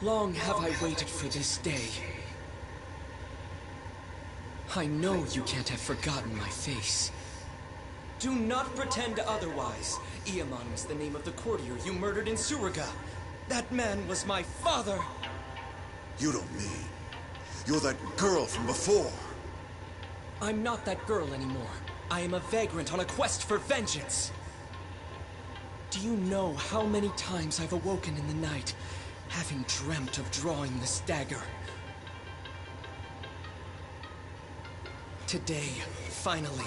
Long have I waited for this day. I know you can't have forgotten my face. Do not pretend otherwise. Iemann was the name of the courtier you murdered in Suraga. That man was my father! You don't mean... You're that girl from before! I'm not that girl anymore. I am a vagrant on a quest for vengeance! Do you know how many times I've awoken in the night, having dreamt of drawing this dagger? Today, finally,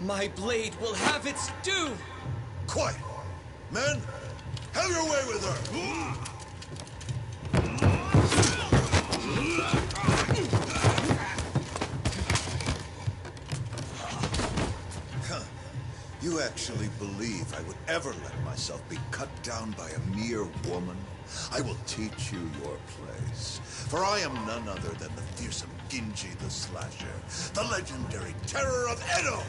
my blade will have its due! Quiet! Men, have your way with her! You actually believe I would ever let myself be cut down by a mere woman? I will teach you your place. For I am none other than the fearsome Genji the Slasher, the legendary terror of Edo!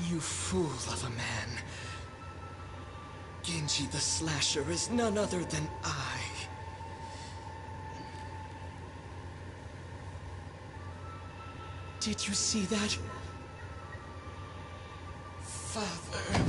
You fool of a man. Genji the Slasher is none other than I. Did you see that? Father...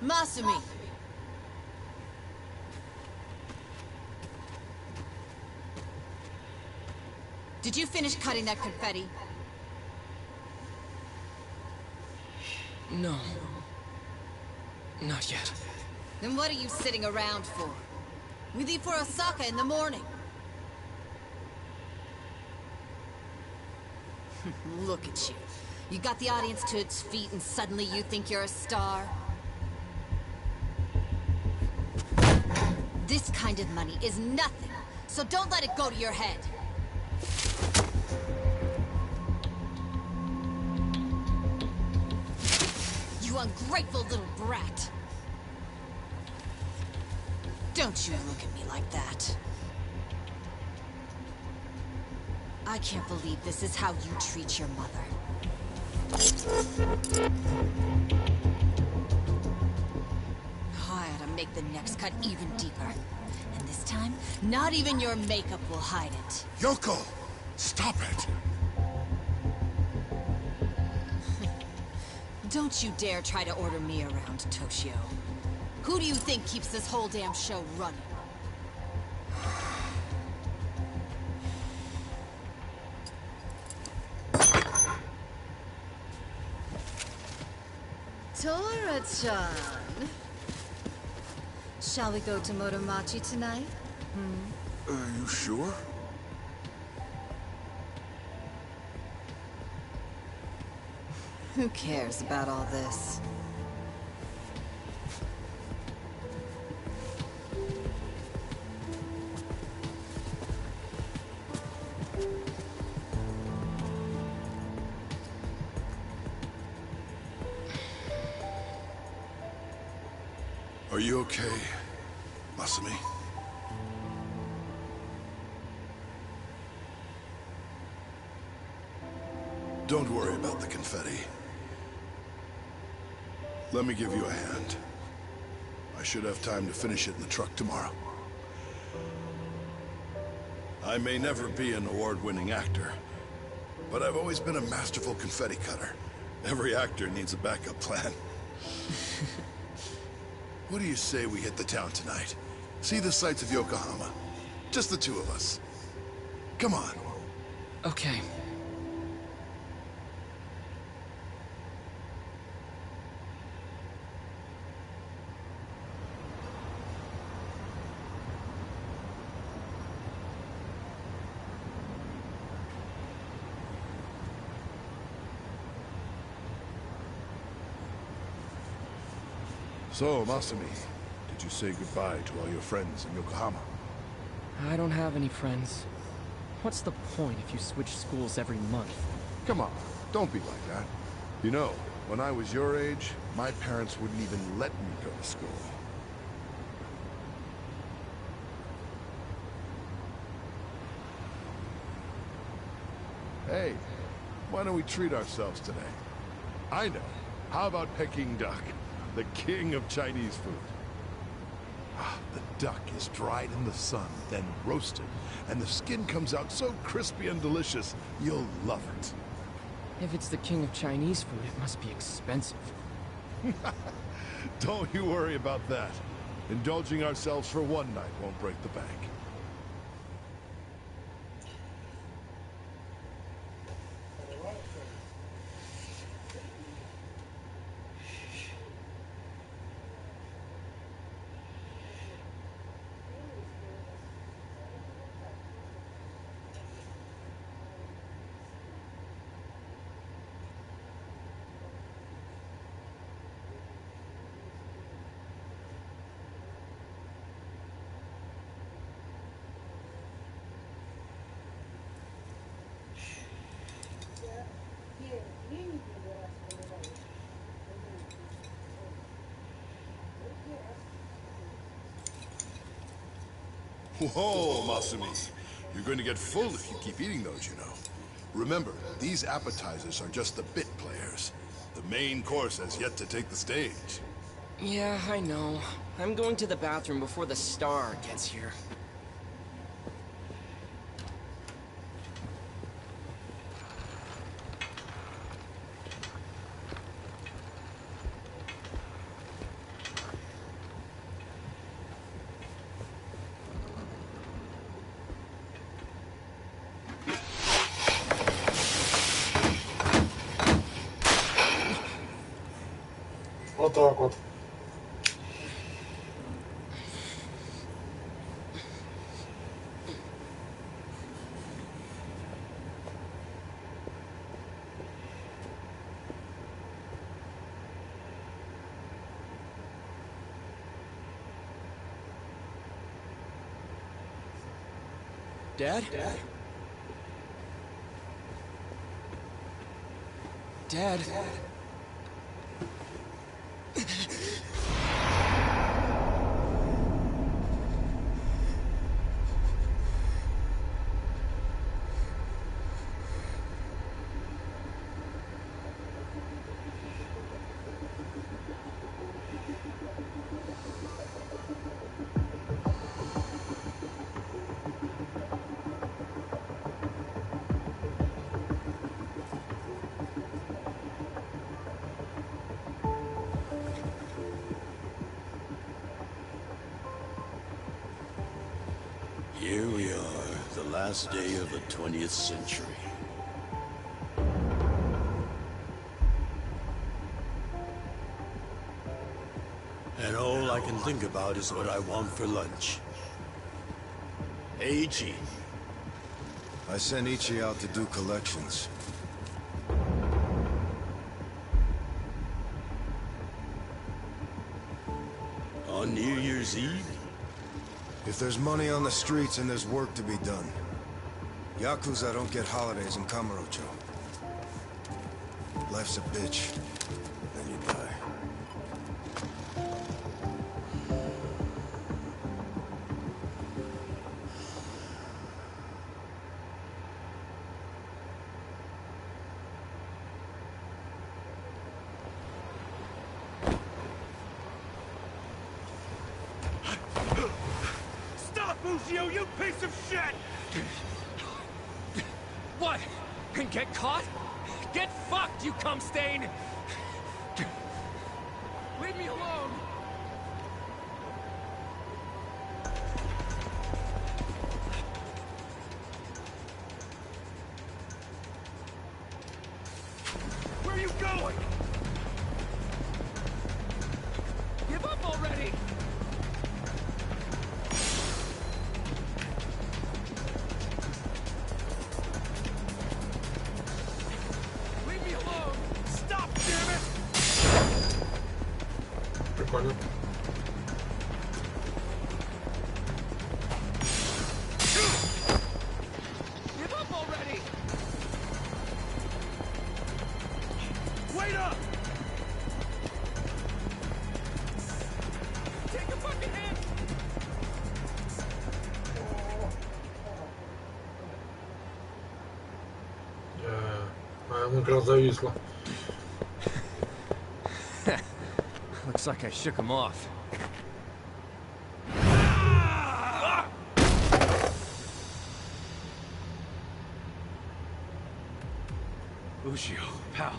Masumi! Did you finish cutting that confetti? No. Not yet. Then what are you sitting around for? We leave for Osaka in the morning. Look at you. You got the audience to its feet and suddenly you think you're a star? This kind of money is nothing, so don't let it go to your head. You ungrateful little brat. Don't you look at me like that. I can't believe this is how you treat your mother. I ought to make the next cut even deeper. And this time, not even your makeup will hide it. Yoko! Stop it! Don't you dare try to order me around, Toshio. Who do you think keeps this whole damn show running? Tora-chan. Shall we go to Motomachi tonight? You sure? Who cares about all this? Are you okay, Masumi? Don't worry about the confetti. Let me give you a hand. I should have time to finish it in the truck tomorrow. I may never be an award-winning actor, but I've always been a masterful confetti cutter. Every actor needs a backup plan. What do you say we hit the town tonight? See the sights of Yokohama. Just the two of us. Come on. Okay. So, Masumi, did you say goodbye to all your friends in Yokohama? I don't have any friends. What's the point if you switch schools every month? Come on, don't be like that. You know, when I was your age, my parents wouldn't even let me go to school. Hey, why don't we treat ourselves today? I know. How about Peking duck? The king of Chinese food. The duck is dried in the sun, then roasted, and the skin comes out so crispy and delicious, you'll love it. If it's the king of Chinese food, it must be expensive. Don't you worry about that. Indulging ourselves for one night won't break the bank. Whoa, Masumi. You're going to get full if you keep eating those, you know. Remember, these appetizers are just the bit players. The main course has yet to take the stage. Yeah, I know. I'm going to the bathroom before the star gets here. Вот так вот. Dad? Dad? Here we are, the last day of the 20th century. And all I can think about is what I want for lunch. Hey, Ichi. I sent Ichi out to do collections. On New Year's Eve? If there's money on the streets and there's work to be done. Yakuza don't get holidays in Kamurocho. Life's a bitch. Then you die. Ushio, you piece of shit! What? And get caught? Get fucked, you cum stain! Leave me alone! Where are you going? Give up already! Leave me alone! Stop, damn it! Прикольно. Give up already! Wait up! Take a fucking hit! Ну, игра зависла. Looks like I shook him off. Ushio, pal.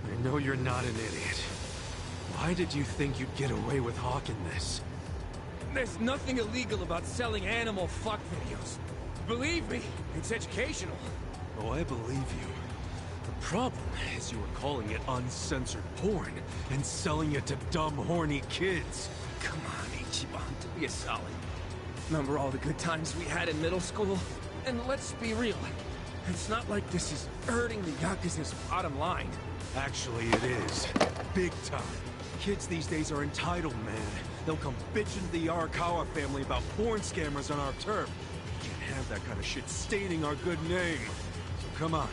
I know you're not an idiot. Why did you think you'd get away with hawking this? There's nothing illegal about selling animal fuck videos. Believe me, it's educational. Oh, I believe you. The problem is you were calling it uncensored porn and selling it to dumb, horny kids. Come on, Ichiban, to be a solid. Remember all the good times we had in middle school? And let's be real, it's not like this is hurting the Yakuza's bottom line. Actually, it is. Big time. Kids these days are entitled, man. They'll come bitching to the Arakawa family about porn scammers on our turf. We can't have that kind of shit staining our good name. So come on.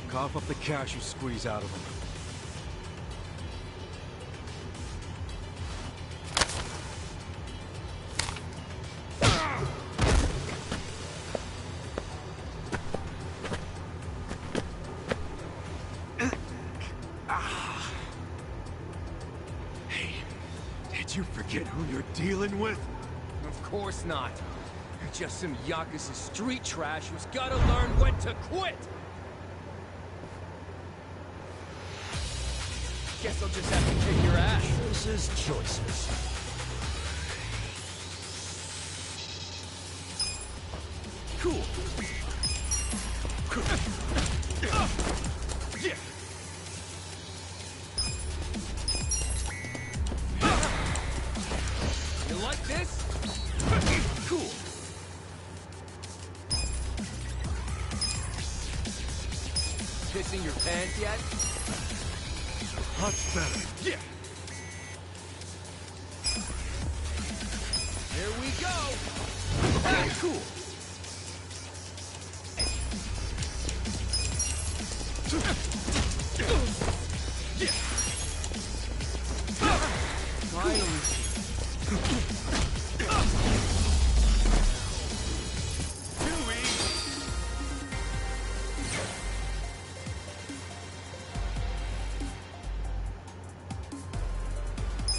Cough up the cash you squeeze out of them. Hey, did you forget who you're dealing with? Of course not. Just some Yakuza street trash who's gotta learn when to quit! Guess I'll just have to kick your ass. Choices, choices. Cool. Yeah. You like this? Cool. Pissing your pants yet? Much better. Yeah. Here we go! Okay, cool. Yeah. Finally.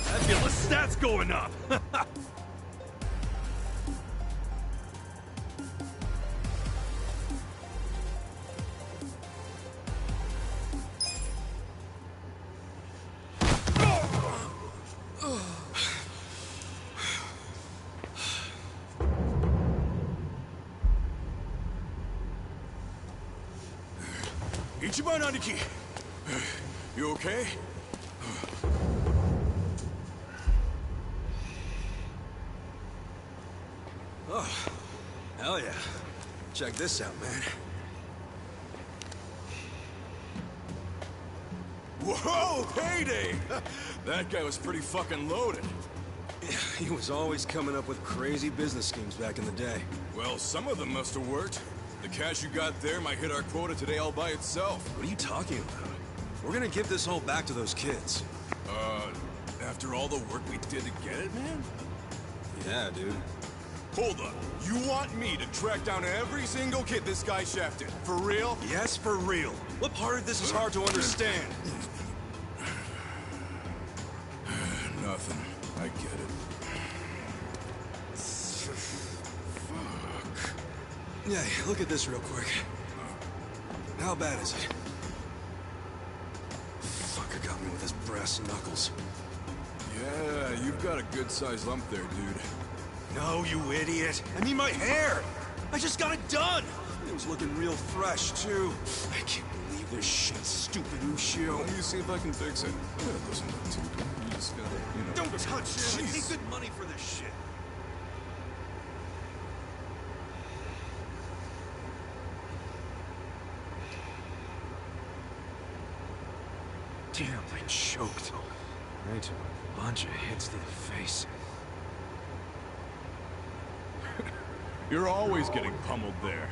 Fabulous stats going up. Ichiban Aniki! You okay? Oh, hell yeah. Check this out, man. Whoa, payday! That guy was pretty fucking loaded. Yeah, he was always coming up with crazy business schemes back in the day. Well, some of them must have worked. The cash you got there might hit our quota today all by itself. What are you talking about? We're gonna give this all back to those kids. After all the work we did to get it, man? Yeah, dude. Hold up. You want me to track down every single kid this guy shafted? For real? Yes, for real. What part of this is hard to understand? Nothing. I get it. Yeah, look at this real quick. How bad is it? Fucker got me with his brass knuckles. Yeah, you've got a good-sized lump there, dude. No, you idiot! I mean my hair! I just got it done! It was looking real fresh, too. I can't believe this shit, stupid Ushio. Let me see if I can fix it. Yeah, listen, dude. You just gotta, you know... Don't touch it! I Jeez. pay good money for this shit. Damn, I choked. I took a bunch of hits to the face. You're always getting pummeled there.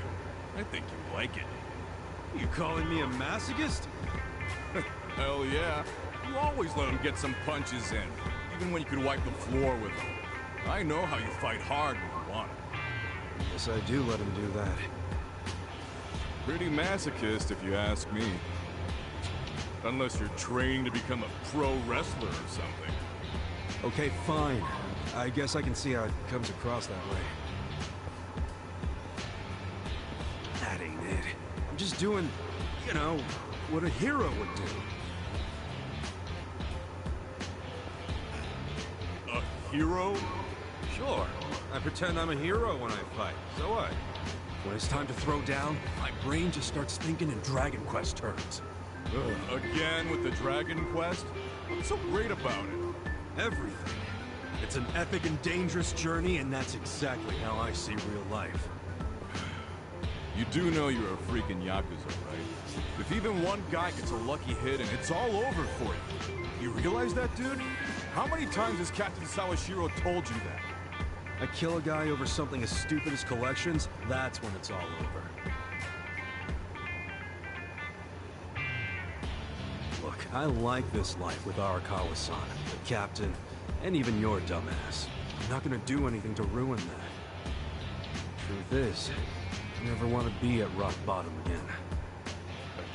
I think you like it. You calling me a masochist? Hell yeah. You always let him get some punches in, even when you could wipe the floor with him. I know how you fight hard when you want it. Yes, I do let him do that. Pretty masochist, if you ask me. Unless you're training to become a pro wrestler or something. Okay, fine. I guess I can see how it comes across that way. That ain't it. I'm just doing, you know, what a hero would do. A hero? Sure. I pretend I'm a hero when I fight. So what? When it's time to throw down, my brain just starts thinking in Dragon Quest terms. Again with the Dragon Quest? What's so great about it? Everything. It's an epic and dangerous journey, and that's exactly how I see real life. You do know you're a freaking Yakuza, right? If even one guy gets a lucky hit and it's all over for you. You realize that, dude? How many times has Captain Sawashiro told you that? I kill a guy over something as stupid as collections, that's when it's all over. Look, I like this life with Arakawa-san, the captain, and even your dumbass. I'm not gonna do anything to ruin that. Truth is, I never want to be at rock bottom again.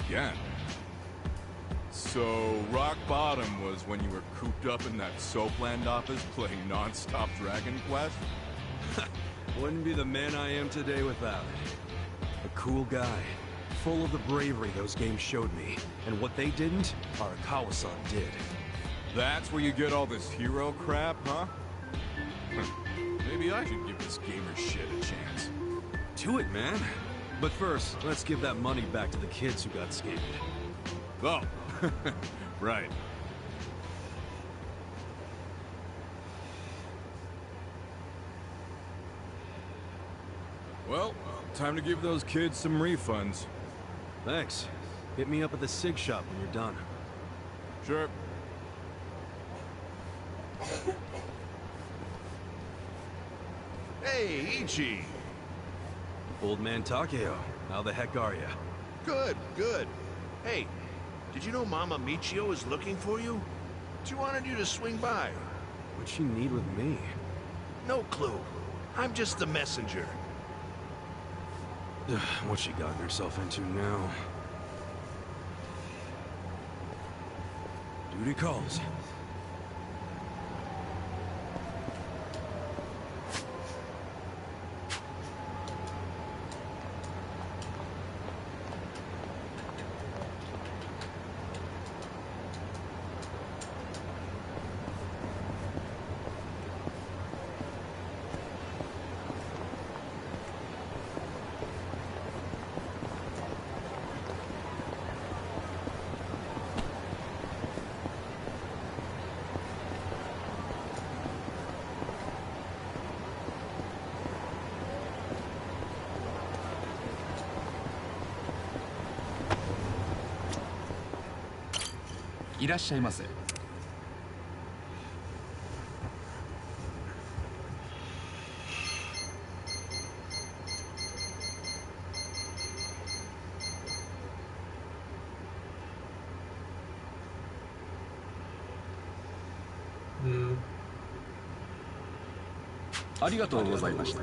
Again? So, rock bottom was when you were cooped up in that Soapland office playing non-stop Dragon Quest? Wouldn't be the man I am today without it. A cool guy, full of the bravery those games showed me, and what they didn't, Arakawa-san did. That's where you get all this hero crap, huh? Maybe I should give this gamer shit a chance. Do it, man. But first, let's give that money back to the kids who got scammed. Oh, right. Well, time to give those kids some refunds. Thanks. Hit me up at the SIG shop when you're done. Sure. Hey, Ichi! Old man Takeo, how the heck are ya? Good, good. Hey, did you know Mama Michio is looking for you? She wanted you to swing by. What'd she need with me? No clue. I'm just the messenger. What's she gotten herself into now? Duty calls.いらっしゃいませ。ありがとうございました。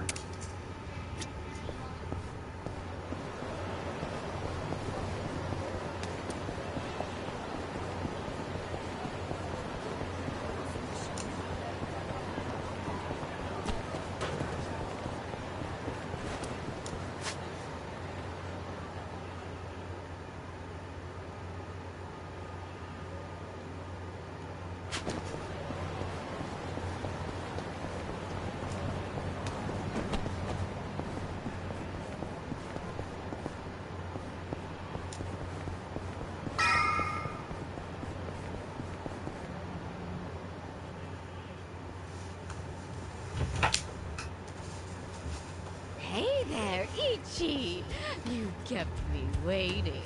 Ichi! You kept me waiting.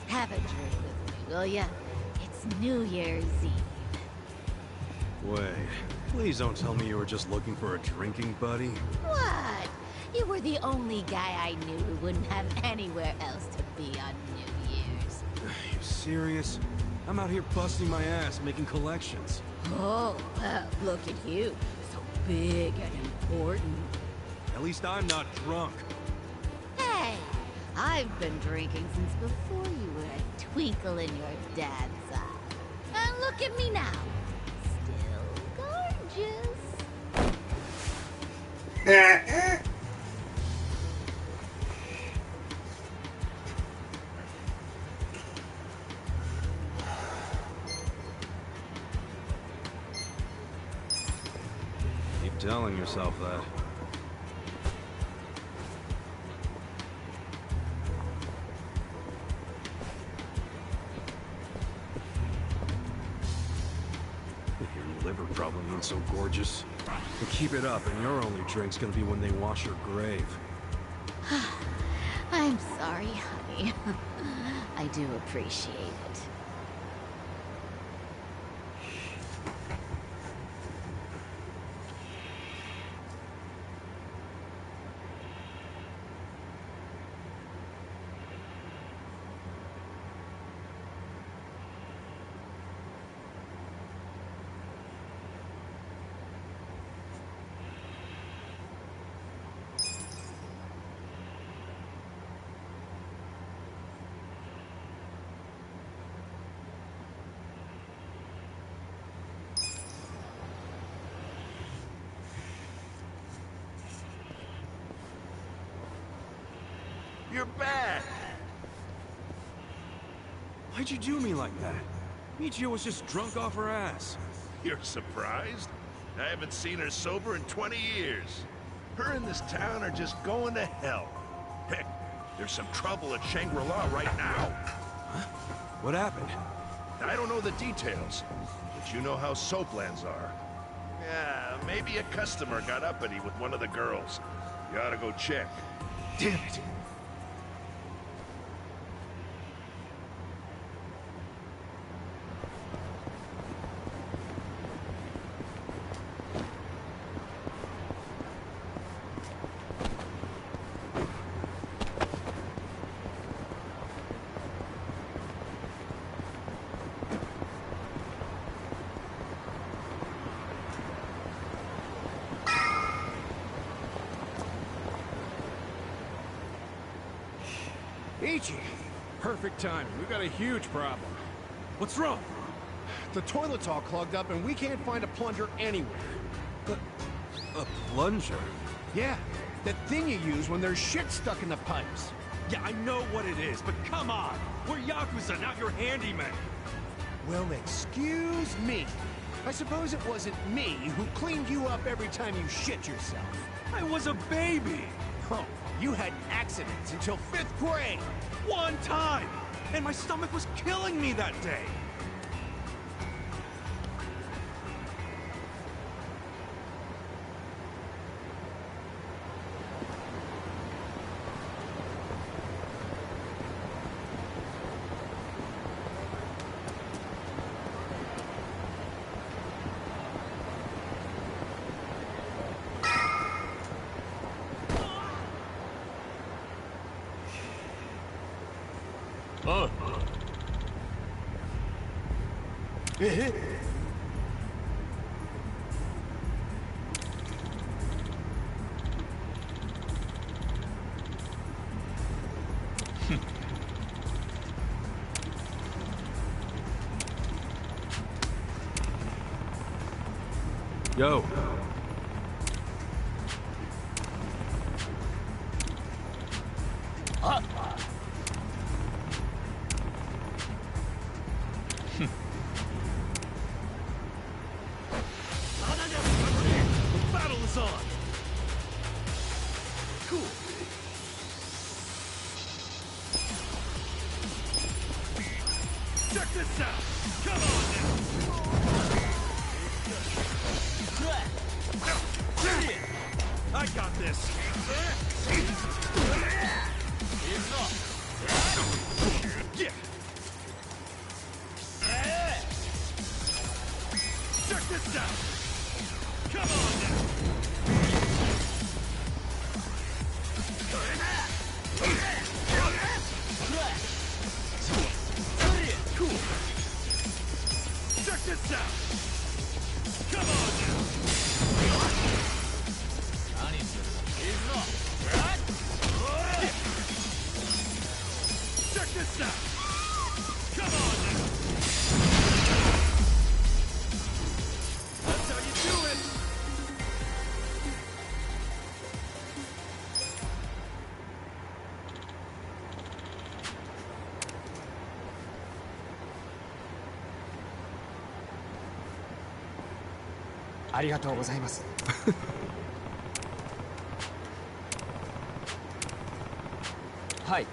Have a drink with me, will ya? It's New Year's Eve. Wait, please don't tell me you were just looking for a drinking buddy. What? You were the only guy I knew who wouldn't have anywhere else to be on New Year's. You serious? I'm out here busting my ass making collections. Oh, well, look at you. So big and important. At least I'm not drunk. Hey, I've been drinking since before you were a twinkle in your dad's eye. And look at me now. Still gorgeous. Keep telling yourself that. Your liver probably ain't so gorgeous. But keep it up, and your only drink's gonna be when they wash your grave. I'm sorry, honey. I do appreciate it. You're back! Why'd you do me like that? Michio was just drunk off her ass. You're surprised? I haven't seen her sober in 20 years. Her and this town are just going to hell. Heck, there's some trouble at Shangri-La right now. Huh? What happened? I don't know the details, but you know how soaplands are. Yeah, maybe a customer got uppity with one of the girls. You ought to go check. Damn it! Ichi! Perfect timing. We've got a huge problem. What's wrong? The toilet's all clogged up and we can't find a plunger anywhere. A plunger? Yeah, that thing you use when there's shit stuck in the pipes. Yeah, I know what it is, but come on! We're Yakuza, not your handyman! Well, excuse me. I suppose it wasn't me who cleaned you up every time you shit yourself. I was a baby! Oh, you had accidents until 5th grade! One time! And my stomach was killing me that day! Yo. Battle is on! Cool. Check this out! Come on now! I got this. Yeah. Check this out. Come on now. Cool. Check this out. Come on now. Check this out. Come on now. That's how you do it. Hi.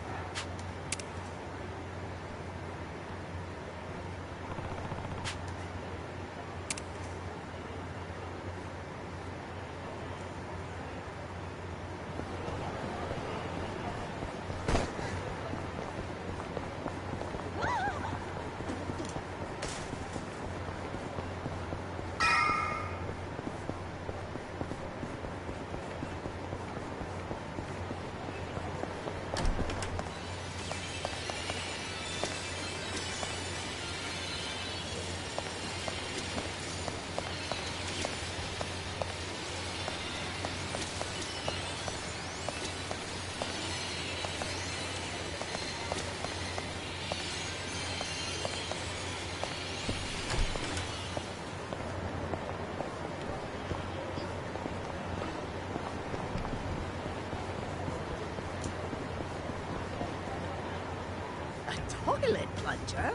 Toilet plunger?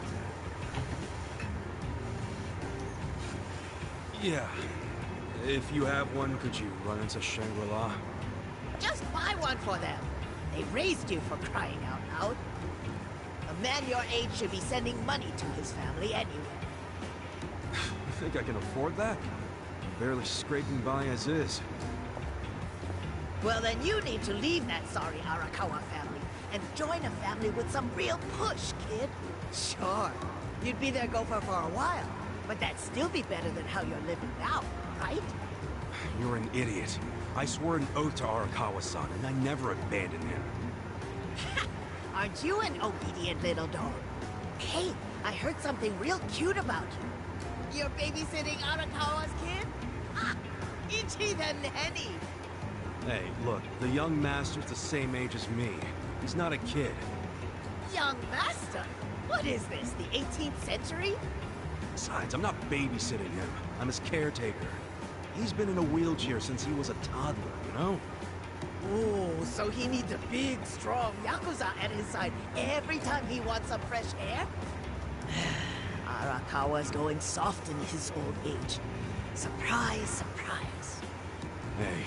Yeah. If you have one, could you run into Shangri-La? Just buy one for them. They raised you for crying out loud. A man your age should be sending money to his family anyway. You think I can afford that? I'm barely scraping by as is. Well, then you need to leave that sorry Arakawa family and join a family with some real push, kid. Sure, you'd be their gopher for a while, but that'd still be better than how you're living now, right? You're an idiot. I swore an oath to Arakawa-san, and I never abandoned him. Aren't you an obedient little dog? Hey, I heard something real cute about you. You're babysitting Arakawa's kid? Ah, Ichi the nanny. Hey, look, the young master's the same age as me. He's not a kid. Young master? What is this, the 18th century? Besides, I'm not babysitting him. I'm his caretaker. He's been in a wheelchair since he was a toddler, you know? Oh, so he needs a big, strong Yakuza at his side every time he wants some fresh air? Arakawa's going soft in his old age. Surprise, surprise. Hey,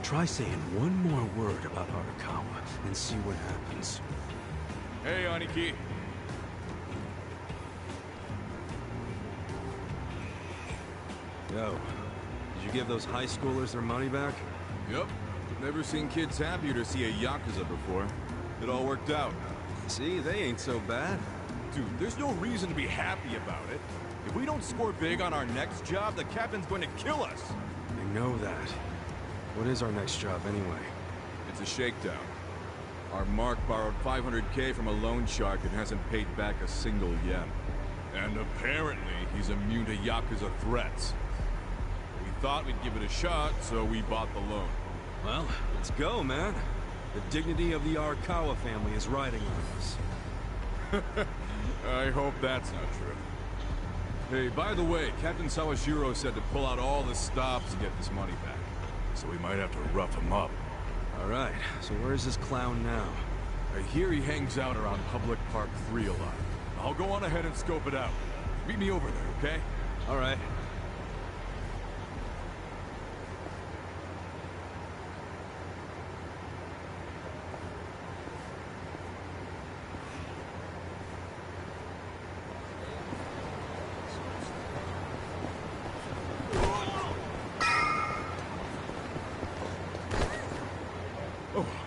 try saying one more word about Arakawa and see what happens. Hey, Aniki. Yo, did you give those high schoolers their money back? Yep. Never seen kids happier to see a Yakuza before. It all worked out. See, they ain't so bad. Dude, there's no reason to be happy about it. If we don't score big on our next job, the captain's going to kill us. I know that. What is our next job, anyway? It's a shakedown. Our Mark borrowed 500K from a loan shark and hasn't paid back a single yen. And apparently, he's immune to Yakuza threats. We thought we'd give it a shot, so we bought the loan. Well, let's go, man. The dignity of the Arakawa family is riding on us. I hope that's not true. Hey, by the way, Captain Sawashiro said to pull out all the stops to get this money back. So we might have to rough him up. All right, so where's this clown now? I hear he hangs out around Public Park 3 a lot. I'll go on ahead and scope it out. Meet me over there, okay? All right.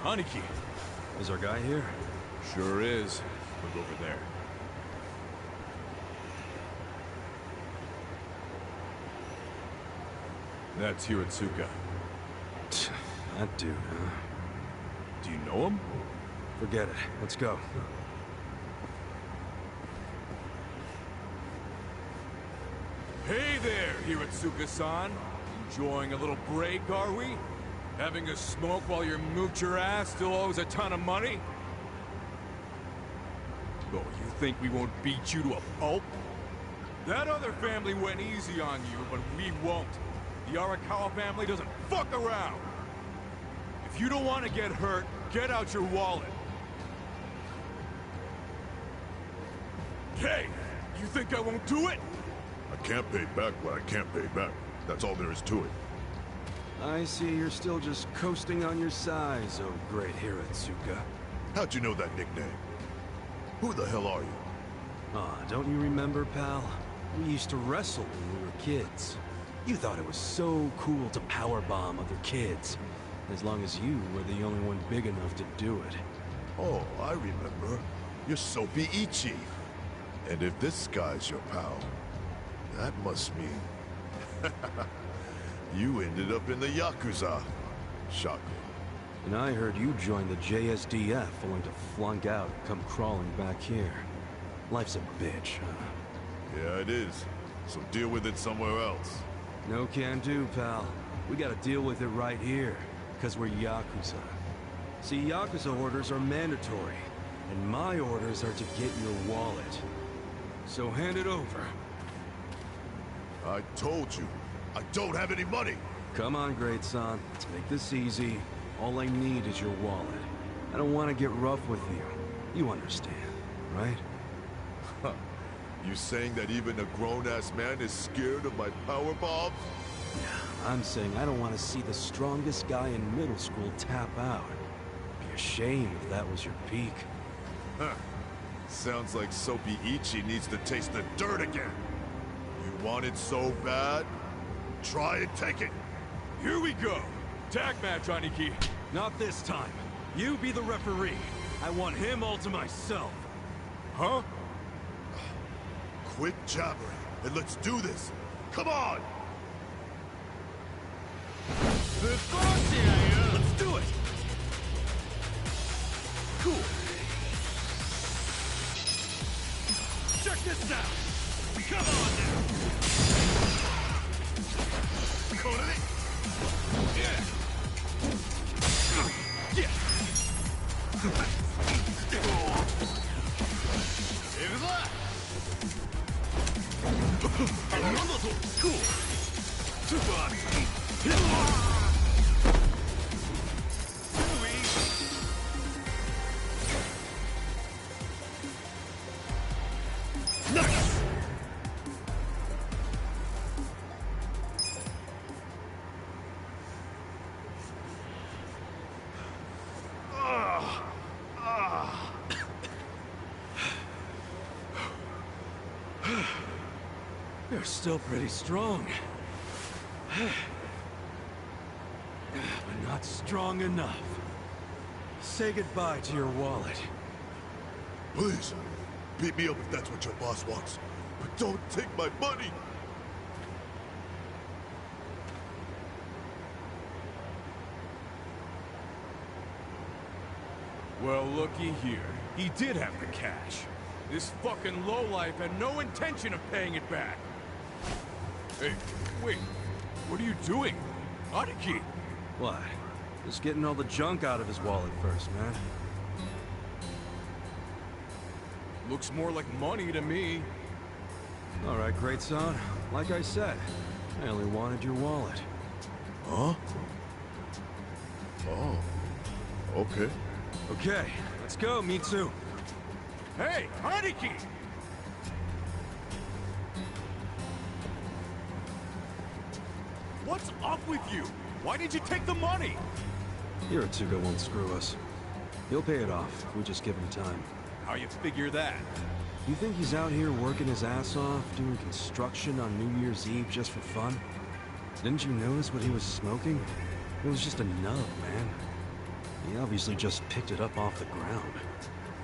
Aniki. Is our guy here? Sure is. Look over there. That's Hiratsuka. That dude, huh? Do you know him? Forget it. Let's go. Hey there, Hiratsuka-san. Enjoying a little break, are we? Having a smoke while your moocher ass still owes a ton of money? Oh, you think we won't beat you to a pulp? That other family went easy on you, but we won't. The Arakawa family doesn't fuck around. If you don't want to get hurt, get out your wallet. Hey, you think I won't do it? I can't pay back what I can't pay back. That's all there is to it. I see you're still just coasting on your size, oh great Hiratsuka. How'd you know that nickname? Who the hell are you? Ah, don't you remember, pal? We used to wrestle when we were kids. You thought it was so cool to powerbomb other kids. As long as you were the only one big enough to do it. Oh, I remember. You're Soapy Ichi. And if this guy's your pal, that must mean... you ended up in the Yakuza. Shocking. And I heard you joined the JSDF only to flunk out and come crawling back here. Life's a bitch, huh? Yeah, it is. So deal with it somewhere else. No can do, pal. We gotta deal with it right here, because we're Yakuza. See, Yakuza orders are mandatory, and my orders are to get your wallet. So hand it over. I told you, I don't have any money! Come on, great son. Let's make this easy. All I need is your wallet. I don't want to get rough with you. You understand, right? Huh. You saying that even a grown-ass man is scared of my power bombs? I'm saying I don't want to see the strongest guy in middle school tap out. It'd be a shame if that was your peak. Huh. Sounds like Soapy Ichi needs to taste the dirt again. You want it so bad? Try and take it. Here we go. Tag match, Aniki. Not this time. You be the referee. I want him all to myself. Huh? Quit jabbering, and let's do this. Come on! Let's do it! Cool. Check this out! Come on now! Yeah! Yeah! Cool! Nice! You're still pretty strong. But not strong enough. Say goodbye to your wallet. Please, beat me up if that's what your boss wants. But don't take my money! Well, looky here. He did have the cash. This fucking lowlife had no intention of paying it back. Hey, wait. What are you doing? Aniki! What? Just getting all the junk out of his wallet first, man. Looks more like money to me. All right, great son. Like I said, I only wanted your wallet. Huh? Oh. Okay. Okay, let's go, Mitsu. Hey, Aniki! What's up with you? Why did you take the money? Hiratsuka won't screw us. He'll pay it off if we just give him time. How you figure that? You think he's out here working his ass off, doing construction on New Year's Eve just for fun? Didn't you notice what he was smoking? It was just a nub, man. He obviously just picked it up off the ground.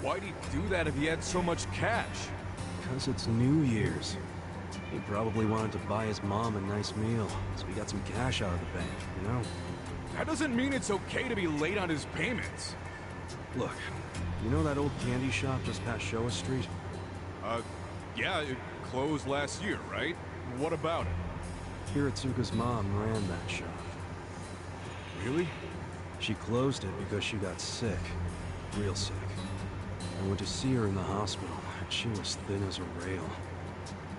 Why'd he do that if he had so much cash? Because it's New Year's. He probably wanted to buy his mom a nice meal, so he got some cash out of the bank, you know? That doesn't mean it's okay to be late on his payments. Look, you know that old candy shop just past Showa Street? Yeah, it closed last year, right? What about it? Hiratsuka's mom ran that shop. Really? She closed it because she got sick. Real sick. I went to see her in the hospital, and she was thin as a rail.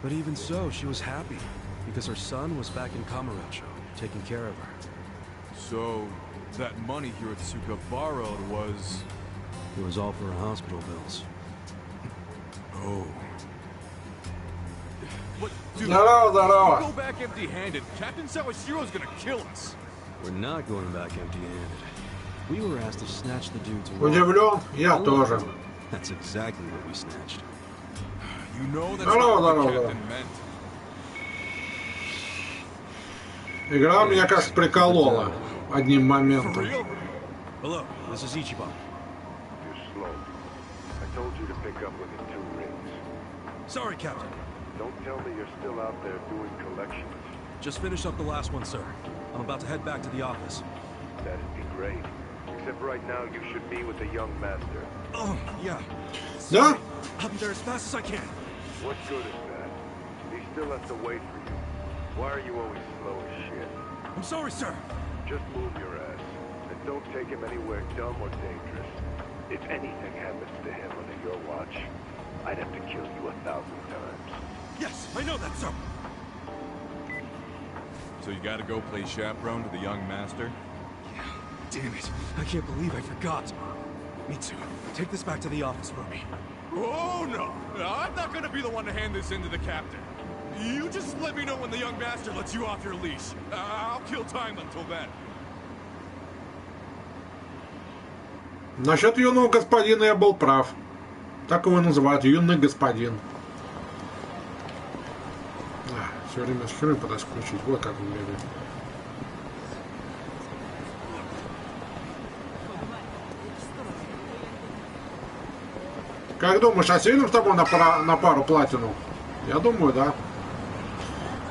But even so, she was happy, because her son was back in Kamurocho, taking care of her. So, that money Hiratsuka borrowed was... It was all for her hospital bills. Oh. What, dude? Здорово, здорово. If we go back empty-handed, Captain Sawashiro's gonna kill us. We're not going back empty-handed. We were asked to snatch the dude's Удивлен? Я тоже. That's exactly what we snatched. You know that's not what the captain meant. Игра меня, кажется, приколола одним моментом. Hello, this is Ichiban. You're slow. I told you to pick up within 2 rings. Sorry, Captain. Don't tell me you're still out there doing collections. Just finished up the last one, sir. I'm about to head back to the office. That'd be great. Except right now you should be with the young master. Oh, yeah. Да? I'll be there as fast as I can. What good is that? He still has to wait for you. Why are you always slow as shit? I'm sorry, sir. Just move your ass. And don't take him anywhere dumb or dangerous. If anything happens to him under your watch, I'd have to kill you 1,000 times. Yes, I know that, sir. So you gotta go play chaperone to the young master? Yeah, damn it. I can't believe I forgot. Me too. Take this back to the office for me. Oh, no! I'm not gonna be the one to hand this in to the captain. You just let me know when the young master lets you off your leash. I'll kill time until then. Насчет юного господина я был прав. Так его называют, юный господин. Все время херню пытаюсь включить. Вот как выглядит. Как думаешь, осилим с тобой на пару платину? Я думаю, да.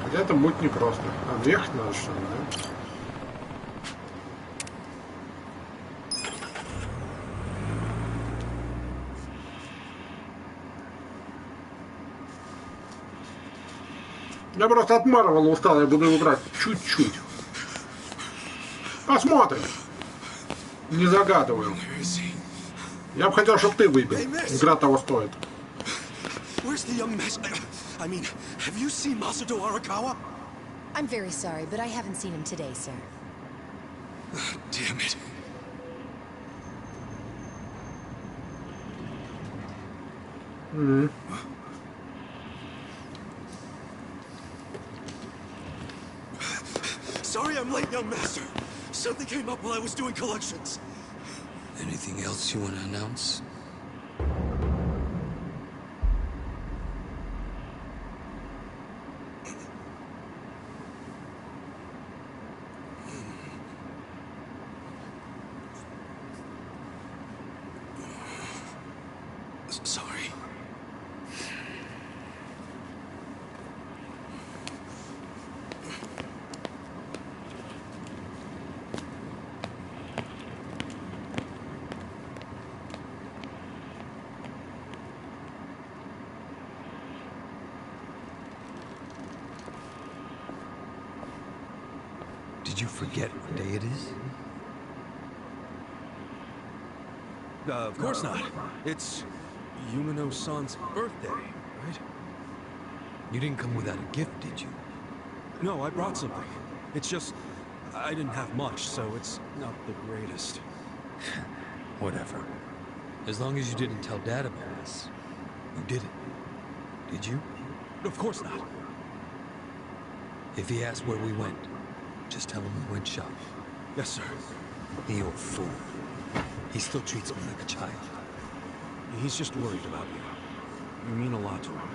Хотя это будет непросто. А ехать надо что ли, да? Я просто от Марвела устал, я буду его брать чуть-чуть. Посмотрим. Не загадываю. Я бы хотел, чтобы ты выбил. Игра того стоит. Where's the young master? I mean, have you seen Masato Arakawa? I'm very sorry, but I haven't seen him today, sir. Damn it. Sorry I'm late, young master. Something came up while I was doing collections. Anything else you want to announce? Sorry. Did you forget what day it is? Of course not. It's Yumino-san's birthday, right? You didn't come without a gift, did you? No, I brought something. It's just, I didn't have much, so it's not the greatest. Whatever. As long as you didn't tell Dad about this. You didn't. Did you? Of course not. If he asks where we went, just tell him we went shopping. Yes, sir. The old fool. He still treats me like a child. He's just worried about you. You mean a lot to him.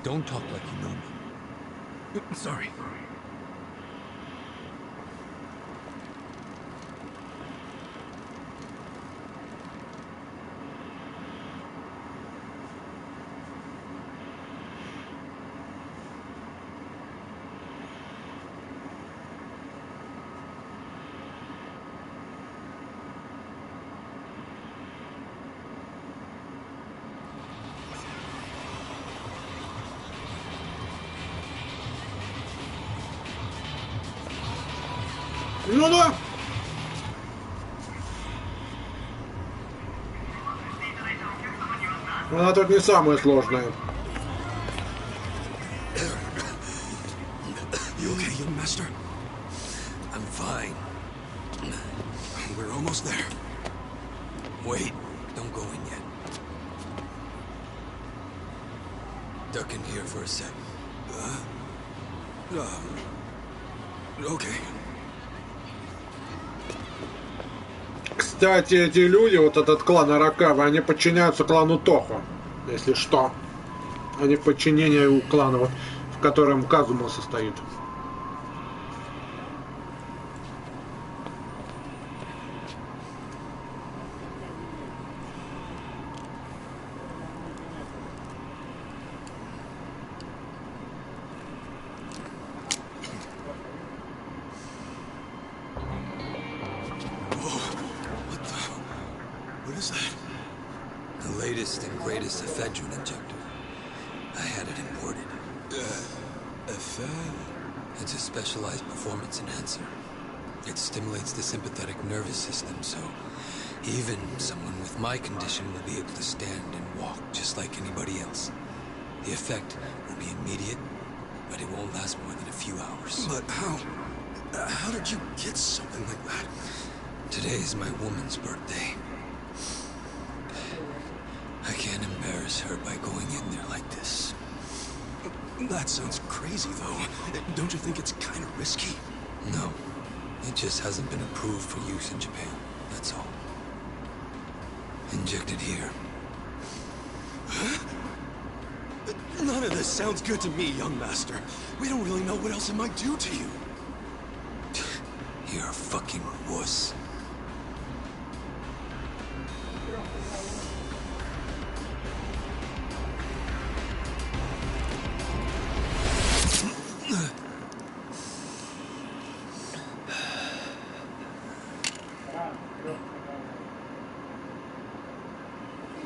Don't talk like you know me. Sorry. Ну да. Она тут не самая сложная. You okay, young master? I'm fine. We're almost there. Wait, don't go in yet. Duck in here for a sec. Okay. Кстати, эти люди, вот этот клан Аракава, они подчиняются клану Тохо, если что. Они в подчинении у клана, вот, в котором Казума состоит. What is that? The latest and greatest ephedrine injector. I had it imported. It's a specialized performance enhancer. It stimulates the sympathetic nervous system, so even someone with my condition will be able to stand and walk just like anybody else. The effect will be immediate, but it won't last more than a few hours. But how? How did you get something like that? Today is my woman's birthday. I can't embarrass her by going in there like this. That sounds crazy, though. Don't you think it's kind of risky? No. It just hasn't been approved for use in Japan. That's all. Inject it here. Huh? None of this sounds good to me, young master. We don't really know what else it might do to you. You're a fucking wuss.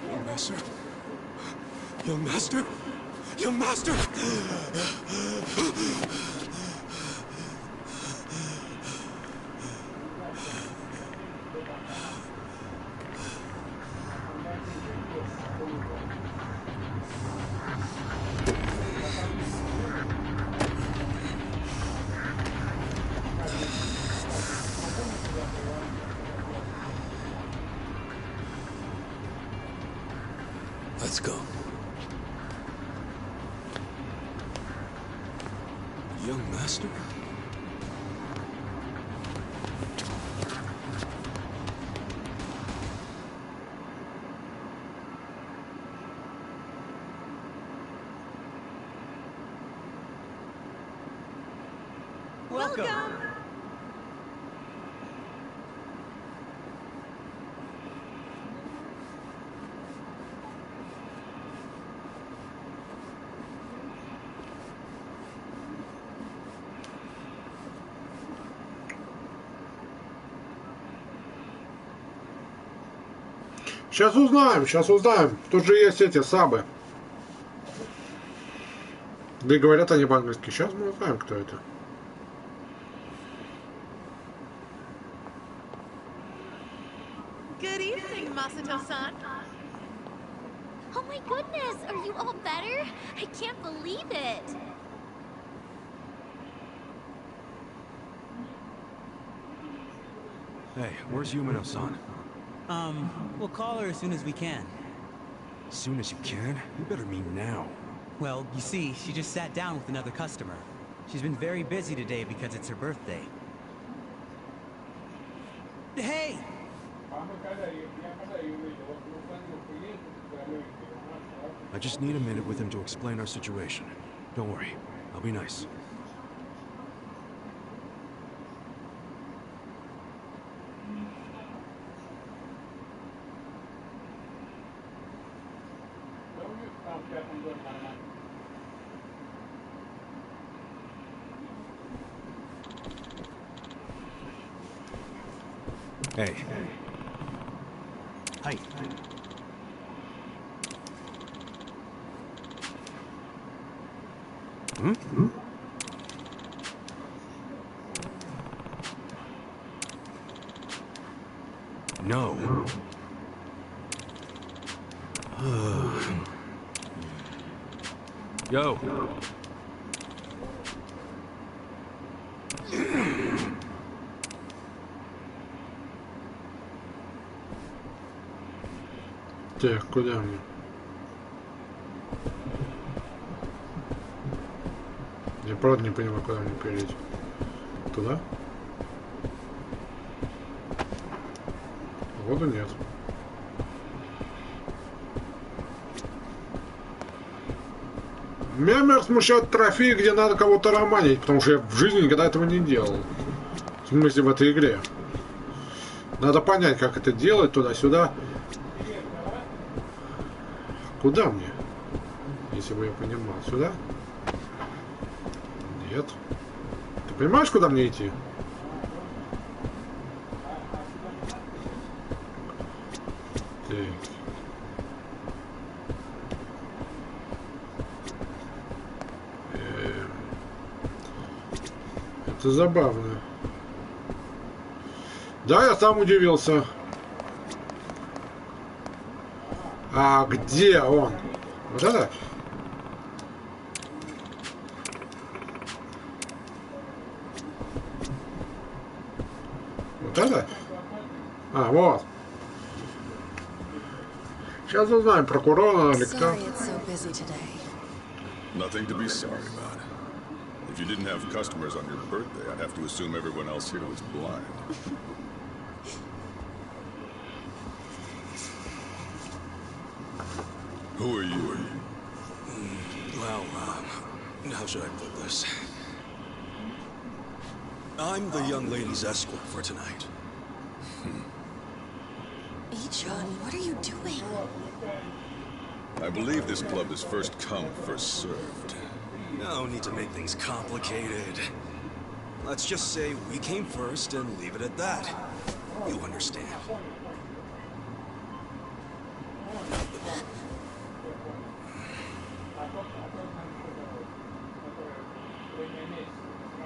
Young master? Young master? Young master? Let's go. Young master? Welcome. Сейчас узнаем. Тут же есть эти сабы. Да и говорят они по-английски. Сейчас мы узнаем, кто это. Good evening, Masato-san. Oh my goodness, are you all better? I can't believe it. Hey, where's Yumino-san? We'll call her as soon as we can. As soon as you can? You better mean now. Well, you see, she just sat down with another customer. She's been very busy today because it's her birthday. Hey! I just need a minute with him to explain our situation. Don't worry, I'll be nice. Hey. Hi. No. Yo. Так, куда мне? Я правда не понимаю, куда мне перейти. Туда? Воду нет. Меня смущают трофеи, где надо кого-то романить, потому что я в жизни никогда этого не делал. В смысле, в этой игре. Надо понять, как это делать, туда-сюда. Куда мне? Если бы я понимал. Сюда? Нет. Ты понимаешь, куда мне идти? Так. Это забавно. Да, я сам удивился. А где он? Вот это? Вот это? А, вот. Сейчас узнаем, прокурора или кто. Nothing to be sorry about. If you didn't have customers on your birthday, I'd have to assume everyone else here was blind. Who are you? Well, how should I put this? I'm the young lady's escort for tonight. John, what are you doing? I believe this club is first come, first served. No need to make things complicated. Let's just say we came first and leave it at that. You understand.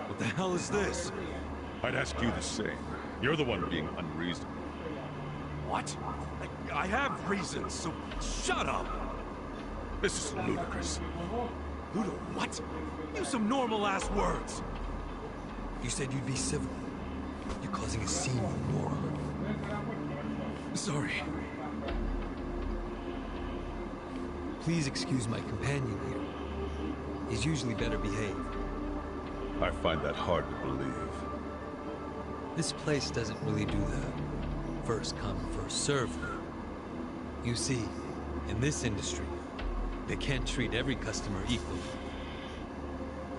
What the hell is this? I'd ask you the same. You're the one being unreasonable. What? I have reasons, so shut up! This is ludicrous. Ludo, what? Use some normal-ass words! You said you'd be civil. You're causing a scene, you moron. Sorry. Please excuse my companion here. He's usually better behaved. I find that hard to believe. This place doesn't really do that. First come, first serve. You see, in this industry, they can't treat every customer equally.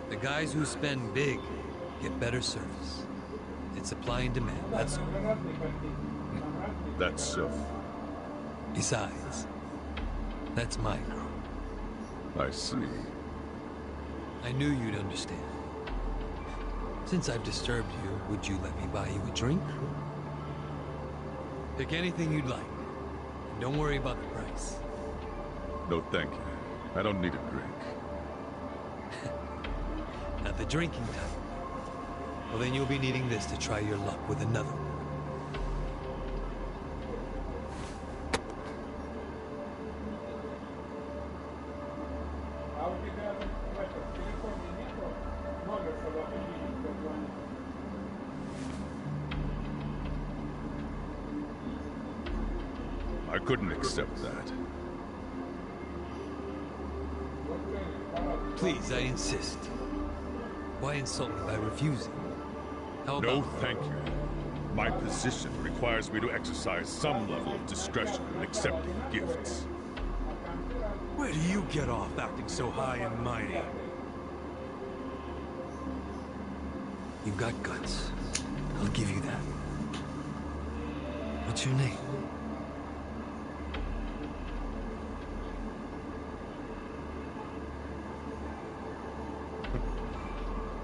The guys who spend big get better service. It's supply and demand, that's all. That's so. Besides, that's my girl. I see. I knew you'd understand. Since I've disturbed you, would you let me buy you a drink? Pick anything you'd like. And don't worry about the price. No, thank you. I don't need a drink. Not the drinking type. Well, then you'll be needing this to try your luck with another one. I couldn't accept that. Please, I insist. Why insult me by refusing? How about... No, thank you. My position requires me to exercise some level of discretion in accepting gifts. Where do you get off acting so high and mighty? You've got guts. I'll give you that. What's your name?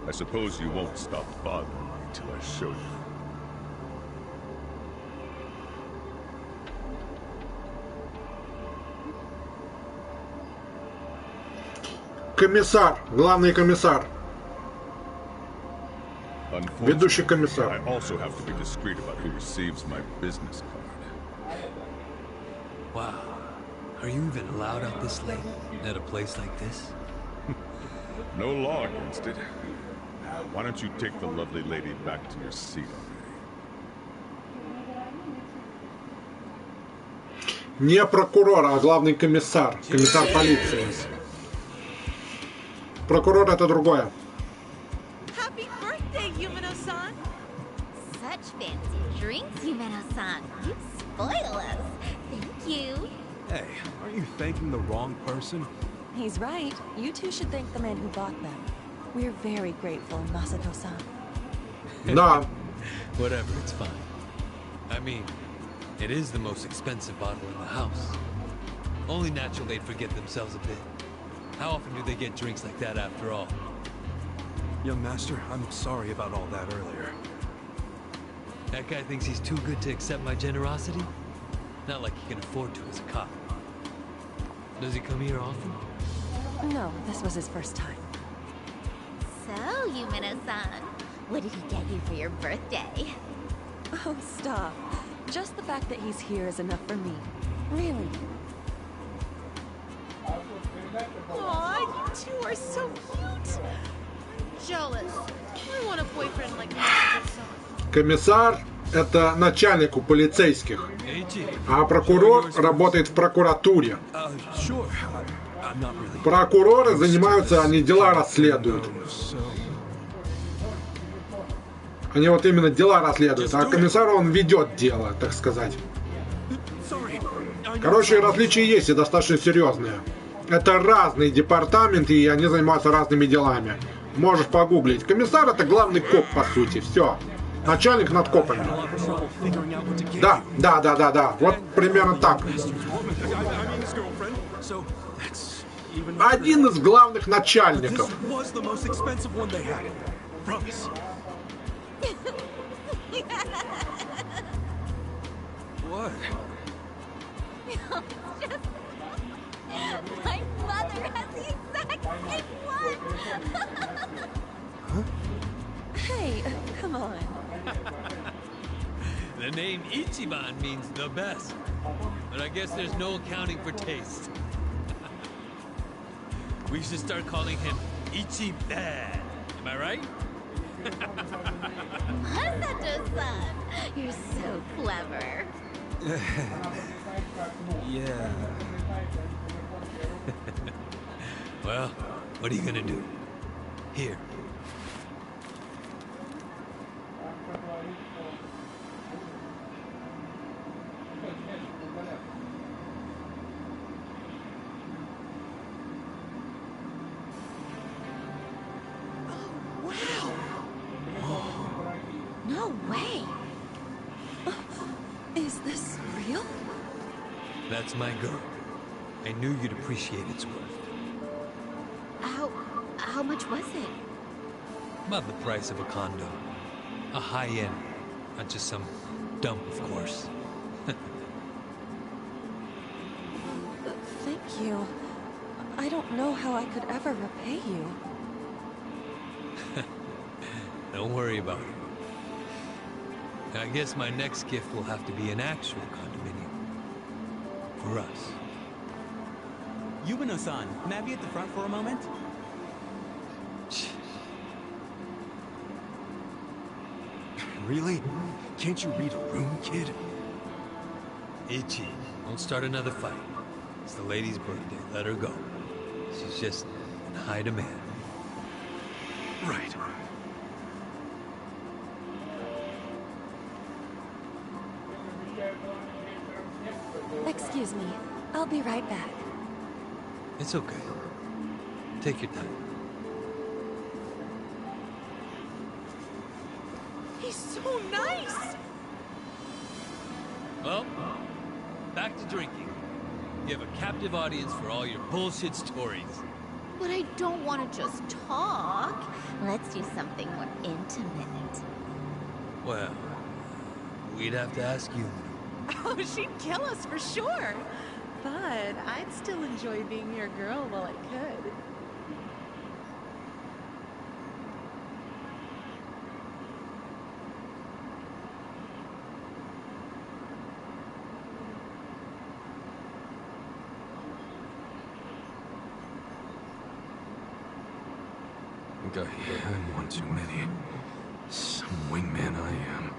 I suppose you won't stop bothering me until I show you. Комиссар, главный комиссар. Ведущий комиссар. I also have to be discreet about who receives my business card. Wow. Are you even allowed out this late at a place like this? No law against it. Why don't you take the lovely lady back to your seat already? Не прокурор, а главный комиссар. Комиссар полиции. Прокурор это другое. Happy birthday, Yumino-san! Such fancy drinks, Yumeno-san. You spoil us. Thank you. Hey, aren't you thanking the wrong person? He's right. You two should thank the man who bought them. We're very grateful, Masato-san. Да. Whatever, it's fine. I mean, it is the most expensive bottle in the house. Only natural they'd forget themselves a bit. How often do they get drinks like that after all? Young master, I'm sorry about all that earlier. That guy thinks he's too good to accept my generosity? Not like he can afford to as a cop. Does he come here often? No, this was his first time. So, Yumeno-san, what did he get you for your birthday? Oh, stop. Just the fact that he's here is enough for me. Really. Aw, you two are so cute! I'm jealous. I want a boyfriend like Masato-san. Комиссар это начальник у полицейских, а прокурор работает в прокуратуре. Прокуроры занимаются, они дела расследуют. Они вот именно дела расследуют, а комиссар он ведет дело, так сказать. Короче, различия есть и достаточно серьезные. Это разные департаменты, и они занимаются разными делами. Можешь погуглить. Комиссар это главный коп, по сути. Все. Начальник над копами. Да. Вот примерно так. Один из главных начальников. What? My mother has the exact same one! Hey, come on. The name Ichiban means the best. But I guess there's no accounting for taste. We should start calling him Ichiban. Am I right? Masato-san, you're so clever. Yeah. Well, what are you gonna do? Here. No way. Is this real? That's my girl. I knew you'd appreciate its worth. How much was it? About the price of a condo. A high-end, not just some dump, of course. Thank you. I don't know how I could ever repay you. Don't worry about it. I guess my next gift will have to be an actual condominium. For us. Yumeno-san, may I be at the front for a moment? Really? Can't you read a room, kid? Ichi, don't start another fight. It's the lady's birthday. Let her go. She's just in high demand. Right. Excuse me. I'll be right back. It's okay. Take your time. He's so nice! Well, back to drinking. You have a captive audience for all your bullshit stories. But I don't want to just talk. Let's do something more intimate. Well, we'd have to ask you. Oh, she'd kill us for sure. But I'd still enjoy being your girl while I could. think I had one too many. Some wingman I am.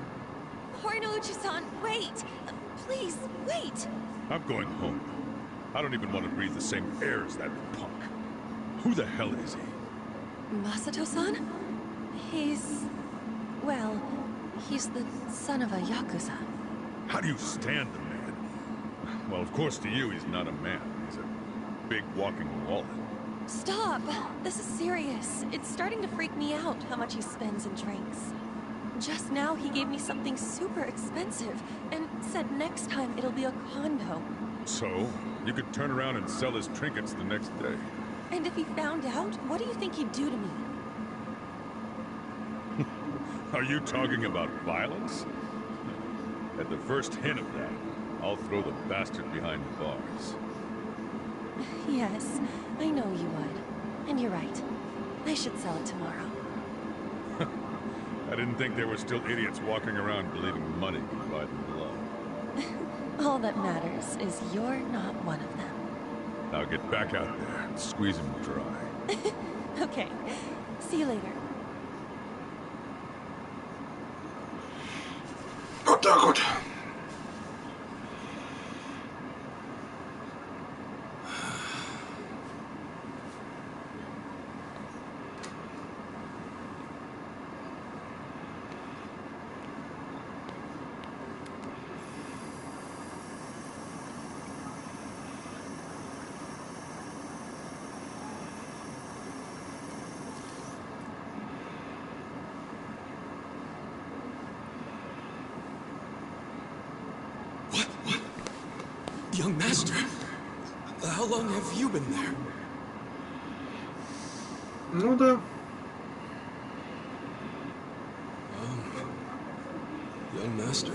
Horino-uchi-san, wait! Please, wait! I'm going home. I don't even want to breathe the same air as that punk. Who the hell is he? Masato-san? He's... well, he's the son of a Yakuza. How do you stand the man? Well, of course to you he's not a man. He's a big walking wallet. Stop! This is serious. It's starting to freak me out how much he spends and drinks. Just now he gave me something super expensive and said next time it'll be a condo. So, you could turn around and sell his trinkets the next day. And if he found out, what do you think he'd do to me? Are you talking about violence? At the first hint of that, I'll throw the bastard behind the bars. Yes, I know you would. And you're right. I should sell it tomorrow. I didn't think there were still idiots walking around believing money can buy them love. All that matters is you're not one of them. Now get back out there and squeeze him dry. Okay. See you later. Вот так вот. Young master, how long have you been there? Ну да. Young master.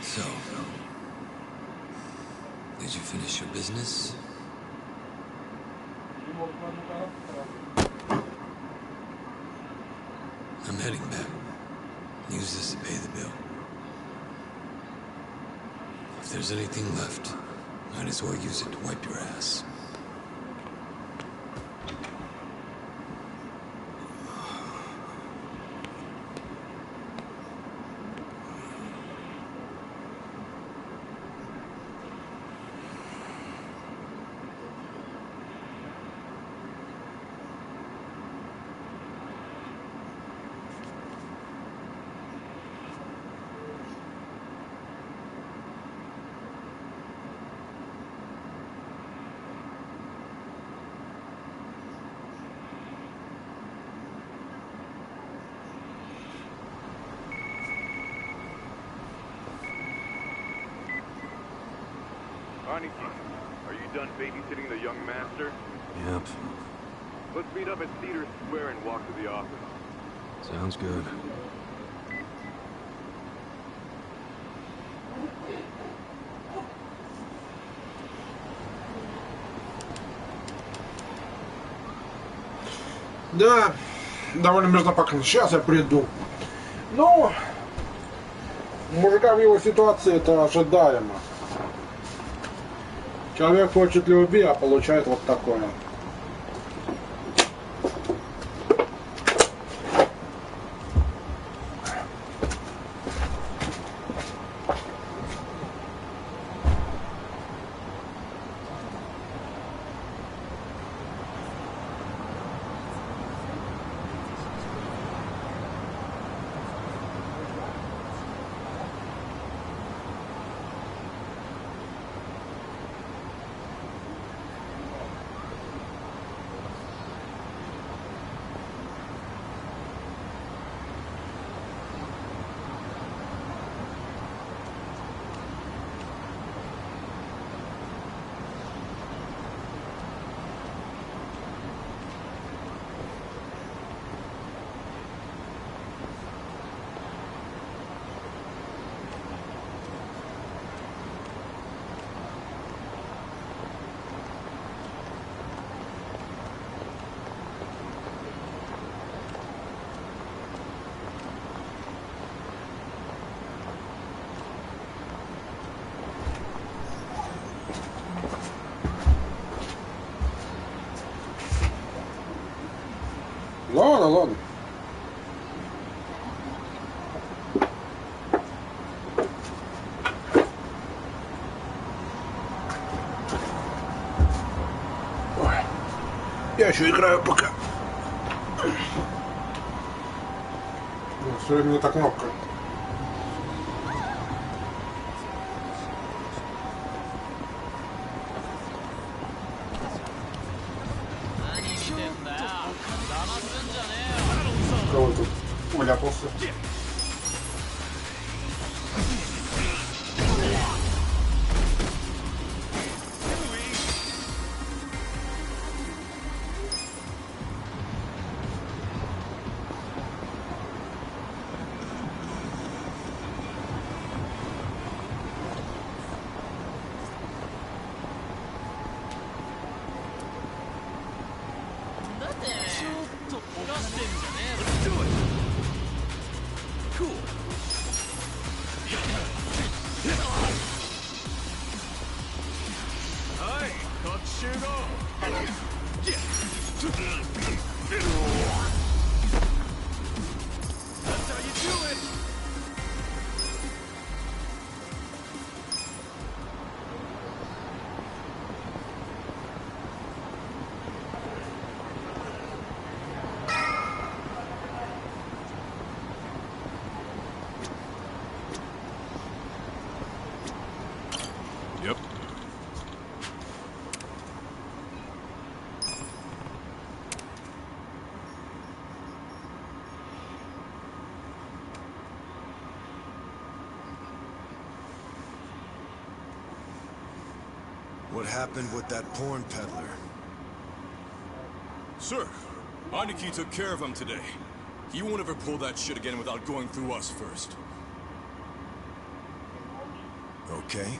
So, did you finish your business? I'm heading back. Use this to pay the bill. If there's anything left, might as well use it to wipe your ass. Aniki, are you done babysitting the young master? Yep. Let's meet up at Cedar Square and walk to the office. Sounds good. Да, довольно мерзопакостно. Сейчас я приду. Ну, мужика в его ситуации это ожидаемо. Человек хочет любви, а получает вот такое. Ладно, ладно. Ой. Я еще играю пока. Все время не та кнопка. Кого тут вляпался? Yep. What happened with that porn peddler? Sir, Aniki took care of him today. He won't ever pull that shit again without going through us first. Okay.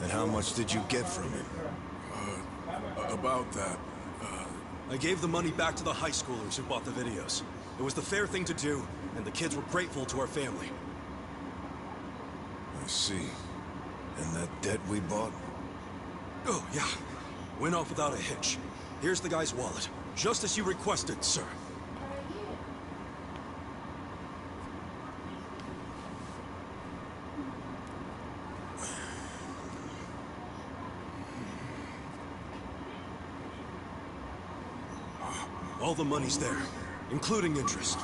And how much did you get from him? About that. I gave the money back to the high schoolers who bought the videos. It was the fair thing to do, and the kids were grateful to our family. I see. And that debt we bought? Oh, yeah. Went off without a hitch. Here's the guy's wallet. Just as you requested, sir. All the money's there, including interest.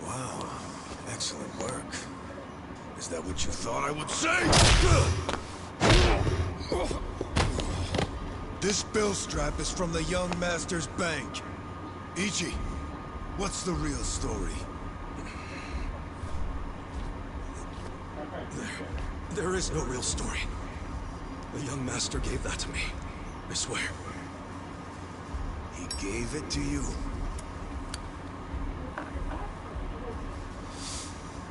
Wow. Excellent work. Is that what you thought I would say? This bill strap is from the young master's bank. Ichi, what's the real story? There is no real story. The young master gave that to me. I swear. He gave it to you?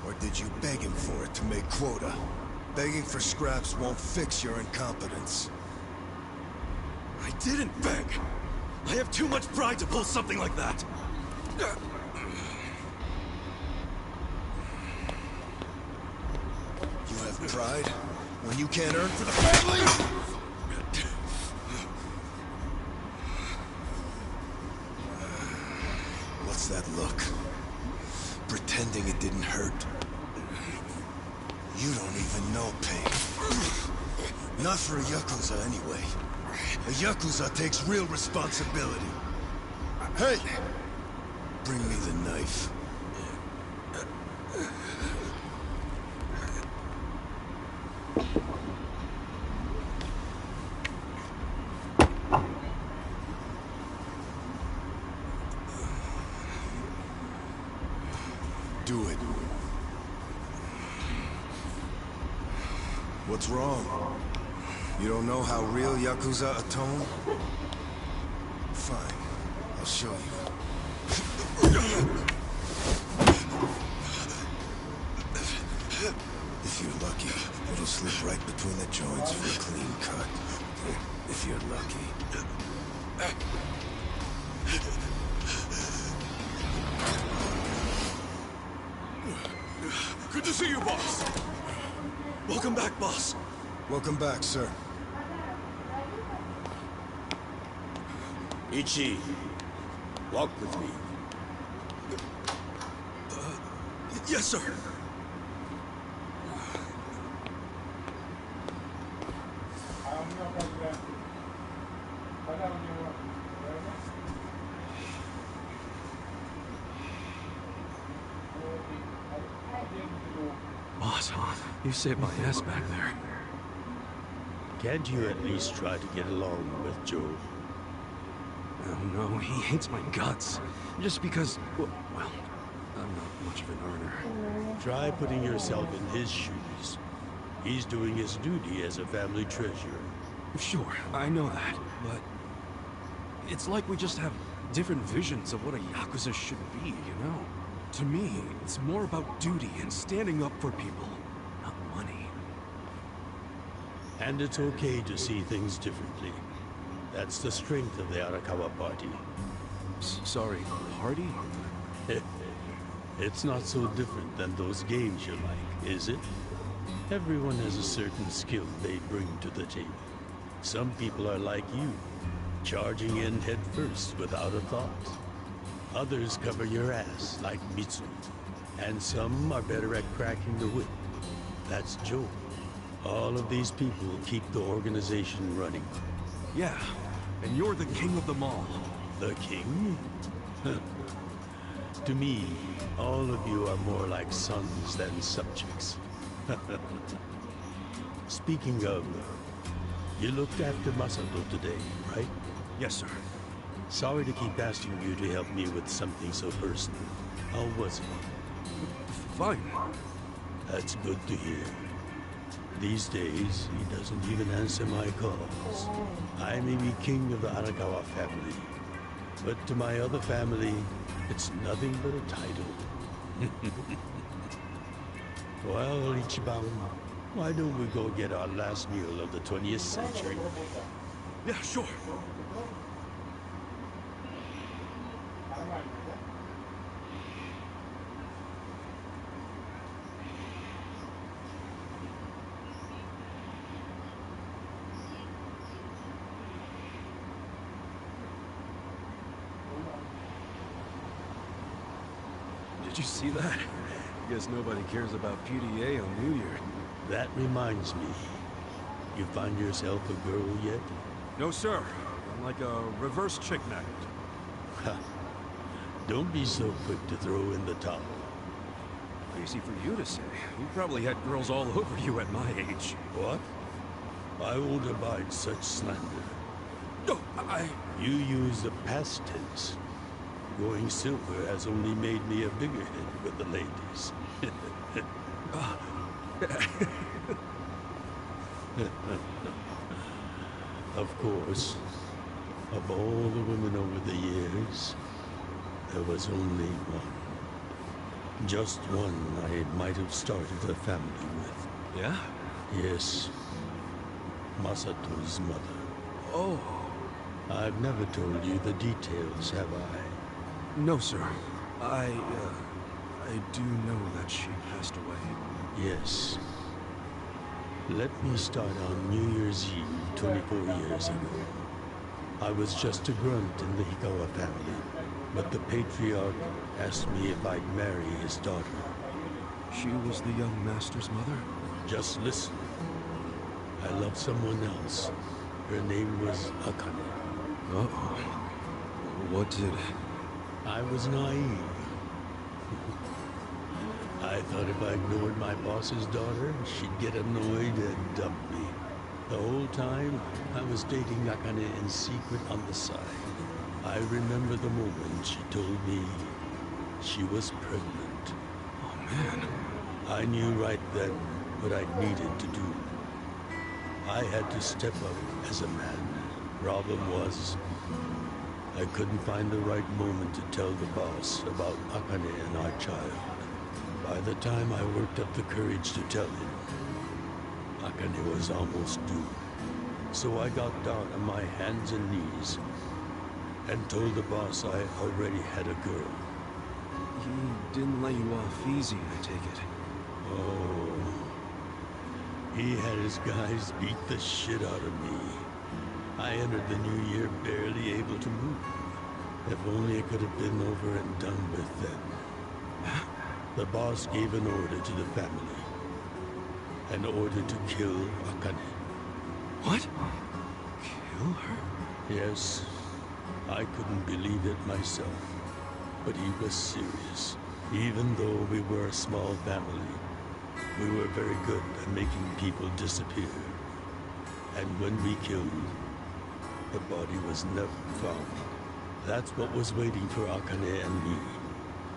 Or did you beg him for it to make quota? Begging for scraps won't fix your incompetence. I didn't beg. I have too much pride to pull something like that. You have pride? When you can't earn for the family? What's that look? Pretending it didn't hurt. You don't even know pain. Not for a Yakuza, anyway. A Yakuza takes real responsibility. Hey! Bring me the knife. Do it. What's wrong? You don't know how real Yakuza atone? Fine. I'll show you. If you're lucky, it'll slip right between the joints for a clean cut. If you're lucky. Good to see you, boss. Welcome back, boss. Welcome back, sir. Ichi, walk with me. Yes, sir. Boss, you saved my ass back there. Can't you at least try to get along with Joe? Oh no, he hates my guts. Just because, well, I'm not much of an earner. Try putting yourself in his shoes. He's doing his duty as a family treasure. Sure, I know that, but it's like we just have different visions of what a Yakuza should be, you know? To me, it's more about duty and standing up for people, not money. And it's okay to see things differently. That's the strength of the Arakawa Party. Sorry, party? It's not so different than those games you like, is it? Everyone has a certain skill they bring to the table. Some people are like you, charging in head first without a thought. Others cover your ass, like Mitsu. And some are better at cracking the whip. That's Joe. All of these people keep the organization running. Yeah, and you're the king of them all. The king? To me, all of you are more like sons than subjects. Speaking of, you looked after Masato today, right? Yes, sir. Sorry to keep asking you to help me with something so personal. How was it? Fine. That's good to hear. These days, he doesn't even answer my calls. I may be king of the Arakawa family, but to my other family, it's nothing but a title. Well, Ichiban, why don't we go get our last meal of the 20th century? Yeah, sure. Did you see that? Guess nobody cares about PDA on New Year. That reminds me. You find yourself a girl yet? No, sir. I'm like a reverse chick magnet. Ha. Don't be so quick to throw in the towel. Easy for you to say. You probably had girls all over you at my age. What? I won't abide such slander. No, You use the past tense. Going silver has only made me a bigger hit with the ladies. Of course, of all the women over the years, there was only one. Just one I might have started a family with. Yeah? Yes. Masato's mother. Oh. I've never told you the details, have I? No, sir. I do know that she passed away. Yes. Let me start on New Year's Eve 24 years ago. I was just a grunt in the Hikawa family, but the patriarch asked me if I'd marry his daughter. She was the young master's mother? Just listen. I loved someone else. Her name was Akane. Uh-oh. What did... I was naive. I thought if I ignored my boss's daughter, she'd get annoyed and dump me. The whole time, I was dating Akane in secret on the side. I remember the moment she told me she was pregnant. Oh, man. I knew right then what I needed to do. I had to step up as a man. Problem was, I couldn't find the right moment to tell the boss about Akane and our child. By the time I worked up the courage to tell him, Akane was almost due. So I got down on my hands and knees and told the boss I already had a girl. He didn't let you off easy, I take it. Oh, He had his guys beat the shit out of me. I entered the new year barely able to move. If only it could have been over and done with then. The boss gave an order to the family. An order to kill Akane. What? Kill her? Yes. I couldn't believe it myself. But he was serious. Even though we were a small family, we were very good at making people disappear. And when we killed, the body was never found. That's what was waiting for Akane and me,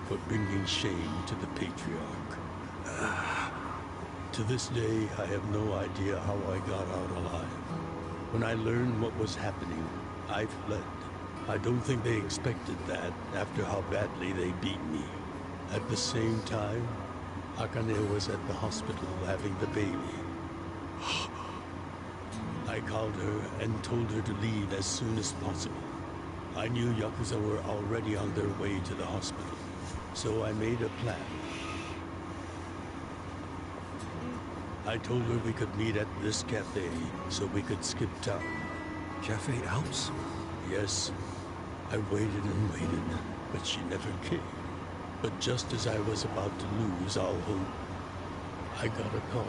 for bringing shame to the patriarch. To this day, I have no idea how I got out alive. When I learned what was happening, I fled. I don't think they expected that after how badly they beat me. At the same time, Akane was at the hospital having the baby. I called her and told her to leave as soon as possible. I knew Yakuza were already on their way to the hospital, so I made a plan. I told her we could meet at this cafe so we could skip town. Cafe Alps? Yes. I waited and waited, but she never came. But just as I was about to lose all hope, I got a call.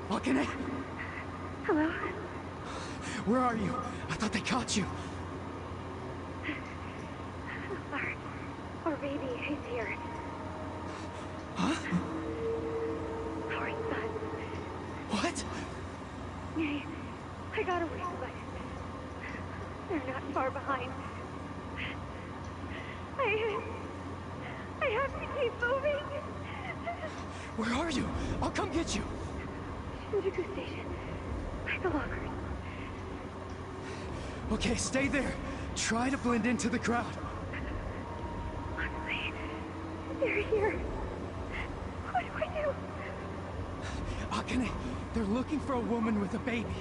Akane? Hello? Where are you? I thought they caught you. Our baby is here. Huh? Our son. What? I got away, but they're not far behind. I have to keep moving. Where are you? I'll come get you. Shinjuku Station. By the lockers. Okay, stay there. Try to blend into the crowd. Honestly, they're here. What do I do? Akane, they're looking for a woman with a baby.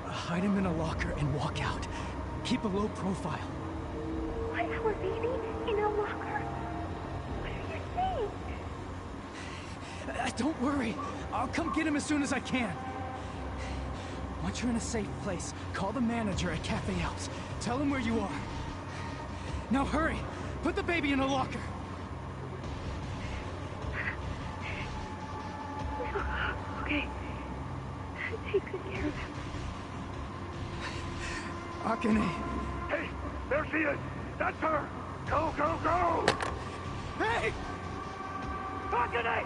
Hide him in a locker and walk out. Keep a low profile. Why our baby in a locker? What are you saying? Don't worry. I'll come get him as soon as I can. Once you're in a safe place, call the manager at Cafe Alps. Tell him where you are. Now hurry! Put the baby in a locker! Okay. Take good care of him. Akane! Hey! There she is! That's her! Go, go, go! Hey! Akane!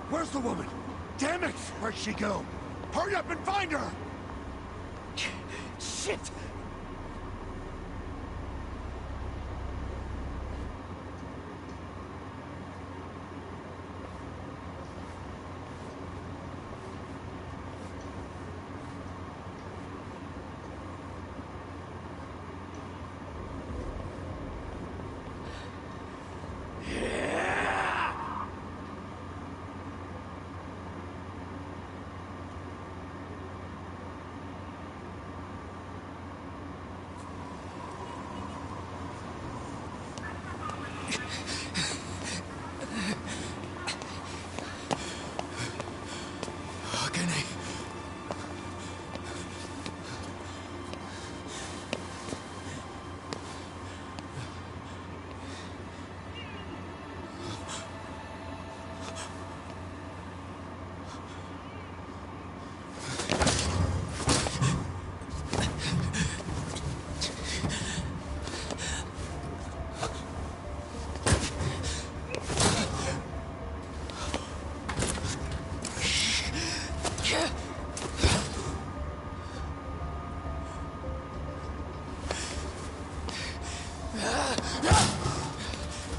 Where's the woman? Damn it! Where'd she go? Hurry up and find her! Shit!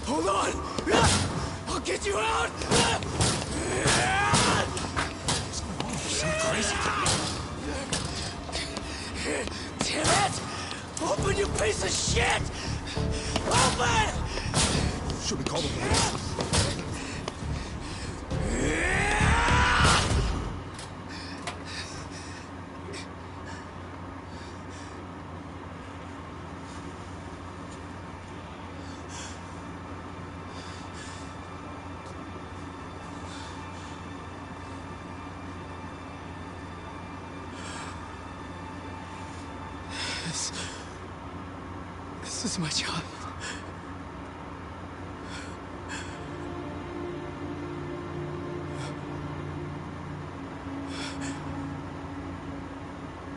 Hold on! I'll get you out! So crazy. Damn it! Open, you piece of shit! Open! Should we call the police? This is my child.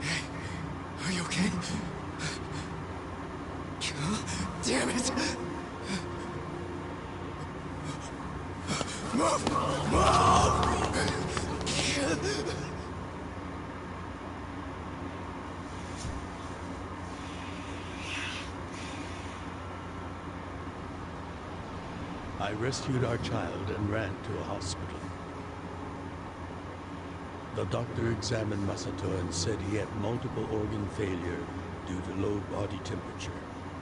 Hey, are you okay? Damn it! Move! Move! I rescued our child and ran to a hospital. The doctor examined Masato and said he had multiple organ failure due to low body temperature.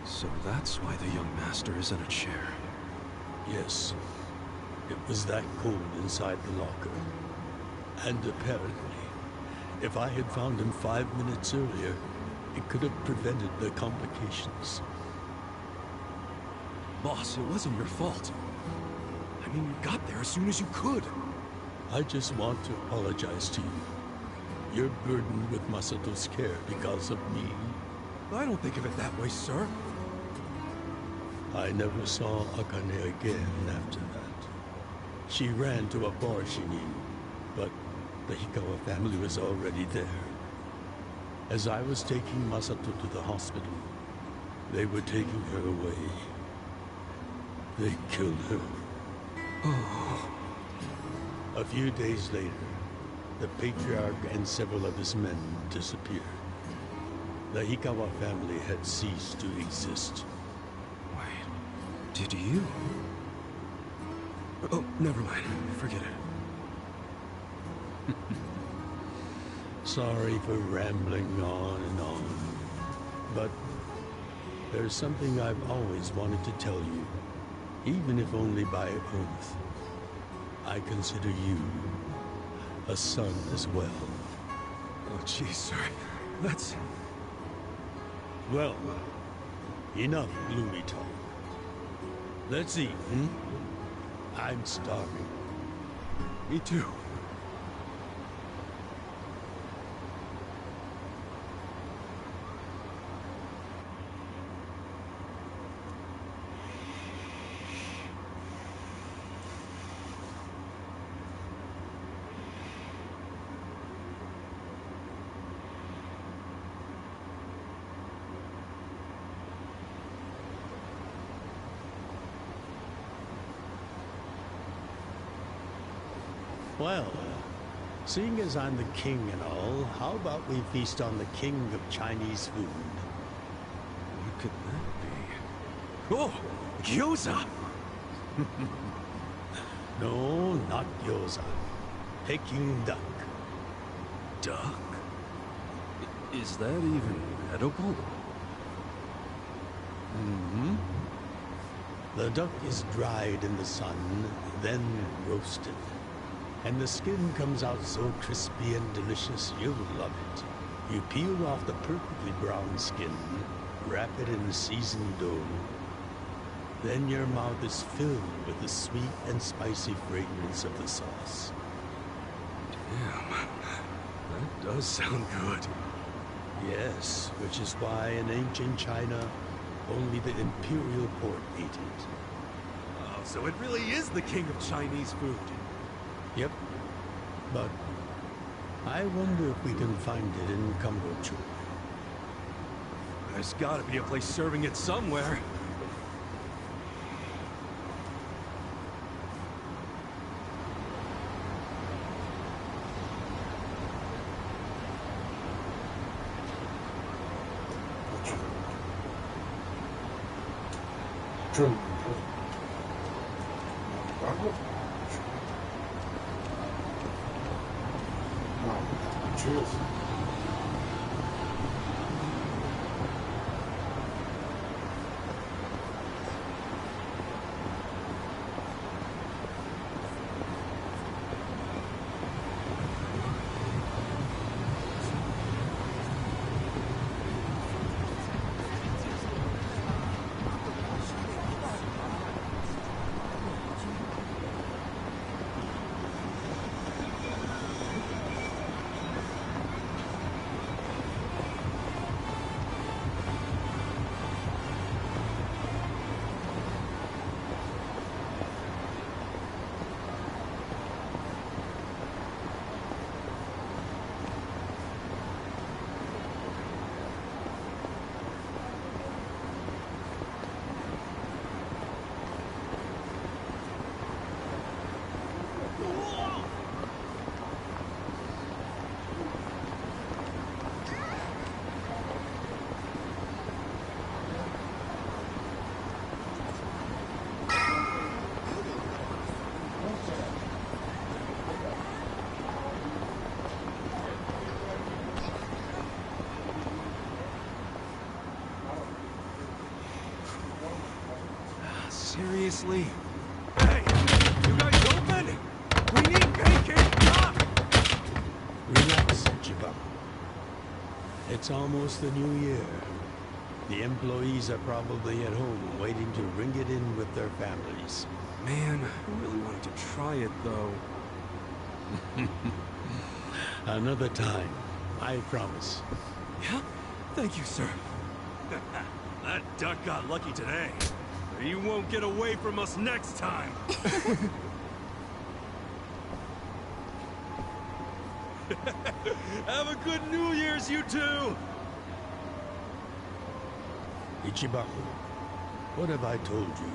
So that's why the young master is in a chair. Yes. It was that cold inside the locker. And apparently, if I had found him 5 minutes earlier, it could have prevented the complications. Boss, it wasn't your fault. I mean, you got there as soon as you could. I just want to apologize to you. You're burdened with Masato's care because of me. I don't think of it that way, sir. I never saw Akane again after that. She ran to a bar she knew, but the Hikawa family was already there. As I was taking Masato to the hospital, they were taking her away. They killed her. Oh. A few days later, the patriarch and several of his men disappeared. The Hikawa family had ceased to exist. Wait, did you? Oh, never mind. Forget it. Sorry for rambling on and on, but there's something I've always wanted to tell you, even if only by oath. I consider you a son as well. Oh, jeez, sir. That's... Well, enough gloomy talk. Let's eat, hmm? I'm starving. Me too. Well, seeing as I'm the king and all, how about we feast on the king of Chinese food? What could that be? Oh! Gyoza! No, not gyoza. Peking duck. Duck? Is that even edible? Mm-hmm. The duck is dried in the sun, then roasted. And the skin comes out so crispy and delicious, you'll love it. You peel off the perfectly brown skin, wrap it in seasoned dough. Then your mouth is filled with the sweet and spicy fragrance of the sauce. Damn, that does sound good. Yes, which is why in ancient China, only the imperial court ate it. Oh, so it really is the king of Chinese food. Yep, but I wonder if we can find it in Kambodscha. There's gotta be a place serving it somewhere. Seriously? Hey, you guys open? We need bacon! Ah! Relax, Chiba. It's almost the new year. The employees are probably at home waiting to ring it in with their families. Man, I really wanted to try it, though. Another time, I promise. Yeah? Thank you, sir. That duck got lucky today. He won't get away from us next time. Have a good New Year's, you two! Ichibaku, what have I told you?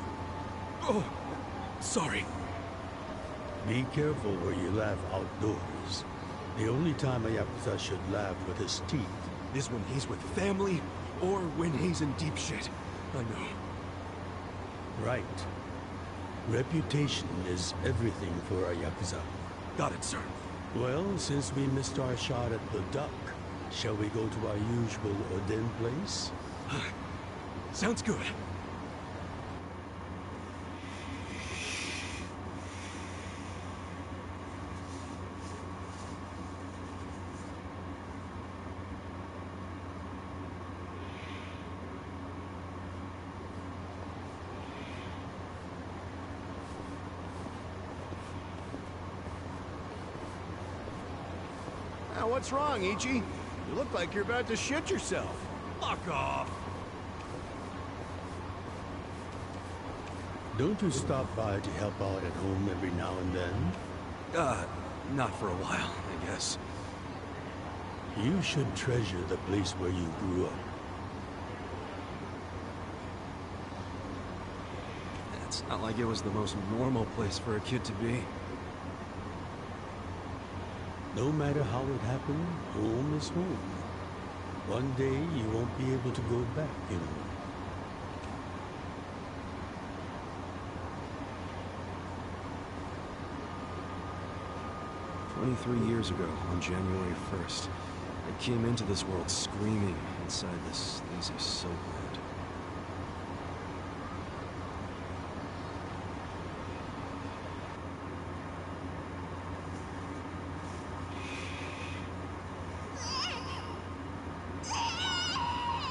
Oh, sorry. Be careful where you laugh outdoors. The only time a Yakuza should laugh with his teeth is when he's with family or when he's in deep shit. I know. Right. Reputation is everything for a Yakuza. Got it, sir. Well, since we missed our shot at the duck, shall we go to our usual Oden place? Sounds good. Now, what's wrong, Ichi? You look like you're about to shit yourself. Fuck off! Don't you stop by to help out at home every now and then? Not for a while, I guess. You should treasure the place where you grew up. It's not like it was the most normal place for a kid to be. No matter how it happened, home is home. One day you won't be able to go back, you know. "23 years ago, on January 1st, I came into this world screaming inside this lazy soapland.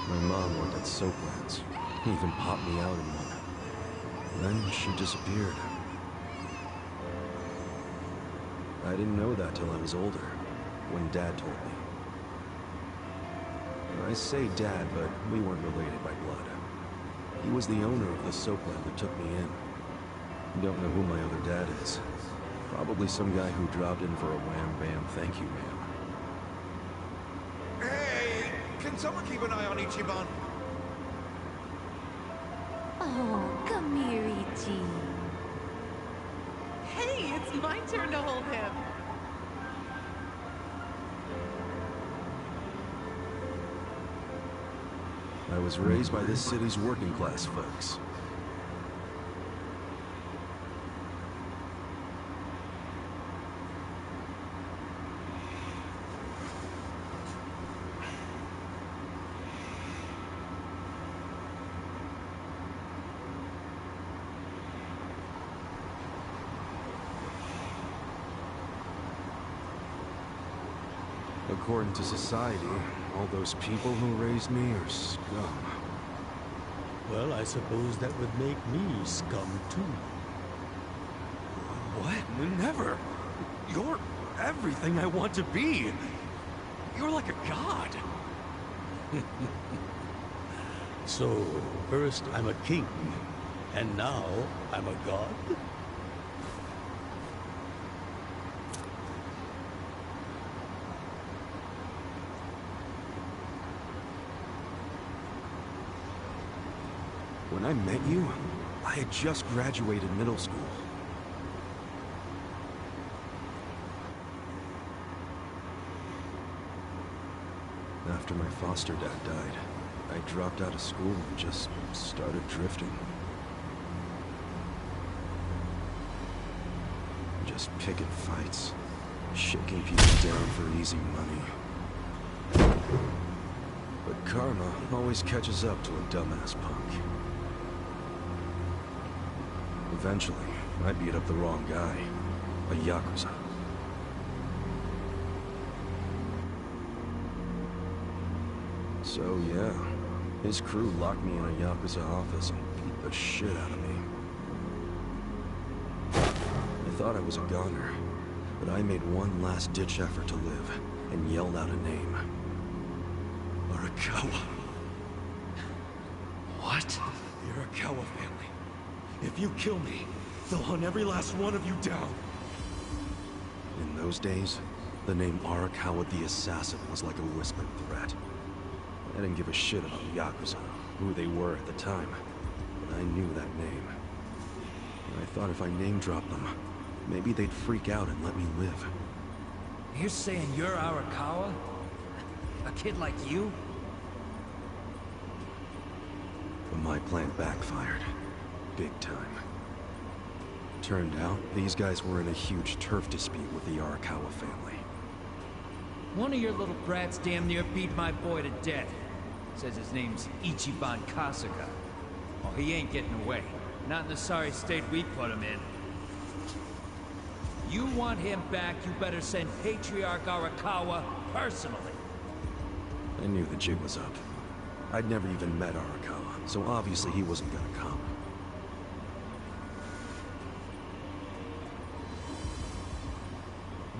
My mom worked at soaplands. Even popped me out in one. Then she disappeared. I didn't know that till I was older, when Dad told me. I say Dad, but we weren't related by blood. He was the owner of the soapland that took me in. Don't know who my other dad is. Probably some guy who dropped in for a wham-bam thank you, ma'am. Hey! Can someone keep an eye on Ichiban? Oh, come here, Ichi. Hey, it's my turn to hold him. I was raised by this city's working class folks. According to society, all those people who raised me are scum. Well, I suppose that would make me scum too. What? Never. You're everything I want to be. You're like a god. So, first I'm a king, and now I'm a god? When I met you, I had just graduated middle school. After my foster dad died, I dropped out of school and just started drifting. Just picking fights, shaking people down for easy money. But karma always catches up to a dumbass punk. Eventually, I beat up the wrong guy. A Yakuza. So yeah, his crew locked me in a Yakuza office and beat the shit out of me. I thought I was a goner, but I made one last-ditch effort to live and yelled out a name. Arakawa. What? The Arakawa family. If you kill me, they'll hunt every last one of you down. In those days, the name Arakawa the Assassin was like a whispered threat. I didn't give a shit about the Yakuza, who they were at the time, but I knew that name. And I thought if I name-dropped them, maybe they'd freak out and let me live. You're saying you're Arakawa? A kid like you? But my plan backfired. Big time. Turned out, these guys were in a huge turf dispute with the Arakawa family. One of your little brats damn near beat my boy to death. Says his name's Ichiban Kasuga. Oh, he ain't getting away. Not in the sorry state we put him in. You want him back, you better send Patriarch Arakawa personally. I knew the jig was up. I'd never even met Arakawa, so obviously he wasn't gonna come.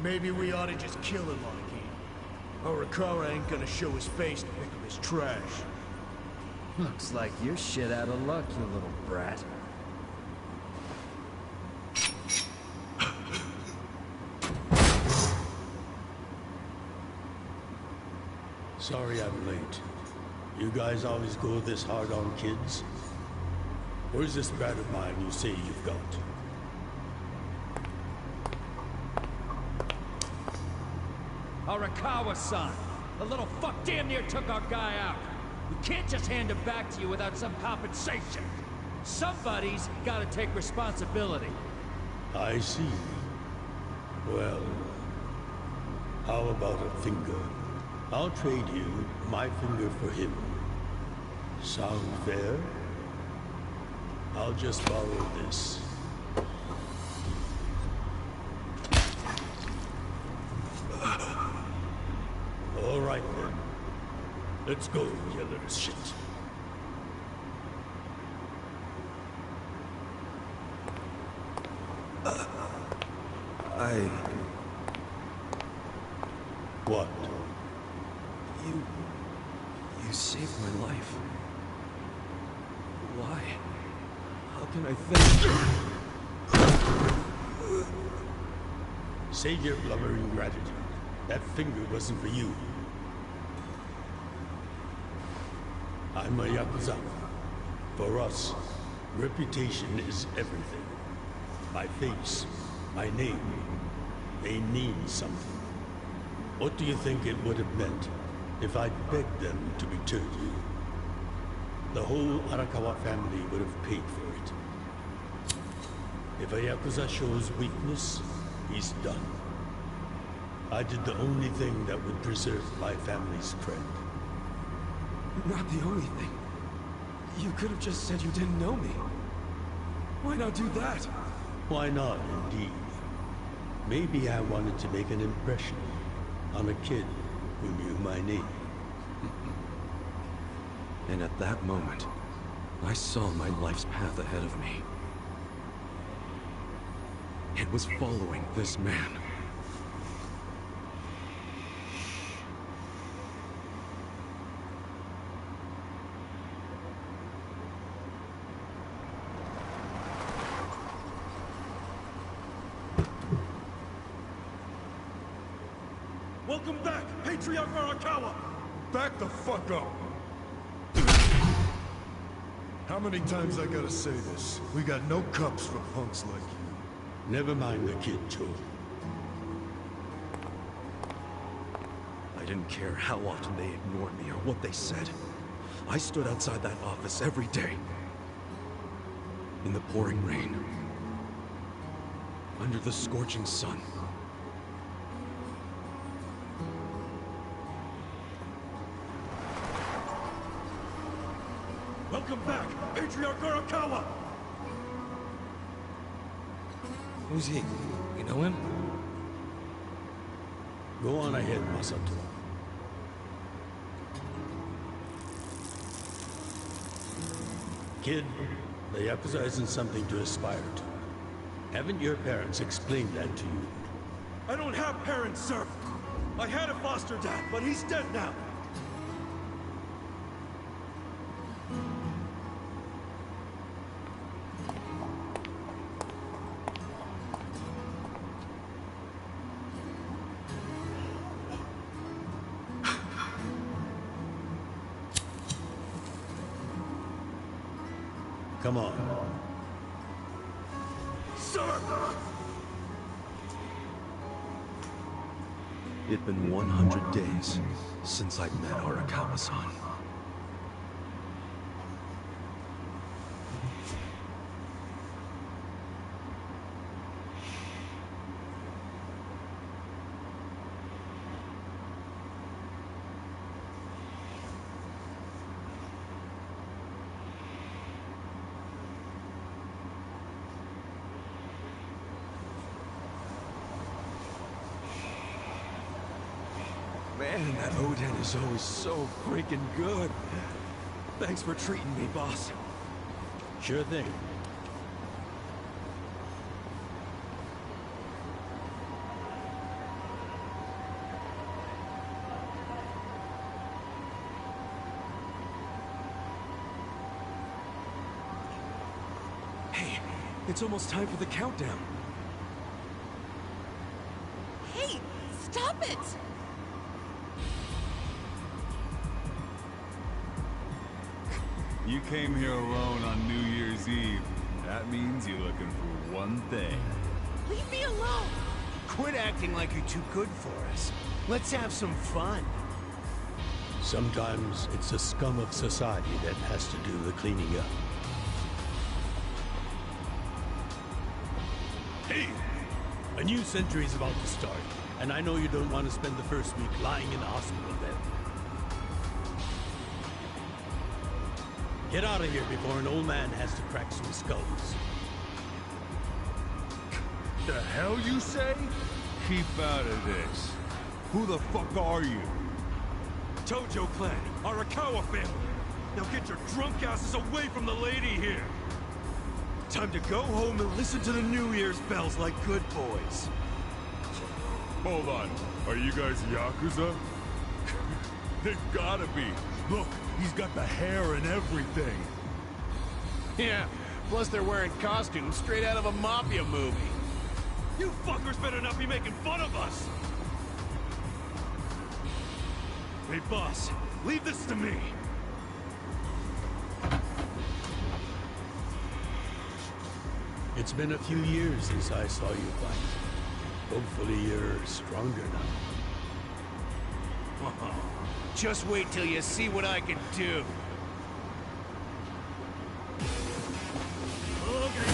Maybe we ought to just kill him on again. Arakawa ain't gonna show his face to pick up his trash. Looks like you're shit out of luck, you little brat. Sorry I'm late. You guys always go this hard on kids? Where's this brat of mine you say you've got? Arakawa-san! The little fuck damn near took our guy out. We can't just hand him back to you without some compensation. Somebody's gotta take responsibility. I see. Well, how about a finger? I'll trade you my finger for him. Sound fair? I'll just borrow this. All right then. Let's go, you little shit. What? You saved my life. Why? How can I thank... Save your blubbering gratitude. That finger wasn't for you. I'm a Yakuza. For us, reputation is everything. My face, my name, they mean something. What do you think it would have meant if I'd begged them to return you? The whole Arakawa family would have paid for it. If a Yakuza shows weakness, he's done. I did the only thing that would preserve my family's cred. Not the only thing. You could have just said you didn't know me. Why not do that? Why not, indeed? Maybe I wanted to make an impression on a kid who knew my name. And at that moment, I saw my life's path ahead of me. It was following this man. Welcome back, Patriarch Arakawa! Back the fuck up! How many times I gotta say this? We got no cups for punks like you. Never mind the kid, Joe. I didn't care how often they ignored me or what they said. I stood outside that office every day. In the pouring rain. Under the scorching sun. Welcome back, Patriarch Arakawa! Who's he? You know him? Go on ahead, Masato. Kid, the Yakuza isn't something to aspire to. Haven't your parents explained that to you? I don't have parents, sir. I had a foster dad, but he's dead now. Come on. Sir! It'd been 100 days since I'd met Arakawa-san. Man, that Oden is always so freaking good. Thanks for treating me, boss. Sure thing. Hey, it's almost time for the countdown. Hey, stop it! You came here alone on New Year's Eve. That means you're looking for one thing. Leave me alone! Quit acting like you're too good for us. Let's have some fun. Sometimes it's the scum of society that has to do the cleaning up. Hey! A new century is about to start, and I know you don't want to spend the first week lying in the hospital bed. Get out of here before an old man has to crack some skulls. The hell you say? Keep out of this. Who the fuck are you? Tojo clan, Arakawa family. Now get your drunk asses away from the lady here. Time to go home and listen to the New Year's bells like good boys. Hold on. Are you guys Yakuza? They've gotta be. Look, he's got the hair and everything. Yeah, plus they're wearing costumes straight out of a mafia movie. You fuckers better not be making fun of us! Hey, boss, leave this to me. It's been a few years since I saw you fight. Hopefully you're stronger now. Just wait till you see what I can do. Okay,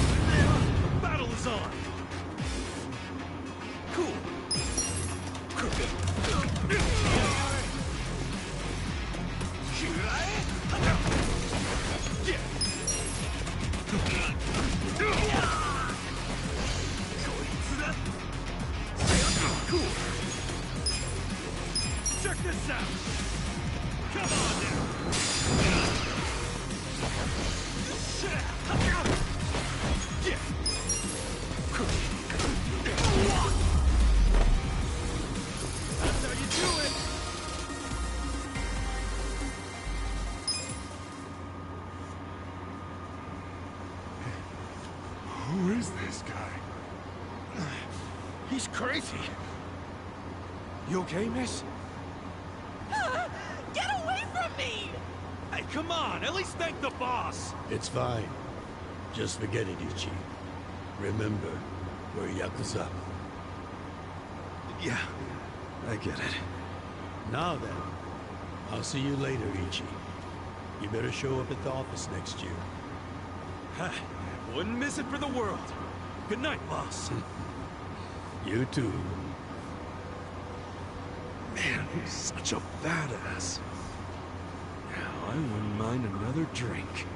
the battle is on. Cool. Cool. Check this out. Come on now. That's how you do it. Who is this guy? He's crazy. You okay, miss? Get away from me! Hey, come on! At least thank the boss! It's fine. Just forget it, Ichi. Remember, we're Yakuza. Yeah, I get it. Now then, I'll see you later, Ichi. You better show up at the office next year. Wouldn't miss it for the world. Good night, boss. You too. Man, he's such a badass. Now, I wouldn't mind another drink.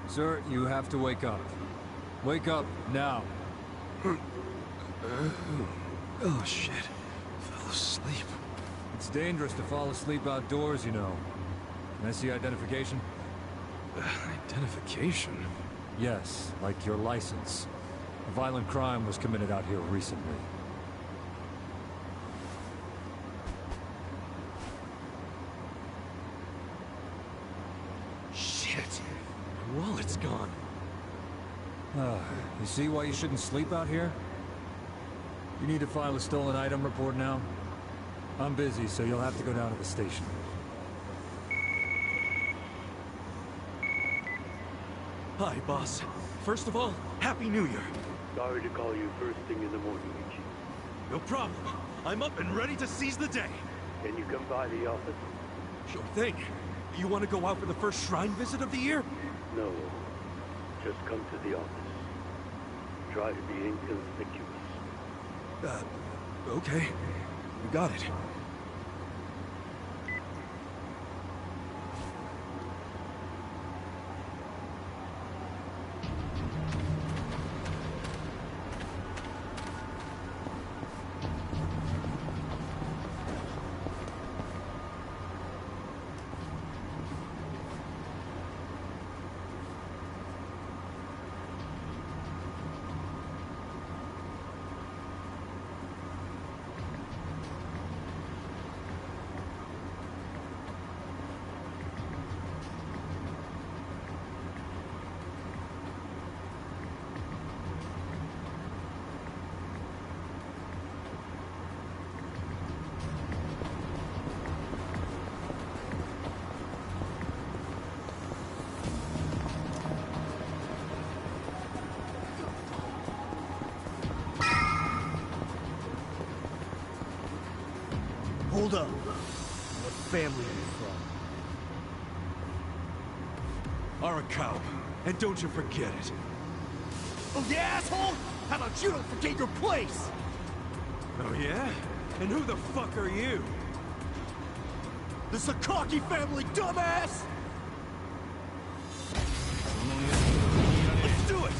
Sir, you have to wake up. Wake up, now. Oh, shit. Fell asleep. It's dangerous to fall asleep outdoors, you know. Can I see identification? Identification? Yes, like your license. A violent crime was committed out here recently. Shit. My wallet's gone. You see why you shouldn't sleep out here? You need to file a stolen item report now? I'm busy, so you'll have to go down to the station. Hi, boss. First of all, Happy New Year. Sorry to call you first thing in the morning, Ichi. No problem. I'm up and ready to seize the day. Can you come by the office? Sure thing. You want to go out for the first shrine visit of the year? No. Just come to the office. Try to be inconspicuous. Okay. You got it. Hold up. What family are you from? Arakawa. And don't you forget it. Oh, yeah, asshole? How about you don't forget your place? Oh, yeah? And who the fuck are you? The Sakaki family, dumbass! Let's do it!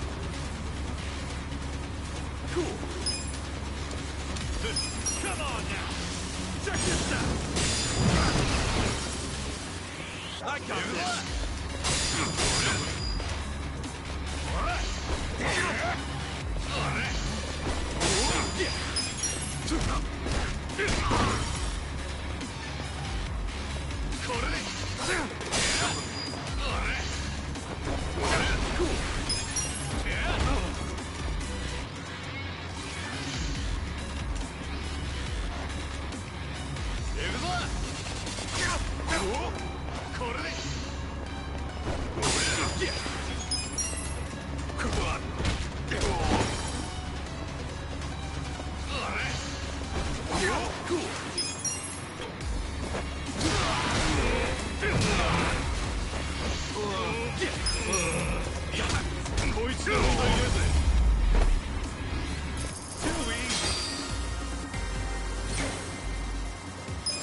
Cool. Come on now! Check this out! I got this!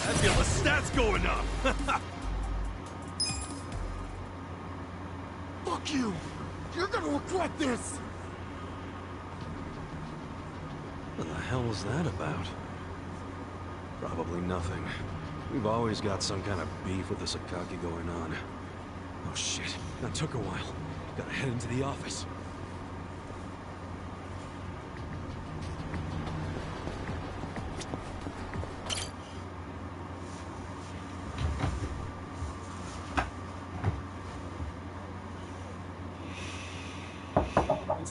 I feel the stats going up! Fuck you! You're gonna regret this! What the hell was that about? Probably nothing. We've always got some kind of beef with the Sakaki going on. Oh shit, that took a while. Gotta head into the office.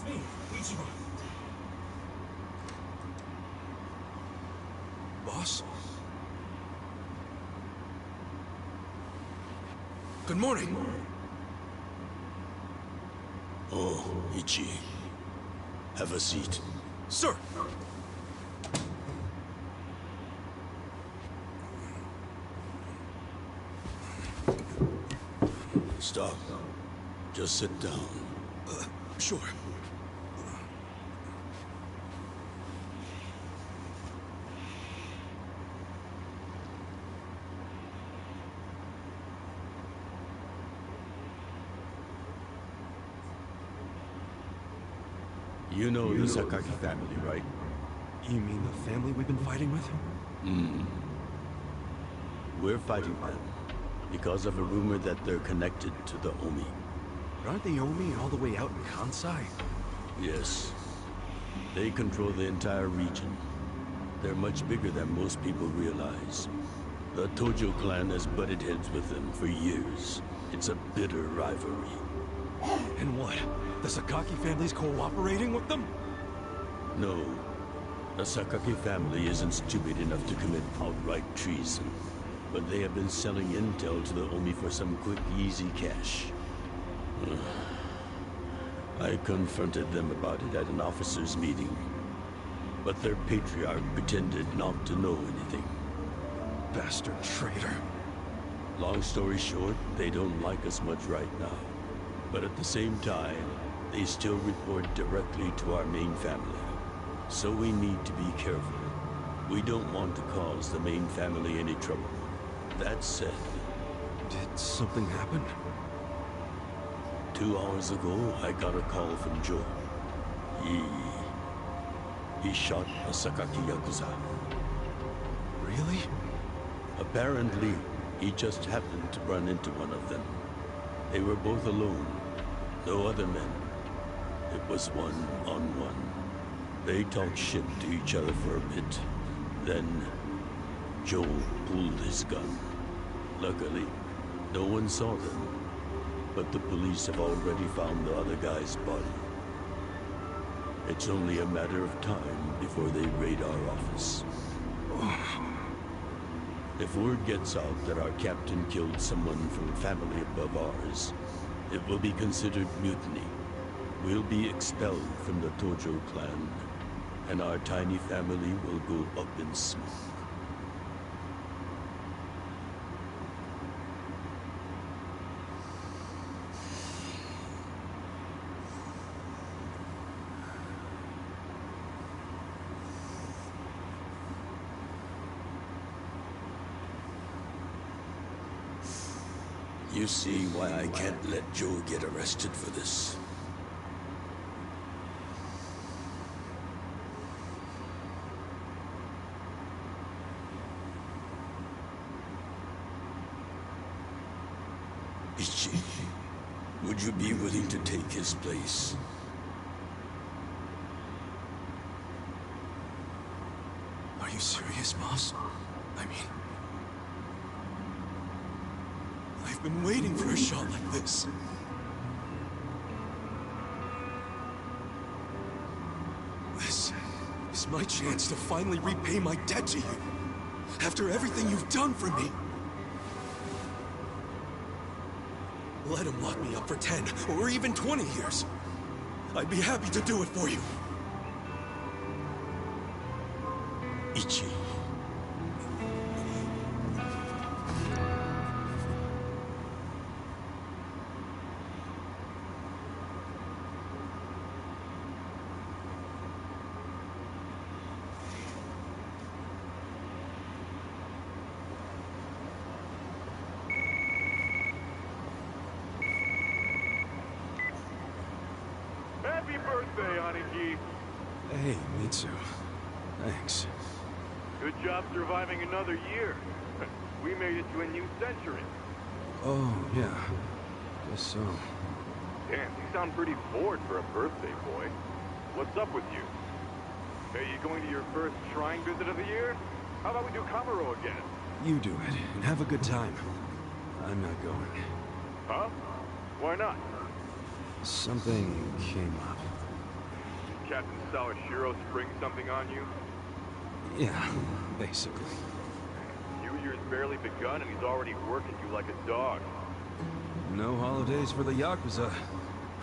me, Ichiban. Boss? Good morning. Oh, Ichi. Have a seat. Sir! Stop. Just sit down. Sure. You know the Sakaki family, right? You mean the family we've been fighting with? We're fighting them because of a rumor that they're connected to the Omi. But aren't the Omi all the way out in Kansai? Yes. They control the entire region. They're much bigger than most people realize. The Tojo clan has butted heads with them for years. It's a bitter rivalry. And what? The Sakaki family's cooperating with them? No. The Sakaki family isn't stupid enough to commit outright treason. But they have been selling intel to the Omi for some quick, easy cash. I confronted them about it at an officers' meeting. But their patriarch pretended not to know anything. Bastard traitor. Long story short, they don't like us much right now. But at the same time, they still report directly to our main family. So we need to be careful. We don't want to cause the main family any trouble. That said... Did something happen? 2 hours ago, I got a call from Joe. He shot a Sakaki Yakuza. Really? Apparently, he just happened to run into one of them. They were both alone. No other men. It was one-on-one. They talked shit to each other for a bit. Then, Joe pulled his gun. Luckily, no one saw them. But the police have already found the other guy's body. It's only a matter of time before they raid our office. If word gets out that our captain killed someone from a family above ours, it will be considered mutiny. We'll be expelled from the Tojo clan, and our tiny family will go up in smoke. You see why I can't let Joe get arrested for this. Ichi, would you be willing to take his place? Are you serious, boss? I mean... I've been waiting for a shot like this. This is my chance to finally repay my debt to you. After everything you've done for me. Let him lock me up for 10 or even 20 years. I'd be happy to do it for you. Ichi. Happy birthday, Aniki! Hey, Mitsu. Thanks. Good job surviving another year. We made it to a new century. Oh, yeah. Guess so. Damn, you sound pretty bored for a birthday boy. What's up with you? Hey, you going to your first shrine visit of the year? How about we do Kamaro again? You do it, and have a good time. I'm not going. Huh? Why not? Something came up. Captain Sawashiro spring something on you? Yeah, basically. New Year's barely begun and he's already working you like a dog. No holidays for the Yakuza.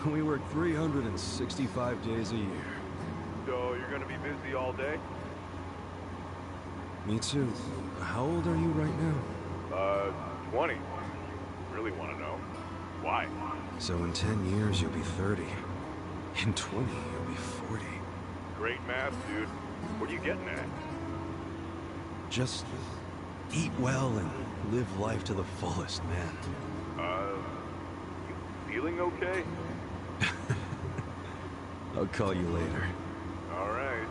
We work 365 days a year. So you're gonna be busy all day? Me too. How old are you right now? 20. You really want to know? Why? So in 10 years, you'll be 30. In 20, you'll be 40. Great math, dude. What are you getting at? Just eat well and live life to the fullest, man. You feeling okay? I'll call you later. All right.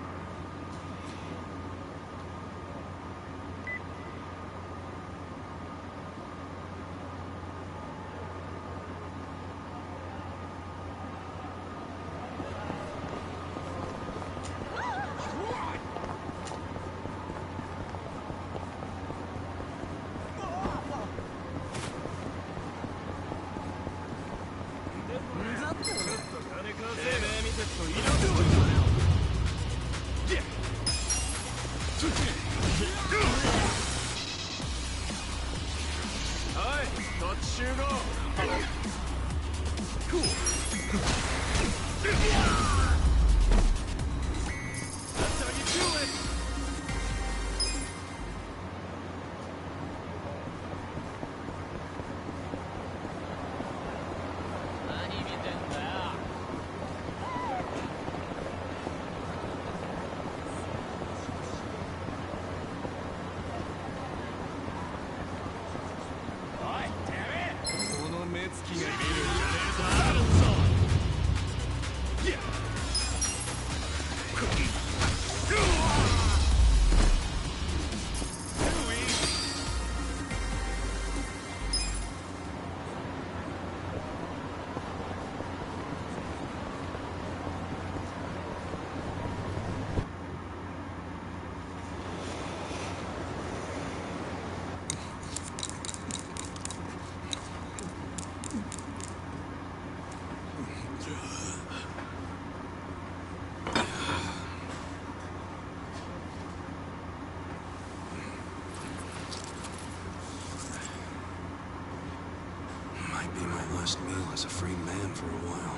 Last meal as a free man for a while.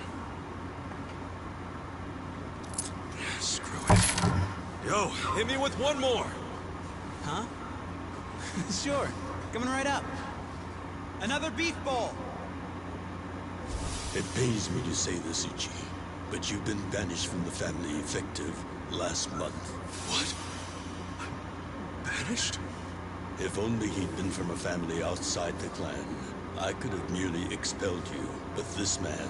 Screw it. Yo, hit me with one more! Huh? Sure. Coming right up. Another beef bowl! It pains me to say this, Ichi, but you've been banished from the family effective last month. What? Banished? If only he'd been from a family outside the clan, I could have merely expelled you, but this man,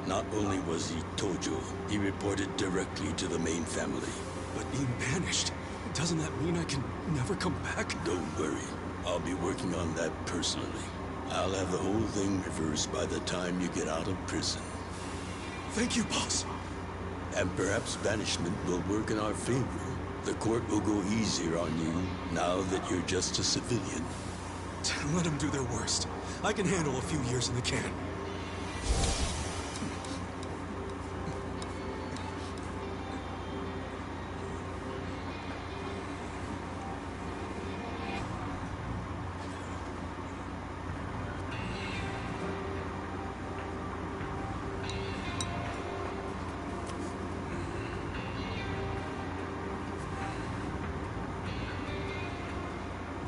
not only was he Tojo, he reported directly to the main family. But being banished, doesn't that mean I can never come back? Don't worry, I'll be working on that personally. I'll have the whole thing reversed by the time you get out of prison. Thank you, boss. And perhaps banishment will work in our favor. The court will go easier on you now that you're just a civilian. Let them do their worst. I can handle a few years in the can.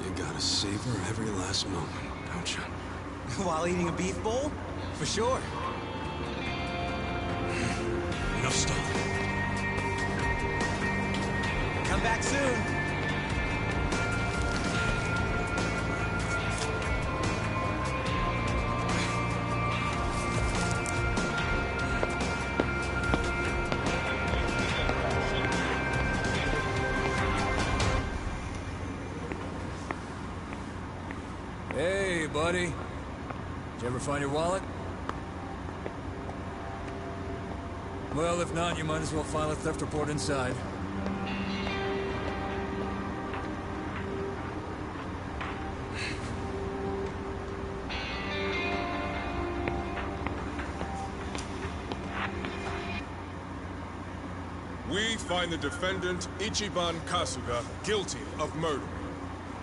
You gotta savor every last moment, don't you? While eating a beef bowl? For sure. Enough stuff. Come back soon. Hey, buddy. Did you ever find your wallet? Well, if not, you might as well file a theft report inside. we find the defendant, Ichiban Kasuga, guilty of murder.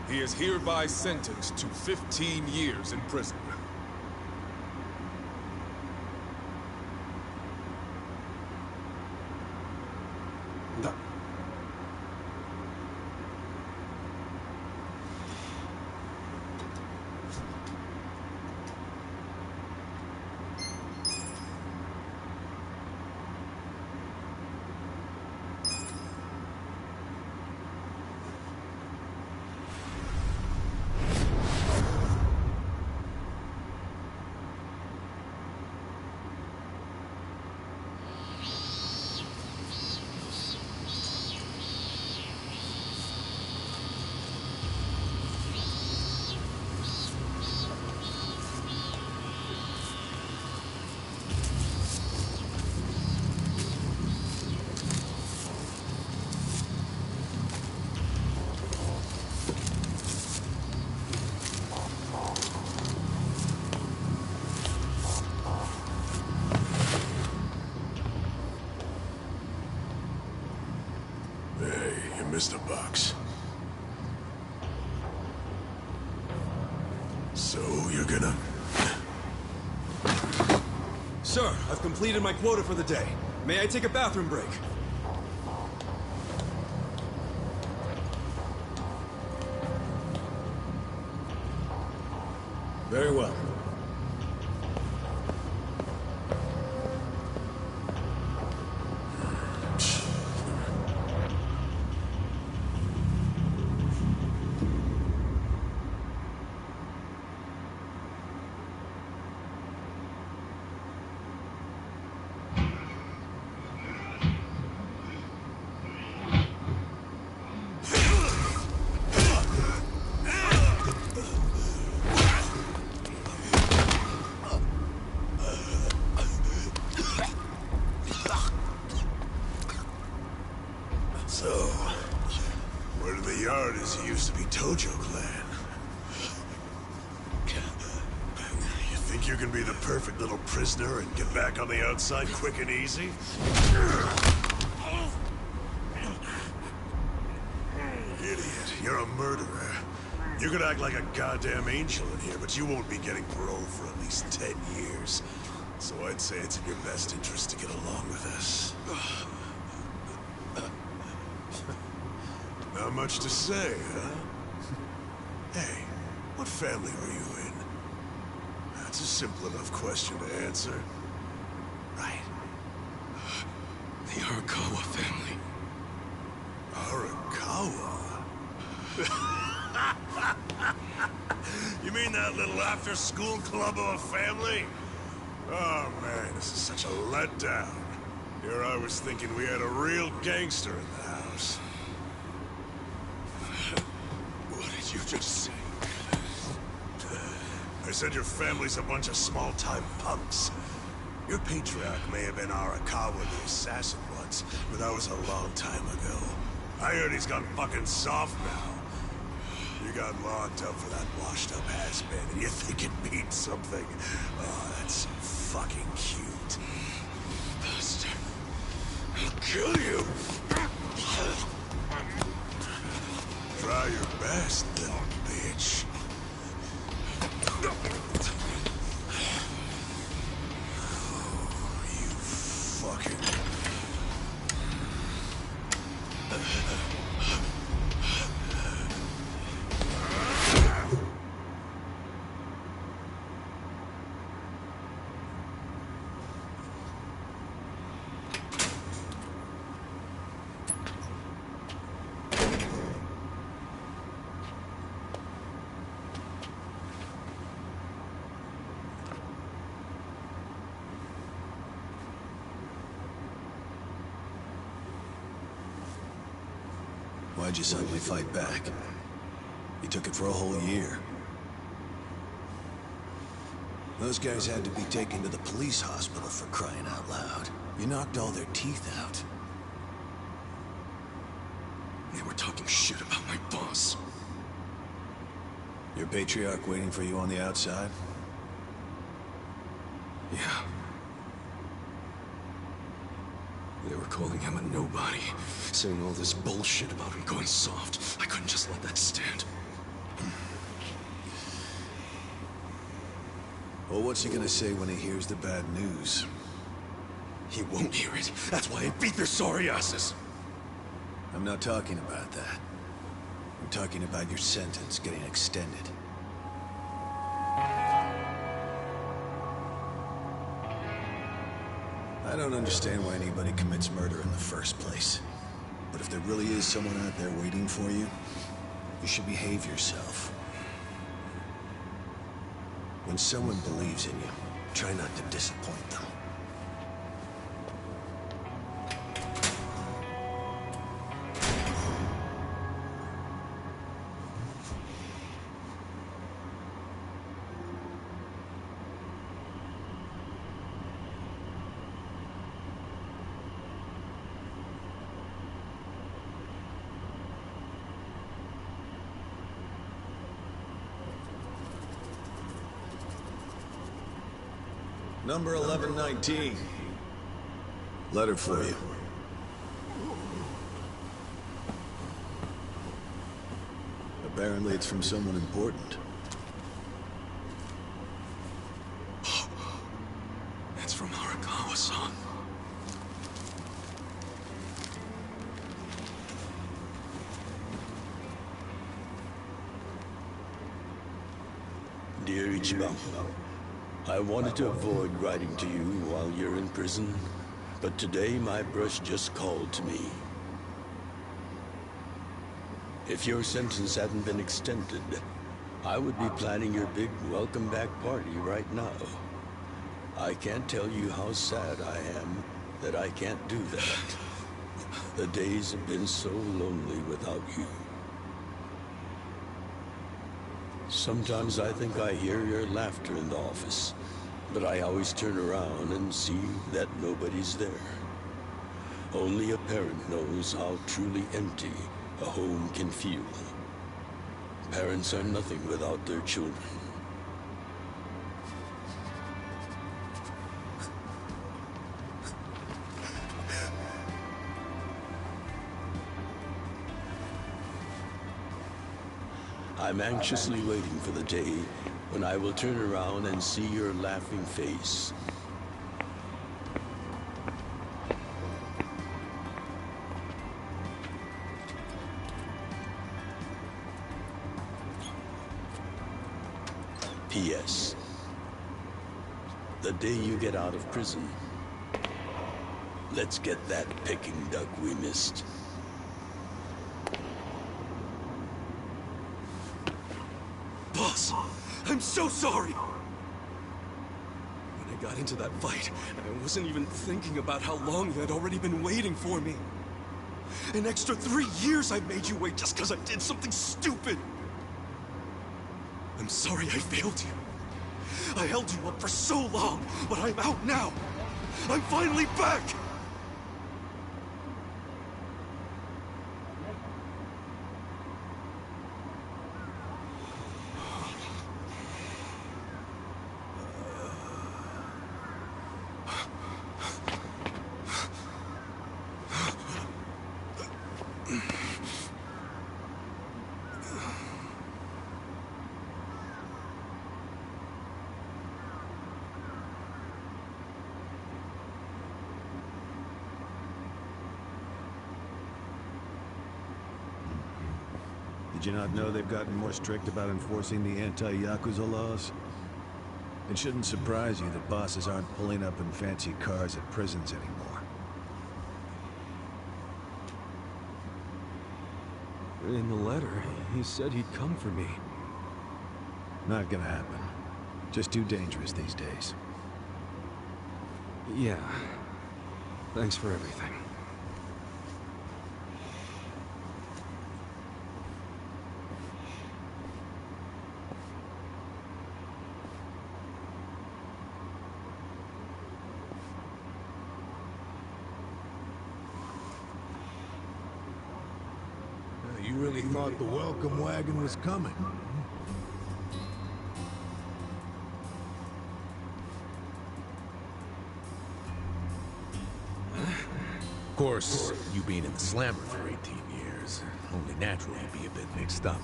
He is hereby sentenced to 15 years in prison. Да. Hey, you missed a box. So, you're gonna... Sir, I've completed my quota for the day. May I take a bathroom break? Very well. So, where in the yard is he used to be Tojo Clan? You think you can be the perfect little prisoner and get back on the outside quick and easy? Idiot, you're a murderer. You could act like a goddamn angel in here, but you won't be getting parole for at least 10 years. So I'd say it's in your best interest to get along with us. Not much to say, huh? Hey, what family were you in? That's a simple enough question to answer. Right. The Arakawa family. Arakawa? You mean that little after-school club of a family? Oh, man, this is such a letdown. Here I was thinking we had a real gangster in the house. What did you just say? I said your family's a bunch of small-time punks. Your patriarch may have been Arakawa the assassin once, but that was a long time ago. I heard he's gone fucking soft now. You got locked up for that washed-up has-been, and you think it means something. Oh, that's fucking cute. Bastard. I'll kill you. Try your best, little bitch. You fucking... Why'd you suddenly fight back? You took it for a whole year. Those guys had to be taken to the police hospital for crying out loud. You knocked all their teeth out. They were talking shit about my boss. Your patriarch waiting for you on the outside? Yeah. They were calling him a nobody, saying all this bullshit about him going soft. I couldn't just let that stand. Well, what's he gonna say when he hears the bad news? He won't hear it. That's why I beat their sorry asses. I'm not talking about that. I'm talking about your sentence getting extended. I don't understand why anybody commits murder in the first place. But if there really is someone out there waiting for you, you should behave yourself. When someone believes in you, try not to disappoint them. Number 1119. Letter for you. Apparently it's from someone important. It's from Arakawa-san. Dear Ichiban, I wanted to avoid writing to you while you're in prison, but today my brush just called to me. If your sentence hadn't been extended, I would be planning your big welcome back party right now. I can't tell you how sad I am that I can't do that. The days have been so lonely without you. Sometimes I think I hear your laughter in the office, but I always turn around and see that nobody's there. Only a parent knows how truly empty a home can feel. Parents are nothing without their children. I'm anxiously waiting for the day when I will turn around and see your laughing face. P.S. The day you get out of prison, let's get that Peking duck we missed. Boss, I'm so sorry! When I got into that fight, I wasn't even thinking about how long you had already been waiting for me. An extra 3 years I made you wait just because I did something stupid! I'm sorry I failed you. I held you up for so long, but I'm out now! I'm finally back! Did you not know they've gotten more strict about enforcing the anti-Yakuza laws? It shouldn't surprise you that bosses aren't pulling up in fancy cars at prisons anymore. In the letter, he said he'd come for me. Not gonna happen. Just too dangerous these days. Yeah. Thanks for everything. You really thought the welcome wagon was coming? Of course, you being in the slammer for 18 years, only natural you'd be a bit mixed up.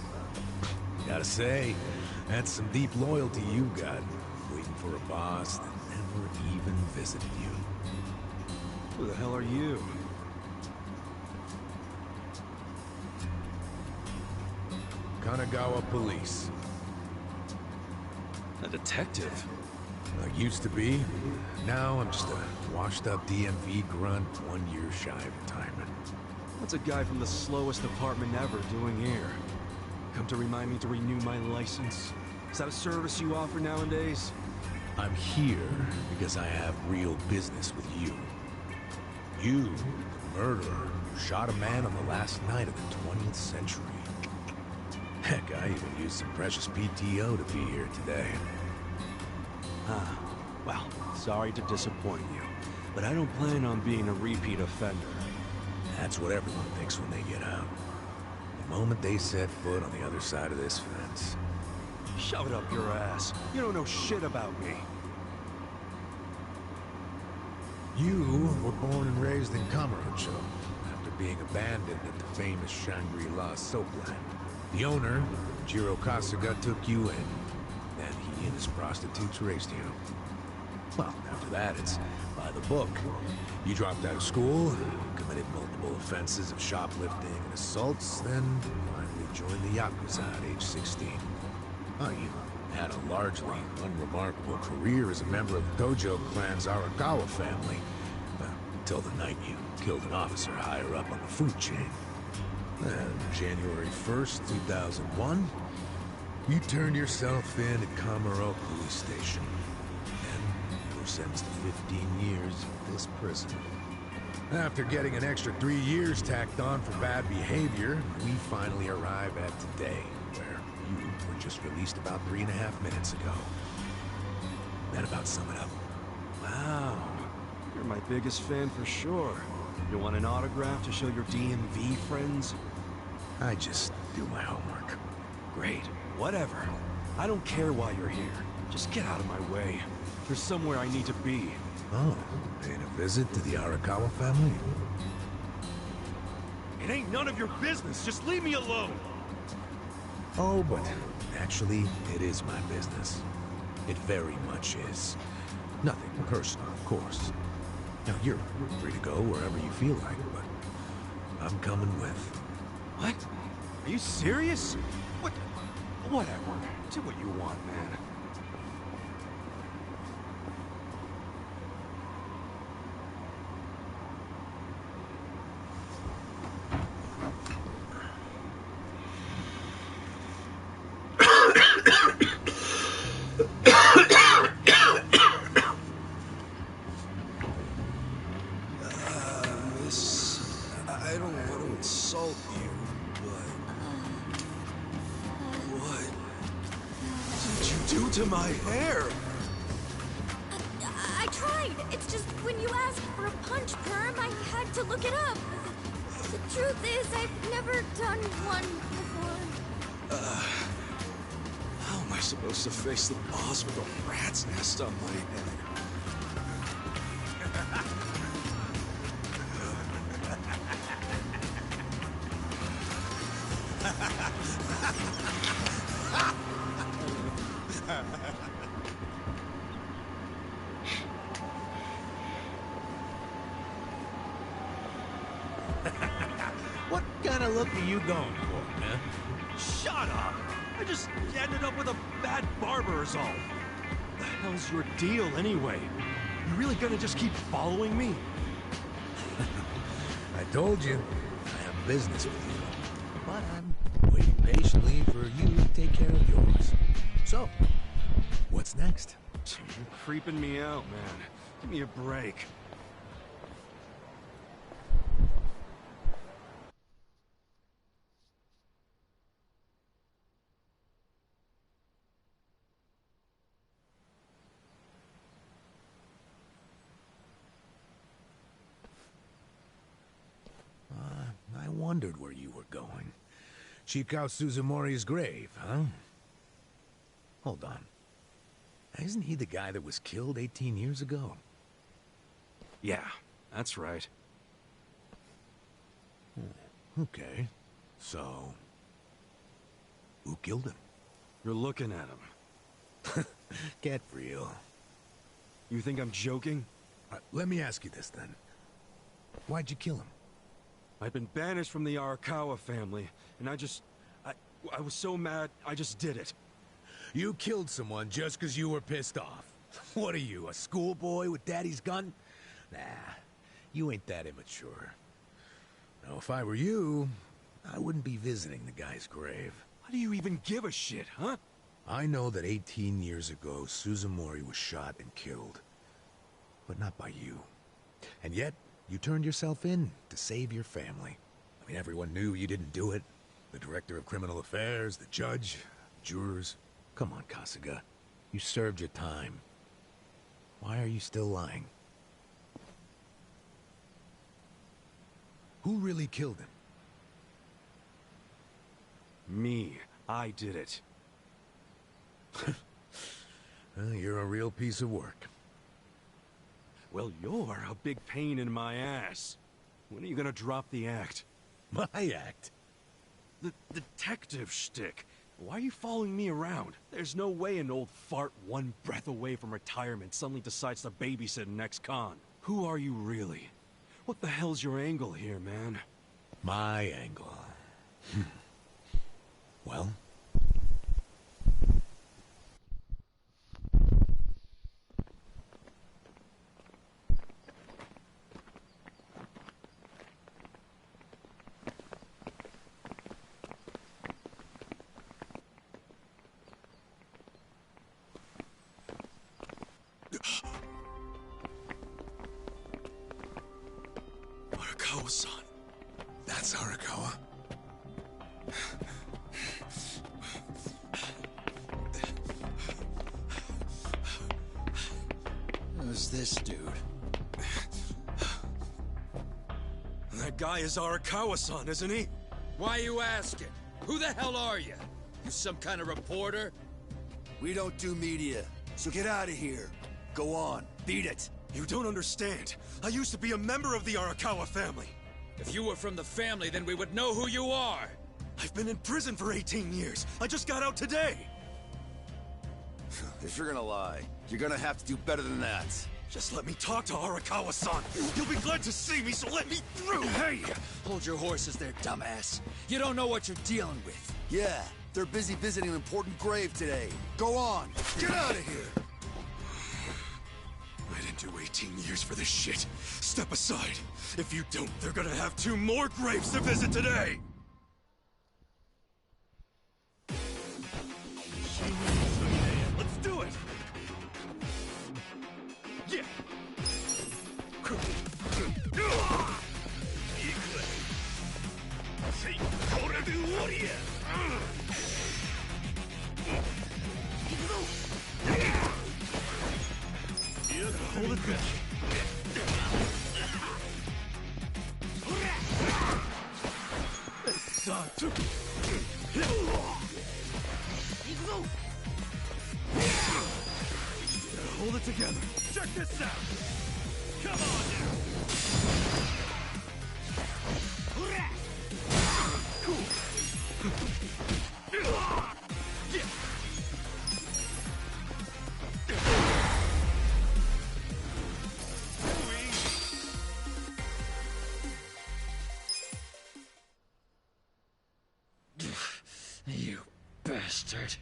Gotta say, that's some deep loyalty you got, waiting for a boss that never even visited you. Who the hell are you? Kanagawa Police. A detective? I used to be. Now I'm just a washed-up DMV grunt, 1 year shy of retirement. What's a guy from the slowest department ever doing here? Come to remind me to renew my license? Is that a service you offer nowadays? I'm here because I have real business with you. You, the murderer, shot a man on the last night of the 20th century. Heck, I even used some precious PTO to be here today. Ah, well, sorry to disappoint you, but I don't plan on being a repeat offender. That's what everyone thinks when they get out. The moment they set foot on the other side of this fence. Shove it up your ass. You don't know shit about me. You were born and raised in Kamurocho, after being abandoned at the famous Shangri-La soapland. The owner, Jiro Kasuga, took you in. Then he and his prostitutes raised you. Well, after that, it's by the book. You dropped out of school, committed multiple offenses of shoplifting and assaults, then finally joined the Yakuza at age 16. Oh, you had a largely unremarkable career as a member of the Dojo clan's Arakawa family. Well, until the night you killed an officer higher up on the food chain. Then, January 1st, 2001, you turned yourself in at Kamuro Police Station. Then, you were sentenced to 15 years in this prison. After getting an extra 3 years tacked on for bad behavior, we finally arrive at today, where you were just released about 3.5 minutes ago. That about sum it up. Wow. You're my biggest fan for sure. You want an autograph to show your DMV friends? I just do my homework. Great. Whatever. I don't care why you're here. Just get out of my way. There's somewhere I need to be. Oh, paying a visit to the Arakawa family? It ain't none of your business. Just leave me alone. Oh, but actually, it is my business. It very much is. Nothing personal, of course. Now, you're free to go wherever you feel like, but I'm coming with. What? Are you serious? What? Whatever. Do what you want, man. I don't want to insult you, but... What did you do to my hair? I tried. It's just when you asked for a punch perm, I had to look it up. The truth is, I've never done one before. How am I supposed to face the boss with a rat's nest on my head? What kind of look are you going for, man? Shut up! I just ended up with a bad barber is all. The hell's your deal anyway? You really gonna just keep following me? I told you, I have business with you. But I'm waiting patiently for you to take care of yours. So, what's next? You're creeping me out, man. Give me a break. I wondered where you were going. Chikao Suzumori's grave, huh? Hold on. Isn't he the guy that was killed 18 years ago? Yeah, that's right. Okay. So... who killed him? You're looking at him. Get real. You think I'm joking? Let me ask you this, then. Why'd you kill him? I've been banished from the Arakawa family, and I was so mad, I just did it. You killed someone just because you were pissed off. What are you, a schoolboy with daddy's gun? Nah, you ain't that immature. Now, if I were you, I wouldn't be visiting the guy's grave. Why do you even give a shit, huh? I know that 18 years ago, Suzumori was shot and killed. But not by you. And yet, you turned yourself in to save your family. I mean, everyone knew you didn't do it. The director of criminal affairs, the judge, jurors. Come on, Kasuga. You served your time. Why are you still lying? Who really killed him? Me. I did it. Well, you're a real piece of work. Well, you're a big pain in my ass. When are you gonna drop the act? My act? The detective shtick. Why are you following me around? There's no way an old fart one breath away from retirement suddenly decides to babysit an ex-con. Who are you really? What the hell's your angle here, man? My angle. Well? Arakawa-san. That's Arakawa. Who's this dude? That guy is Arakawa-san, isn't he? Why you asking? Who the hell are you? You some kind of reporter? We don't do media, so get out of here. Go on, beat it. You don't understand. I used to be a member of the Arakawa family. If you were from the family, then we would know who you are. I've been in prison for 18 years. I just got out today. If you're gonna lie, you're gonna have to do better than that. Just let me talk to Arakawa-san. You'll be glad to see me, so let me through. Hey! Hold your horses there, dumbass. You don't know what you're dealing with. Yeah, they're busy visiting an important grave today. Go on, get out of here. I didn't do 18 years for this shit. Step aside. If you don't, they're gonna have 2 more graves to visit today. Let's do it. Yeah. Hold it back. Hold it together. Check this out. Come on now. Cool. Yeah. You bastard.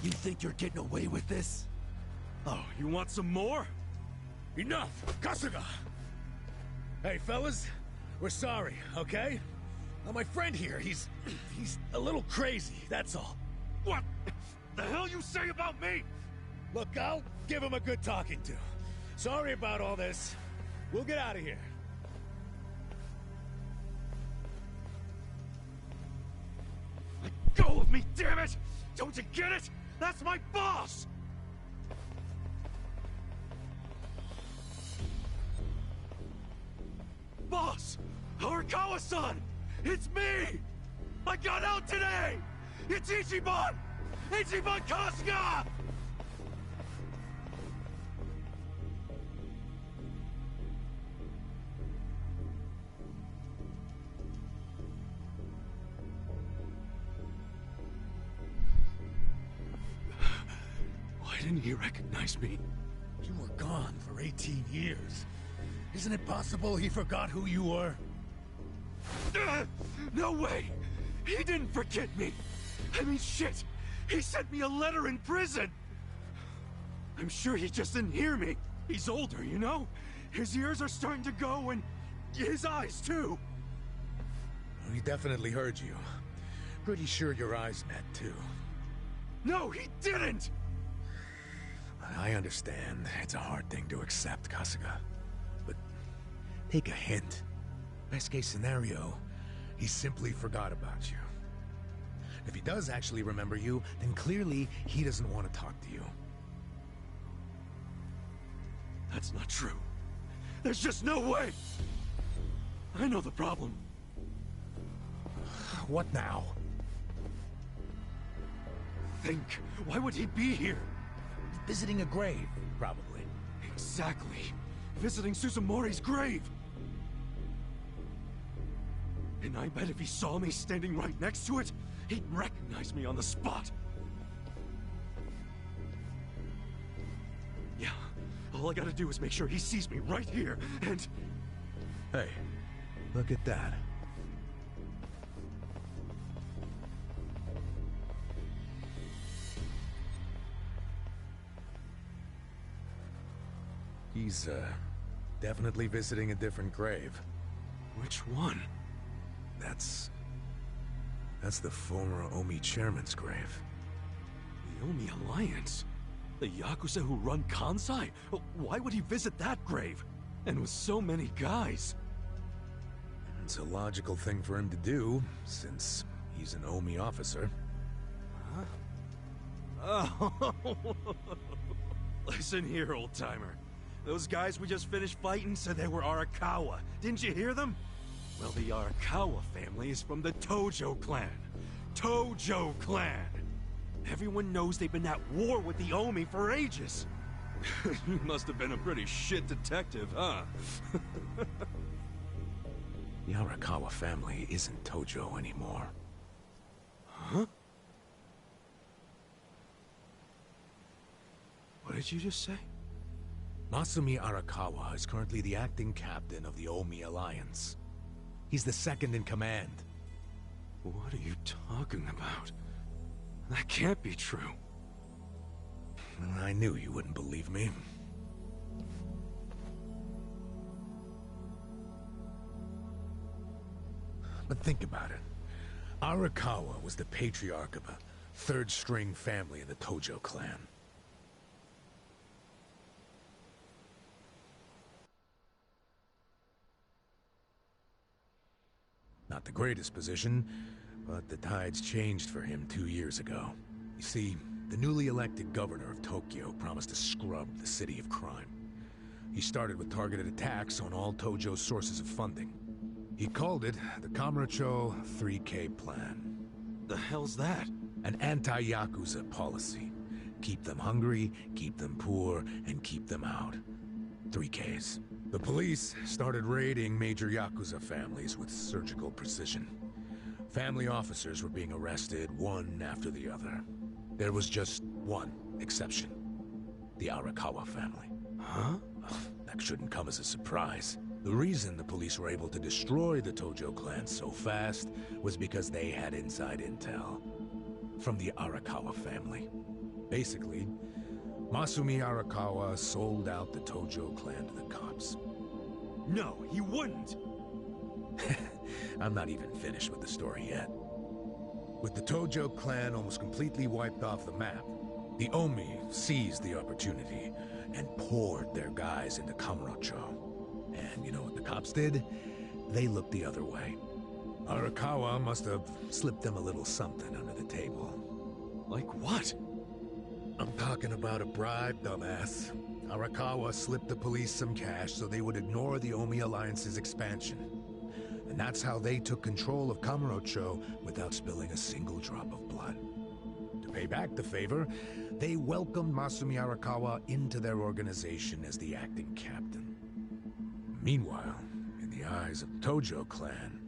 You think you're getting away with this? Oh, you want some more? Enough! Kasuga! Hey, fellas, we're sorry, okay? My friend here, he's a little crazy, that's all. What the hell you say about me? Look, I'll give him a good talking to. Sorry about all this. We'll get out of here. Let go of me, damn it! Don't you get it? That's my boss! Boss! Arakawa-san! It's me! I got out today! It's Ichiban! Ichiban Kasuga! can he recognize me? You were gone for 18 years. Isn't it possible he forgot who you were? No way! He didn't forget me! I mean, shit! He sent me a letter in prison! I'm sure he just didn't hear me. He's older, you know? His ears are starting to go, and his eyes, too. He definitely heard you. Pretty sure your eyes met, too. No, he didn't! I understand. It's a hard thing to accept, Kasuga. But take a hint. Best case scenario, he simply forgot about you. If he does actually remember you, then clearly he doesn't want to talk to you. That's not true. There's just no way! I know the problem. What now? Think. Why would he be here? Visiting a grave, probably. Exactly. Visiting Suzumori's grave. And I bet if he saw me standing right next to it, he'd recognize me on the spot. Yeah, all I gotta do is make sure he sees me right here, and... Hey, look at that. He's, definitely visiting a different grave. Which one? That's the former Omi chairman's grave. The Omi Alliance? The Yakuza who run Kansai? Why would he visit that grave? And with so many guys? It's a logical thing for him to do, since he's an Omi officer. Huh? Oh. Listen here, old-timer. Those guys we just finished fighting said they were Arakawa. Didn't you hear them? Well, the Arakawa family is from the Tojo clan. Tojo clan! Everyone knows they've been at war with the Omi for ages. You must have been a pretty shit detective, huh? The Arakawa family isn't Tojo anymore. Huh? What did you just say? Masumi Arakawa is currently the acting captain of the Omi Alliance. He's the second in command. What are you talking about? That can't be true. I knew you wouldn't believe me. But think about it. Arakawa was the patriarch of a third-string family in the Tojo clan. Not the greatest position, but the tides changed for him 2 years ago. You see, the newly elected governor of Tokyo promised to scrub the city of crime. He started with targeted attacks on all Tojo's sources of funding. He called it the Kamurocho 3K Plan. The hell's that? An anti-Yakuza policy. Keep them hungry, keep them poor, and keep them out. 3Ks. The police started raiding major Yakuza families with surgical precision. Family officers were being arrested one after the other. There was just one exception. The Arakawa family. Huh? That shouldn't come as a surprise. The reason the police were able to destroy the Tojo clan so fast was because they had inside intel from the Arakawa family. Basically, Masumi Arakawa sold out the Tojo clan to the cops. No, he wouldn't! I'm not even finished with the story yet. With the Tojo clan almost completely wiped off the map, the Omi seized the opportunity and poured their guys into Kamurocho. And you know what the cops did? They looked the other way. Arakawa must have slipped them a little something under the table. Like what? I'm talking about a bribe, dumbass. Arakawa slipped the police some cash so they would ignore the Omi Alliance's expansion. And that's how they took control of Kamurocho without spilling a single drop of blood. To pay back the favor, they welcomed Masumi Arakawa into their organization as the acting captain. Meanwhile, in the eyes of the Tojo clan,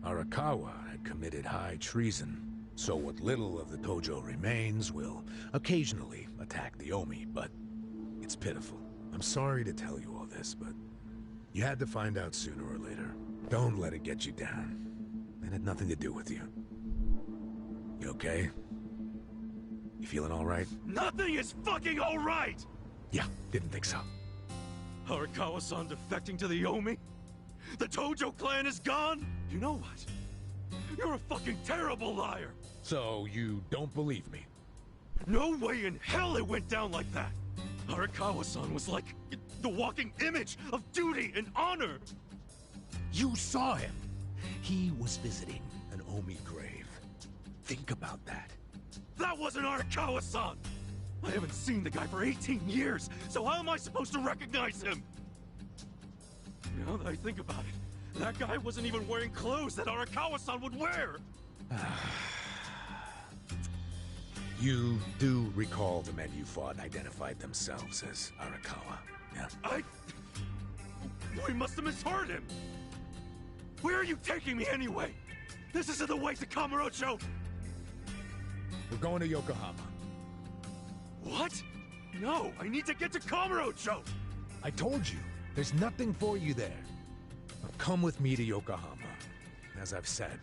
Arakawa had committed high treason. So what little of the dojo remains will occasionally attack the Omi, but it's pitiful. I'm sorry to tell you all this, but you had to find out sooner or later. Don't let it get you down. It had nothing to do with you. You okay? You feeling all right? Nothing is fucking all right! Yeah, didn't think so. Arakawa-san defecting to the Omi? The Tojo clan is gone? You know what? You're a fucking terrible liar! So, you don't believe me? No way in hell it went down like that! Arakawa-san was like the walking image of duty and honor! You saw him! He was visiting an Omi grave. Think about that. That wasn't Arakawa-san! I haven't seen the guy for 18 years, so how am I supposed to recognize him? Now that I think about it, that guy wasn't even wearing clothes that Arakawa-san would wear! You do recall the men you fought identified themselves as Arakawa, yeah? We must have misheard him! Where are you taking me anyway? This isn't the way to Kamurocho! We're going to Yokohama. What? No, I need to get to Kamurocho! I told you, there's nothing for you there. Now come with me to Yokohama. As I've said,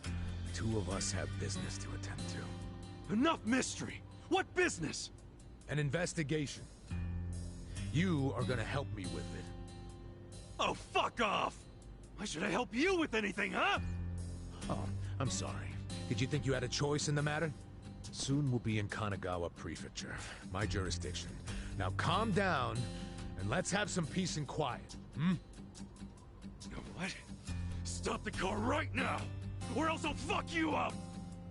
the two of us have business to attend to. Enough mystery! What business? An investigation. You are gonna help me with it. Oh, fuck off! Why should I help you with anything, huh? Oh, I'm sorry. Did you think you had a choice in the matter? Soon we'll be in Kanagawa Prefecture, my jurisdiction. Now calm down, and let's have some peace and quiet, hmm? What? Stop the car right now, or else I'll fuck you up!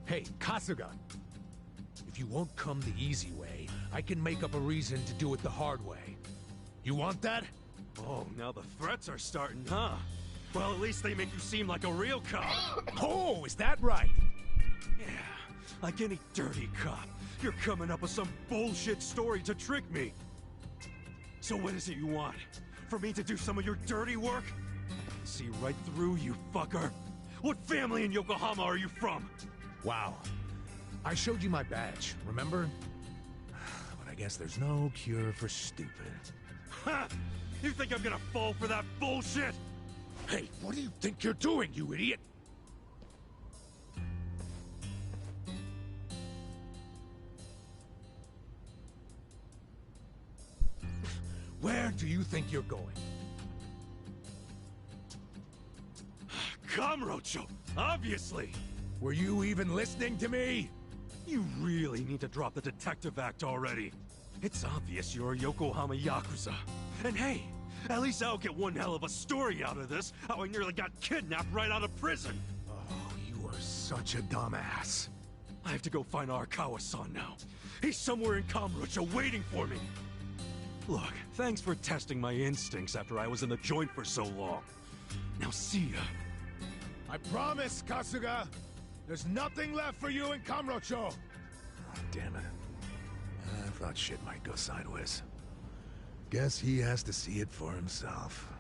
Hey, Kasuga! If you won't come the easy way, I can make up a reason to do it the hard way. You want that? Oh, now the threats are starting, huh? Well, at least they make you seem like a real cop. Oh, is that right? Yeah, like any dirty cop. You're coming up with some bullshit story to trick me. So what is it you want? For me to do some of your dirty work? See right through you, fucker. What family in Yokohama are you from? Wow. I showed you my badge, remember? But I guess there's no cure for stupid. Ha! You think I'm gonna fall for that bullshit? Hey, what do you think you're doing, you idiot? Where do you think you're going? Kamurocho, obviously! Were you even listening to me? You really need to drop the detective act already. It's obvious you're a Yokohama Yakuza. And hey, at least I'll get one hell of a story out of this, how I nearly got kidnapped right out of prison. Oh, you are such a dumbass. I have to go find Arakawa-san now. He's somewhere in Kamurocho waiting for me. Look, thanks for testing my instincts after I was in the joint for so long. Now see ya. I promise, Kasuga! There's nothing left for you in Kamurocho! Oh, damn it. I thought shit might go sideways. Guess he has to see it for himself.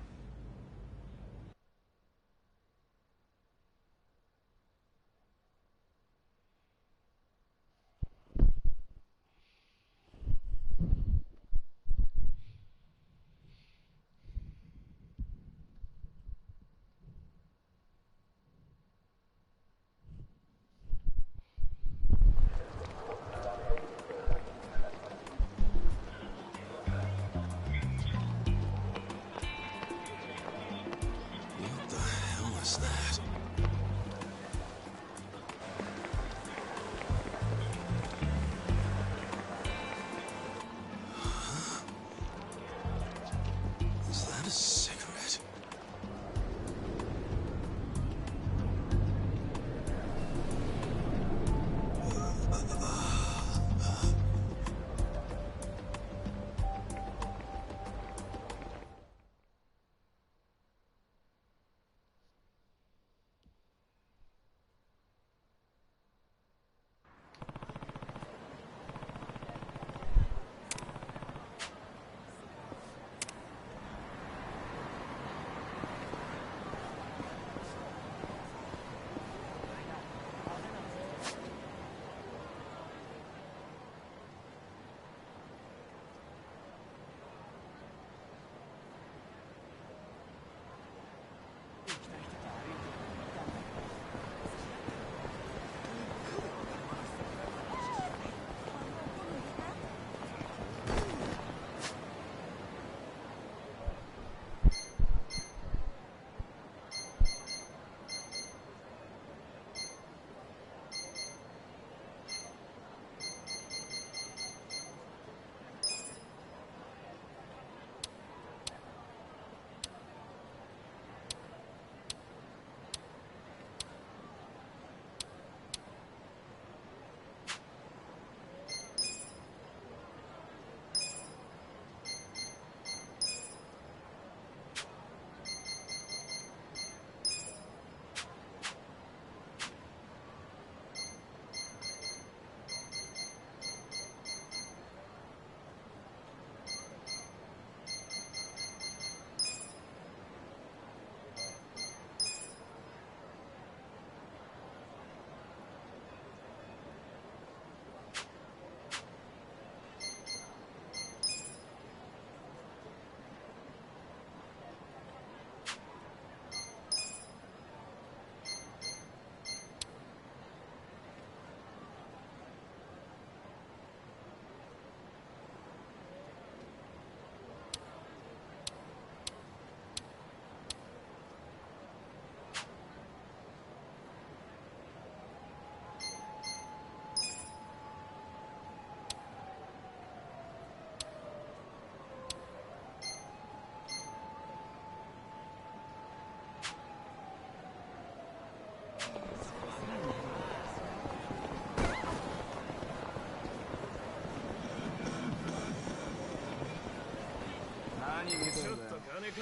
Let's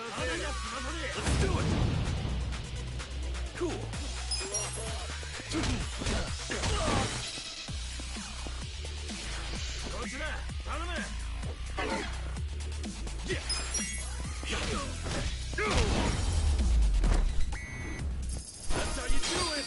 do it! Cool. That's how you do it!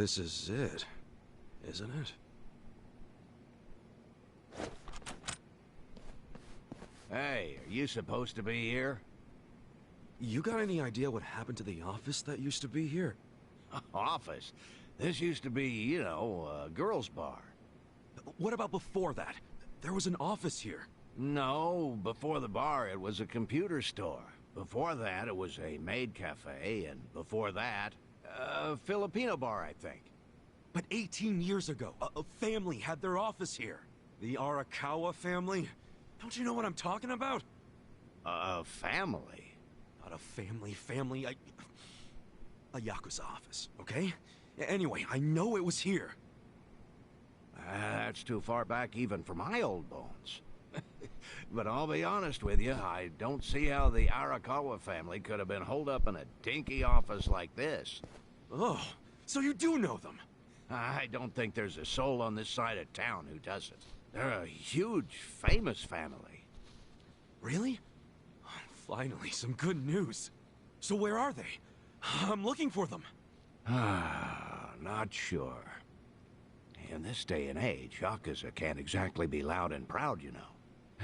this is it, isn't it? Hey, are you supposed to be here? You got any idea what happened to the office that used to be here? Office? This used to be, you know, a girls' bar. What about before that? There was an office here. No, before the bar it was a computer store. Before that it was a maid cafe, and before that, a Filipino bar, I think. But 18 years ago, a family had their office here. The Arakawa family? Don't you know what I'm talking about? A family? Not a family, a Yakuza office, okay? Anyway, I know it was here. That's too far back even for my old bones. But I'll be honest with you, I don't see how the Arakawa family could have been holed up in a dinky office like this. Oh, so you do know them? I don't think there's a soul on this side of town who doesn't. They're a huge, famous family. Really? Finally, some good news. So where are they? I'm looking for them. Not sure. In this day and age, Yakuza can't exactly be loud and proud, you know.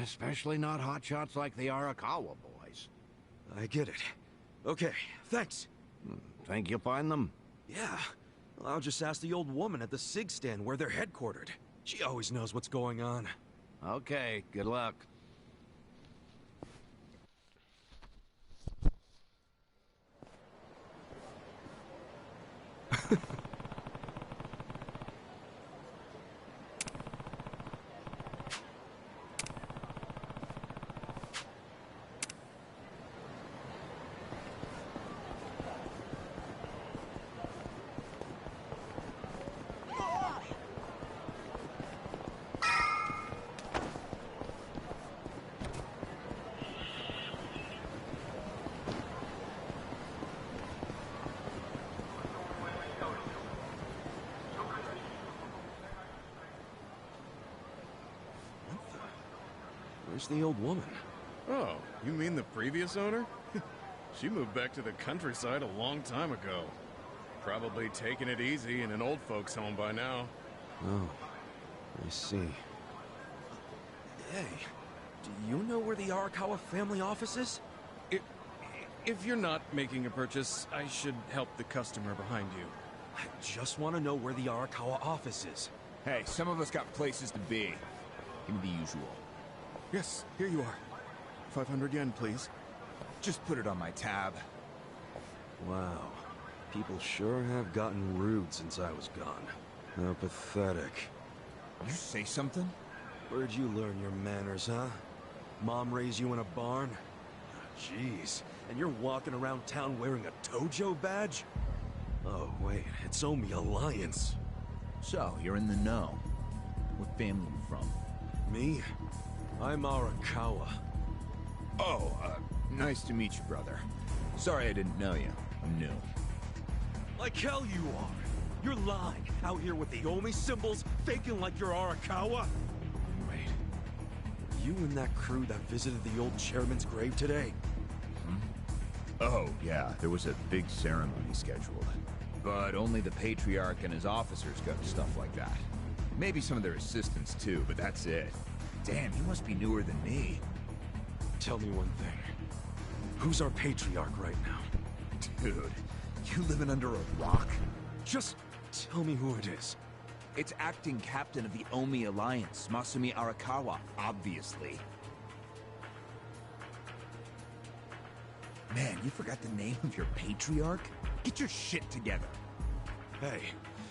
Especially not hotshots like the Arakawa boys. I get it. Okay, thanks. Think you'll find them? Yeah. Well, I'll just ask the old woman at the SIG stand where they're headquartered. She always knows what's going on. Okay, good luck. Where's the old woman? Oh, you mean the previous owner? She moved back to the countryside a long time ago. Probably taking it easy in an old folks' home by now. Oh, I see. Hey, do you know where the Arakawa family office is? If you're not making a purchase, I should help the customer behind you. I just want to know where the Arakawa office is. Hey, some of us got places to be. Give me the usual. Yes, here you are. 500 yen, please. Just put it on my tab. Wow. People sure have gotten rude since I was gone. How pathetic. You say something? Where'd you learn your manners, huh? Mom raised you in a barn? Jeez. And you're walking around town wearing a Tojo badge? Oh, wait. It's Omi Alliance. So, you're in the know. What family you from? Me? I'm Arakawa. Oh, nice to meet you, brother. Sorry I didn't know you. I'm new. Like hell you are! You're lying, out here with the Omi symbols, faking like you're Arakawa? Wait, were you in that crew that visited the old chairman's grave today? Oh, yeah, there was a big ceremony scheduled. But only the Patriarch and his officers go to stuff like that. Maybe some of their assistants too, but that's it. Damn, you must be newer than me. Tell me one thing. Who's our Patriarch right now? Dude, you living under a rock? Just tell me who it is. It's acting captain of the Omi Alliance, Masumi Arakawa, obviously. Man, you forgot the name of your Patriarch? Get your shit together. Hey,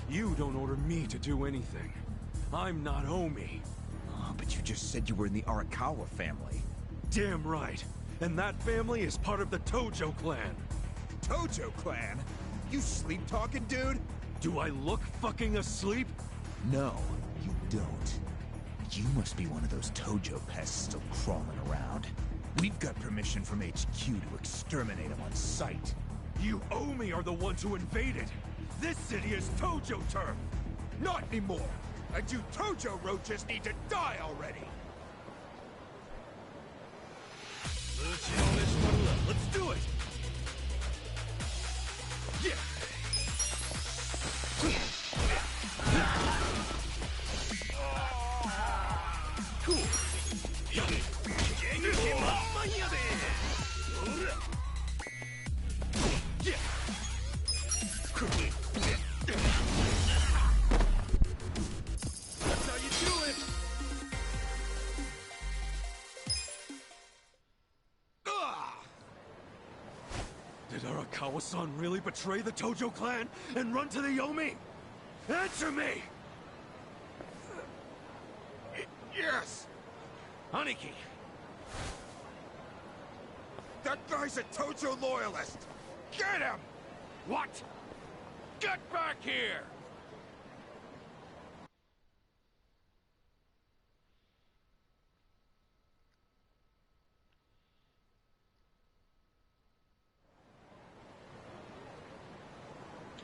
you don't order me to do anything. I'm not Omi. Oh, but you just said you were in the Arakawa family. Damn right. And that family is part of the Tojo clan. Tojo clan? You sleep-talking, dude? Do I look fucking asleep? No, you don't. You must be one of those Tojo pests still crawling around. We've got permission from HQ to exterminate them on sight. You Omi are the ones who invaded. This city is Tojo turf. Not anymore. And you Tojo roaches need to die already. Let's do it. Yeah. Did Arakawa-san really betray the Tojo clan and run to the Yomi? Answer me! Yes! Aniki! That guy's a Tojo loyalist! Get him! What? Get back here!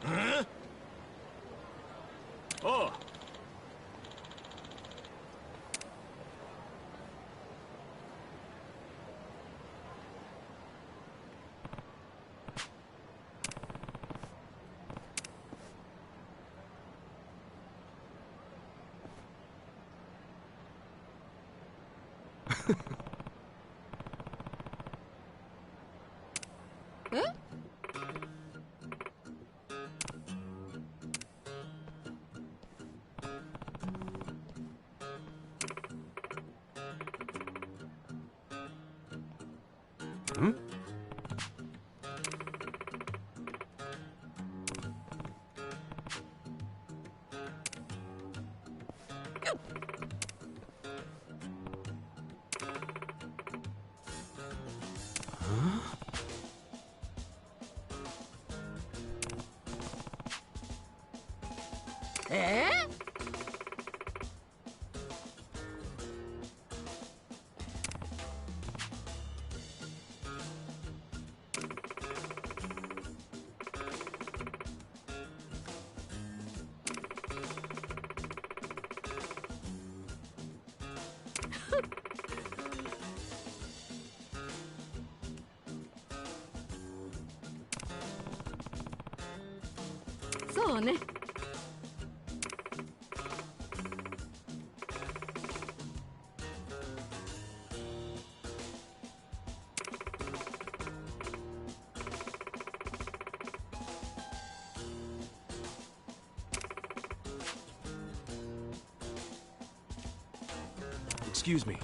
Huh? Oh! Hmm? Eh? So ne. Excuse me.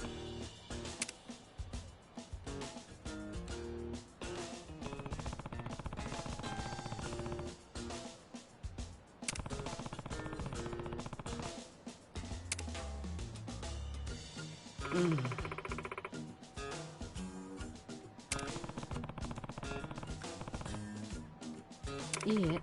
Yeah.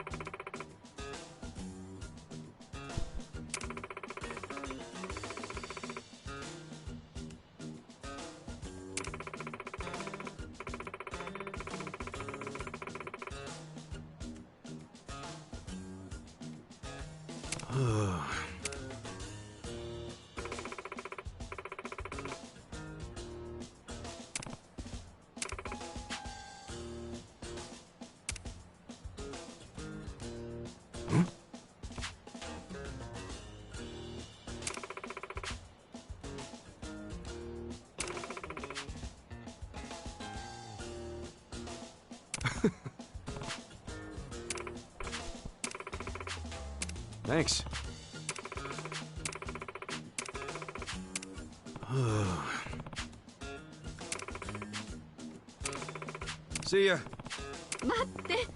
Thanks. See ya. 待って。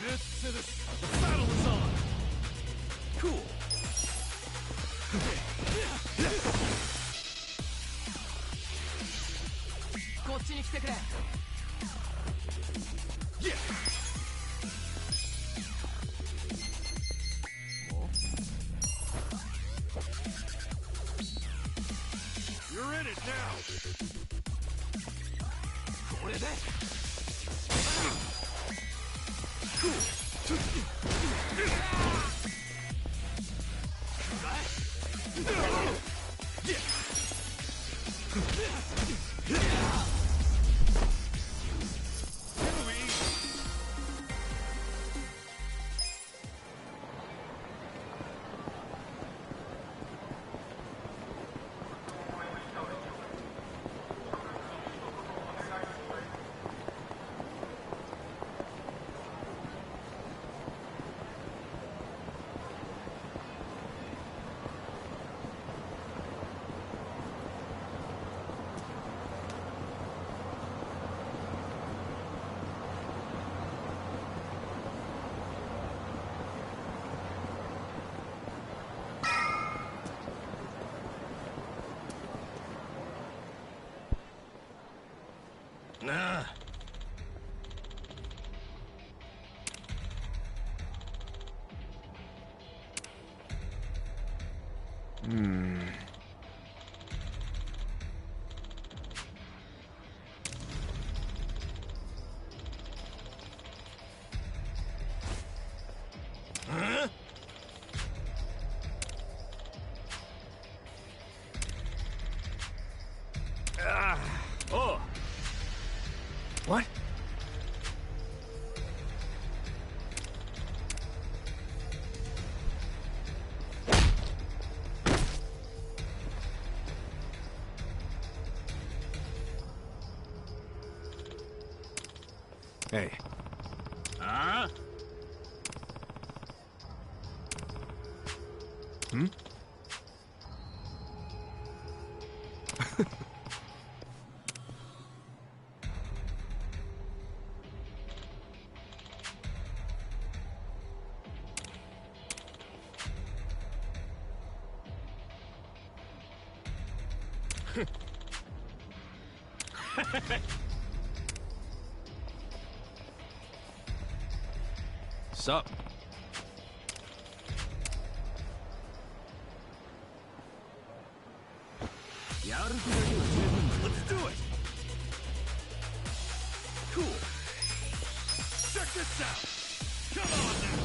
This to the battle is on! Cool! Yeah! You're in it now! Cool! Nah. Huh? Oh. What? Hey. Huh? Hmm? Sup? Let's do it! Cool. Check this out! Come on now!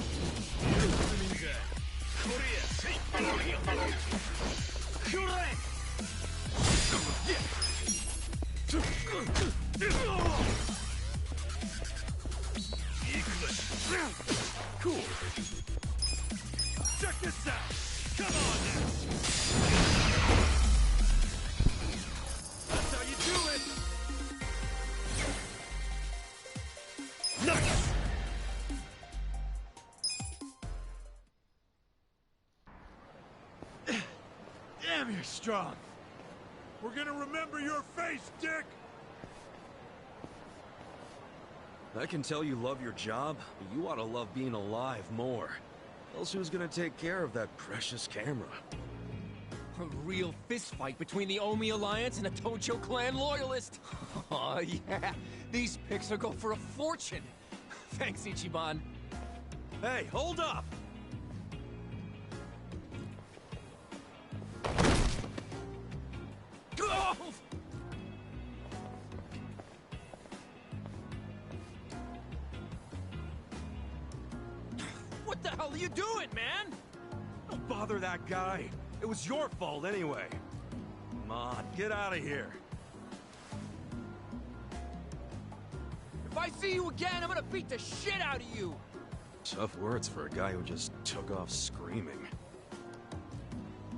Cool. Check this out! Come on now! That's how you do it! Nice! Damn, you're strong! We're gonna remember your face, Dick! I can tell you love your job, but you ought to love being alive more. Else who's gonna take care of that precious camera? A real fistfight between the Omi Alliance and a Tojo clan loyalist. Oh, yeah. These pics will go for a fortune. Thanks, Ichiban. Hey, hold up! Oh! What the hell are you doing, man? Don't bother that guy. It was your fault anyway. Come on, get out of here. If I see you again, I'm gonna beat the shit out of you. Tough words for a guy who just took off screaming.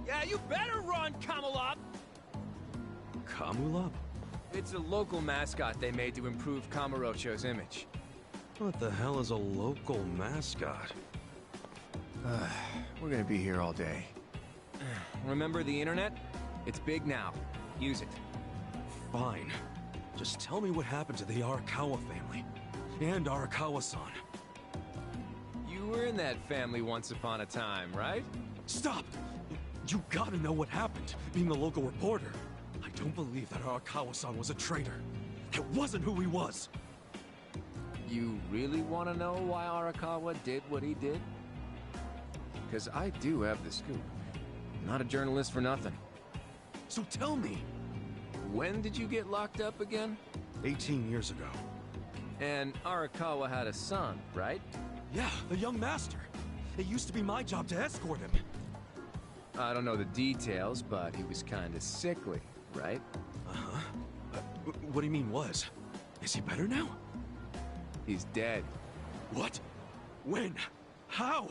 Yeah, you better run, Kamalop. Kamulop? It's a local mascot they made to improve Kamurocho's image. What the hell is a local mascot? We're gonna be here all day. Remember the internet? It's big now. Use it. Fine. Just tell me what happened to the Arakawa family. And Arakawa-san. You were in that family once upon a time, right? Stop! You gotta know what happened, being a local reporter. I don't believe that Arakawa-san was a traitor. It wasn't who he was. You really want to know why Arakawa did what he did? Because I do have the scoop. I'm not a journalist for nothing. So tell me. When did you get locked up again? 18 years ago. And Arakawa had a son, right? Yeah, a young master. It used to be my job to escort him. I don't know the details, but he was kinda sickly, right? Uh-huh. What do you mean was? Is he better now? He's dead. What? When? How?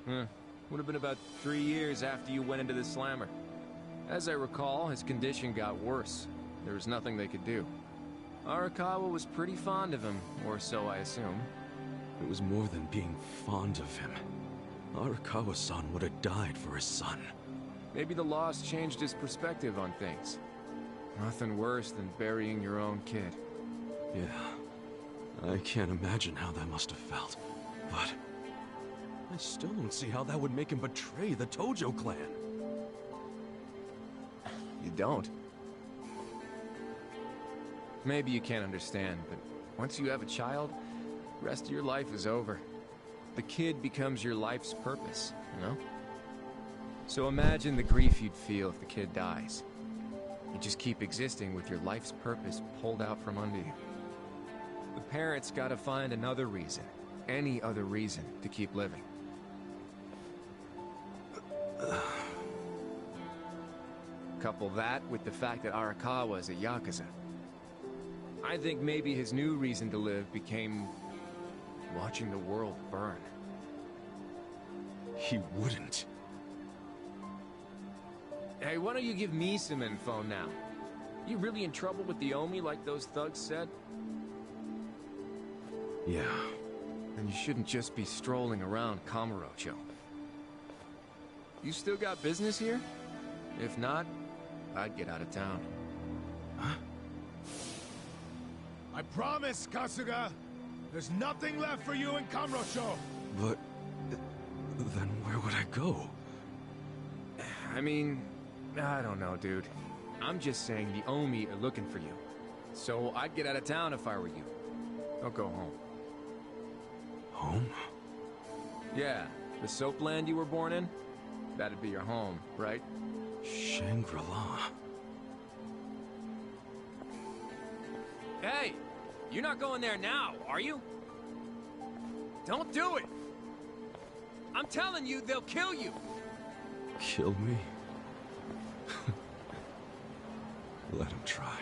Would have been about 3 years after you went into the slammer. As I recall, his condition got worse. There was nothing they could do. Arakawa was pretty fond of him, or so I assume. It was more than being fond of him. Arakawa-san would have died for his son. Maybe the loss changed his perspective on things. Nothing worse than burying your own kid. Yeah. I can't imagine how that must have felt. But I still don't see how that would make him betray the Tojo clan. You don't? Maybe you can't understand, but once you have a child, the rest of your life is over. The kid becomes your life's purpose, you know? So imagine the grief you'd feel if the kid dies. You just keep existing with your life's purpose pulled out from under you. The parents gotta find another reason, any other reason, to keep living. Couple that with the fact that Arakawa is a Yakuza. I think maybe his new reason to live became watching the world burn. He wouldn't. Hey, why don't you give me some info now? You really in trouble with the Omi like those thugs said? Yeah. And you shouldn't just be strolling around Kamurocho. You still got business here? If not, I'd get out of town. Huh? I promise, Kasuga! There's nothing left for you in Kamurocho! But then where would I go? I mean, I don't know, dude. I'm just saying the Omi are looking for you. So I'd get out of town if I were you. Don't go home. Home? Yeah, the soapland you were born in? That'd be your home, right? Shangri-La. Hey! You're not going there now, are you? Don't do it! I'm telling you, they'll kill you! Kill me? Let him try.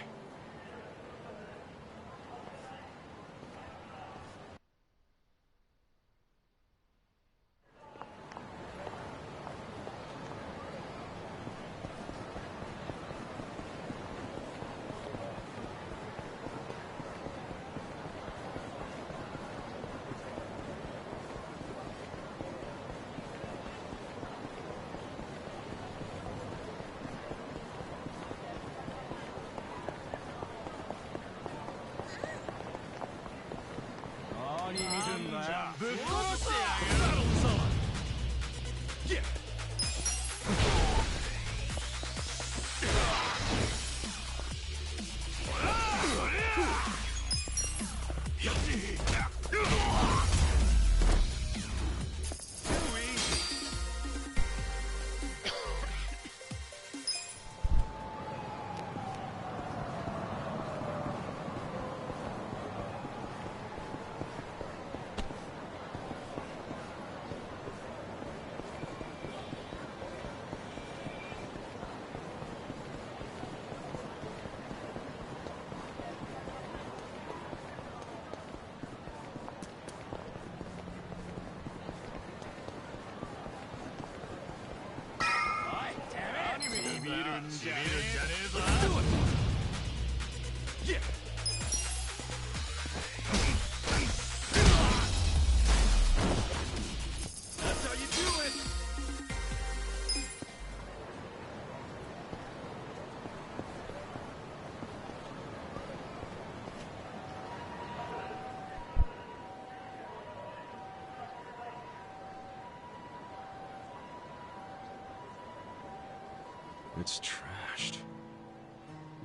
It's trashed.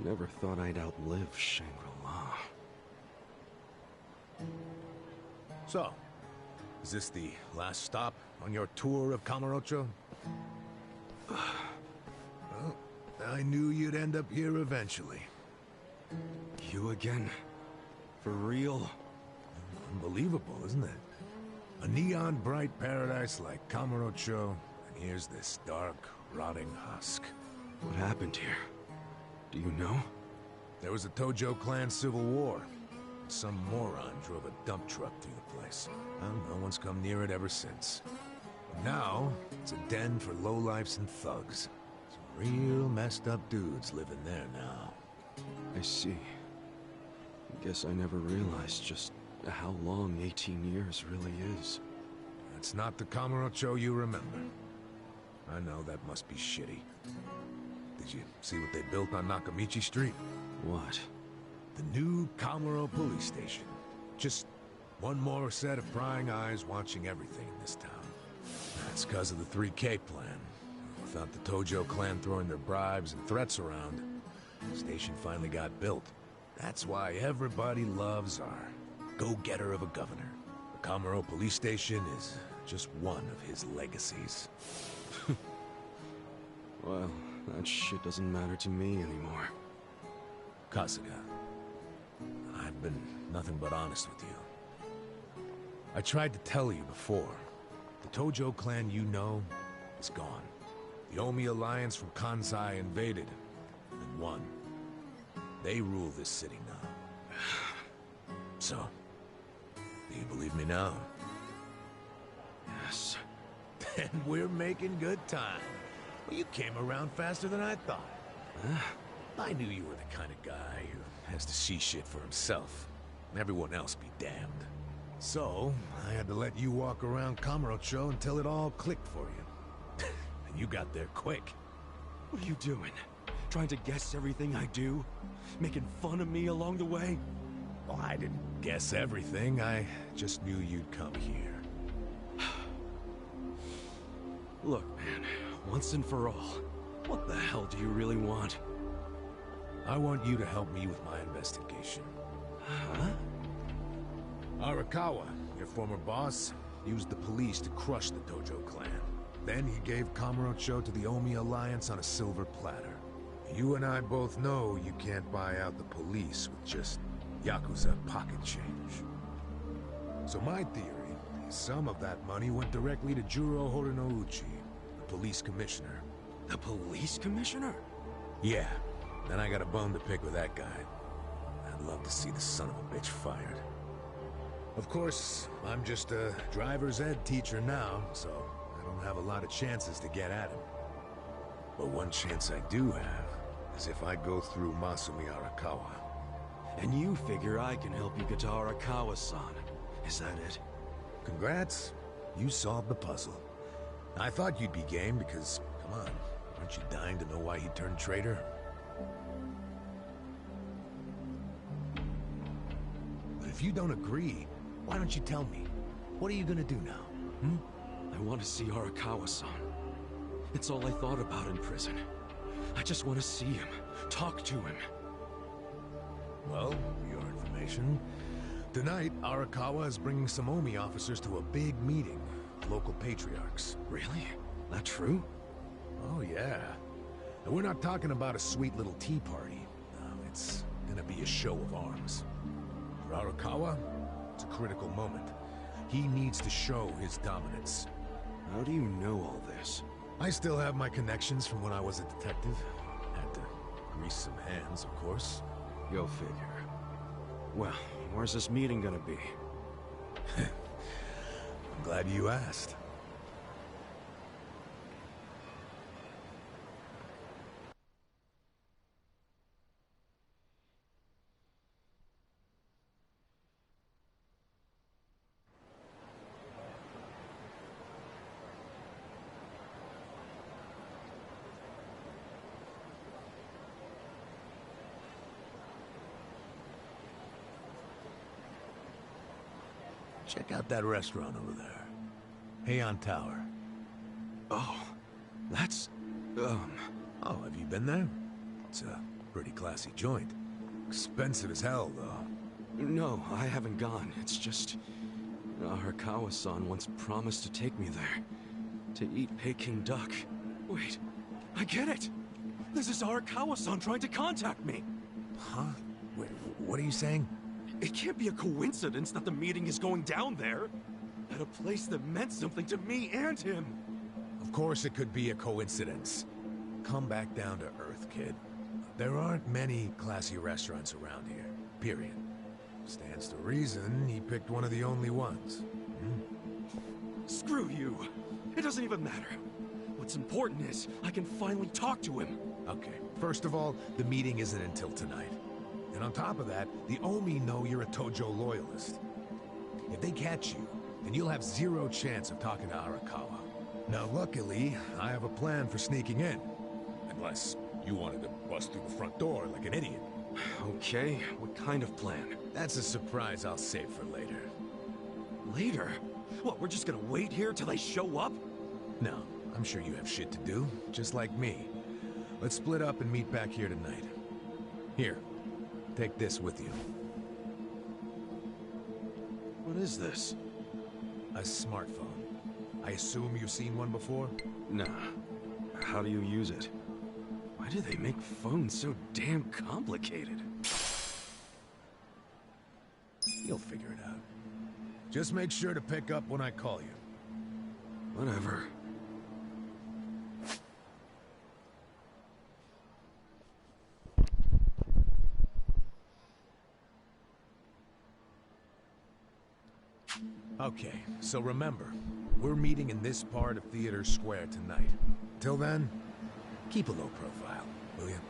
Never thought I'd outlive Shangri-La. So, is this the last stop on your tour of Kamurocho? Well, I knew you'd end up here eventually. You again? For real? Unbelievable, isn't it? A neon bright paradise like Kamurocho, and here's this dark, rotting husk. What happened here? Do you know? There was a Tojo clan civil war. Some moron drove a dump truck through the place. Well, no one's come near it ever since. Now, it's a den for lowlifes and thugs. Some real messed up dudes living there now. I see. I guess I never realized just how long 18 years really is. It's not the Kamurocho you remember. I know that must be shitty. Did you see what they built on Nakamichi Street? What? The new Kamuro police station. Just one more set of prying eyes watching everything in this town. That's because of the 3K plan. Without the Tojo clan throwing their bribes and threats around, the station finally got built. That's why everybody loves our go-getter of a governor. The Kamuro police station is just one of his legacies. Well, that shit doesn't matter to me anymore. Kasuga, I've been nothing but honest with you. I tried to tell you before. The Tojo clan you know is gone. The Omi alliance from Kansai invaded and won. They rule this city now. So, do you believe me now? Yes. Then we're making good time. Well, you came around faster than I thought. I knew you were the kind of guy who has to see shit for himself. Everyone else be damned. So, I had to let you walk around Kamurocho until it all clicked for you. And you got there quick. What are you doing? Trying to guess everything I do? Making fun of me along the way? Well, I didn't guess everything. I just knew you'd come here. Look, man, once and for all, what the hell do you really want? I want you to help me with my investigation. Huh? Arakawa, your former boss, used the police to crush the Tojo clan. Then he gave Kamurocho to the Omi alliance on a silver platter. You and I both know you can't buy out the police with just Yakuza pocket change. So my theory is some of that money went directly to Juro Horinouchi, the police commissioner. The police commissioner? Yeah. Then I got a bone to pick with that guy. I'd love to see the son of a bitch fired. Of course, I'm just a driver's ed teacher now, so I don't have a lot of chances to get at him. But one chance I do have is if I go through Masumi Arakawa. And you figure I can help you get to Arakawa-san. Is that it? Congrats. You solved the puzzle. I thought you'd be game because, come on, aren't you dying to know why he turned traitor? But if you don't agree, why don't you tell me? What are you gonna do now? I want to see Arakawa-san. It's all I thought about in prison. I just want to see him, talk to him. Well, for your information, tonight Arakawa is bringing some Omi officers to a big meeting with local patriarchs. Really? That true? Oh yeah. And we're not talking about a sweet little tea party. No, it's gonna be a show of arms. For Arakawa, it's a critical moment. He needs to show his dominance. How do you know all this? I still have my connections from when I was a detective. Had to grease some hands, of course. Go figure. Well, where's this meeting gonna be? I'm glad you asked. Check out that restaurant over there. Heian Tower. Oh, that's... Oh, have you been there? It's a pretty classy joint. Expensive as hell, though. No, I haven't gone. It's just... Arakawa-san once promised to take me there. To eat Peking duck. Wait, I get it! This is Arakawa-san trying to contact me! Huh? Wait, what are you saying? It can't be a coincidence that the meeting is going down there. At a place that meant something to me and him. Of course it could be a coincidence. Come back down to earth, kid. There aren't many classy restaurants around here, period. Stands to reason he picked one of the only ones. Screw you. It doesn't even matter. What's important is I can finally talk to him. Okay, first of all, the meeting isn't until tonight. And on top of that, the Omi know you're a Tojo loyalist. If they catch you, then you'll have zero chance of talking to Arakawa. Now, luckily, I have a plan for sneaking in. Unless you wanted to bust through the front door like an idiot. Okay, what kind of plan? That's a surprise I'll save for later. Later? What, we're just gonna wait here till they show up? No, I'm sure you have shit to do, just like me. Let's split up and meet back here tonight. Here, take this with you. What is this? A smartphone. I assume you've seen one before? Nah. How do you use it? Why do they make phones so damn complicated? You'll figure it out. Just make sure to pick up when I call you. Whatever. Okay, so remember, we're meeting in this part of Theater Square tonight. Till then, keep a low profile, will you?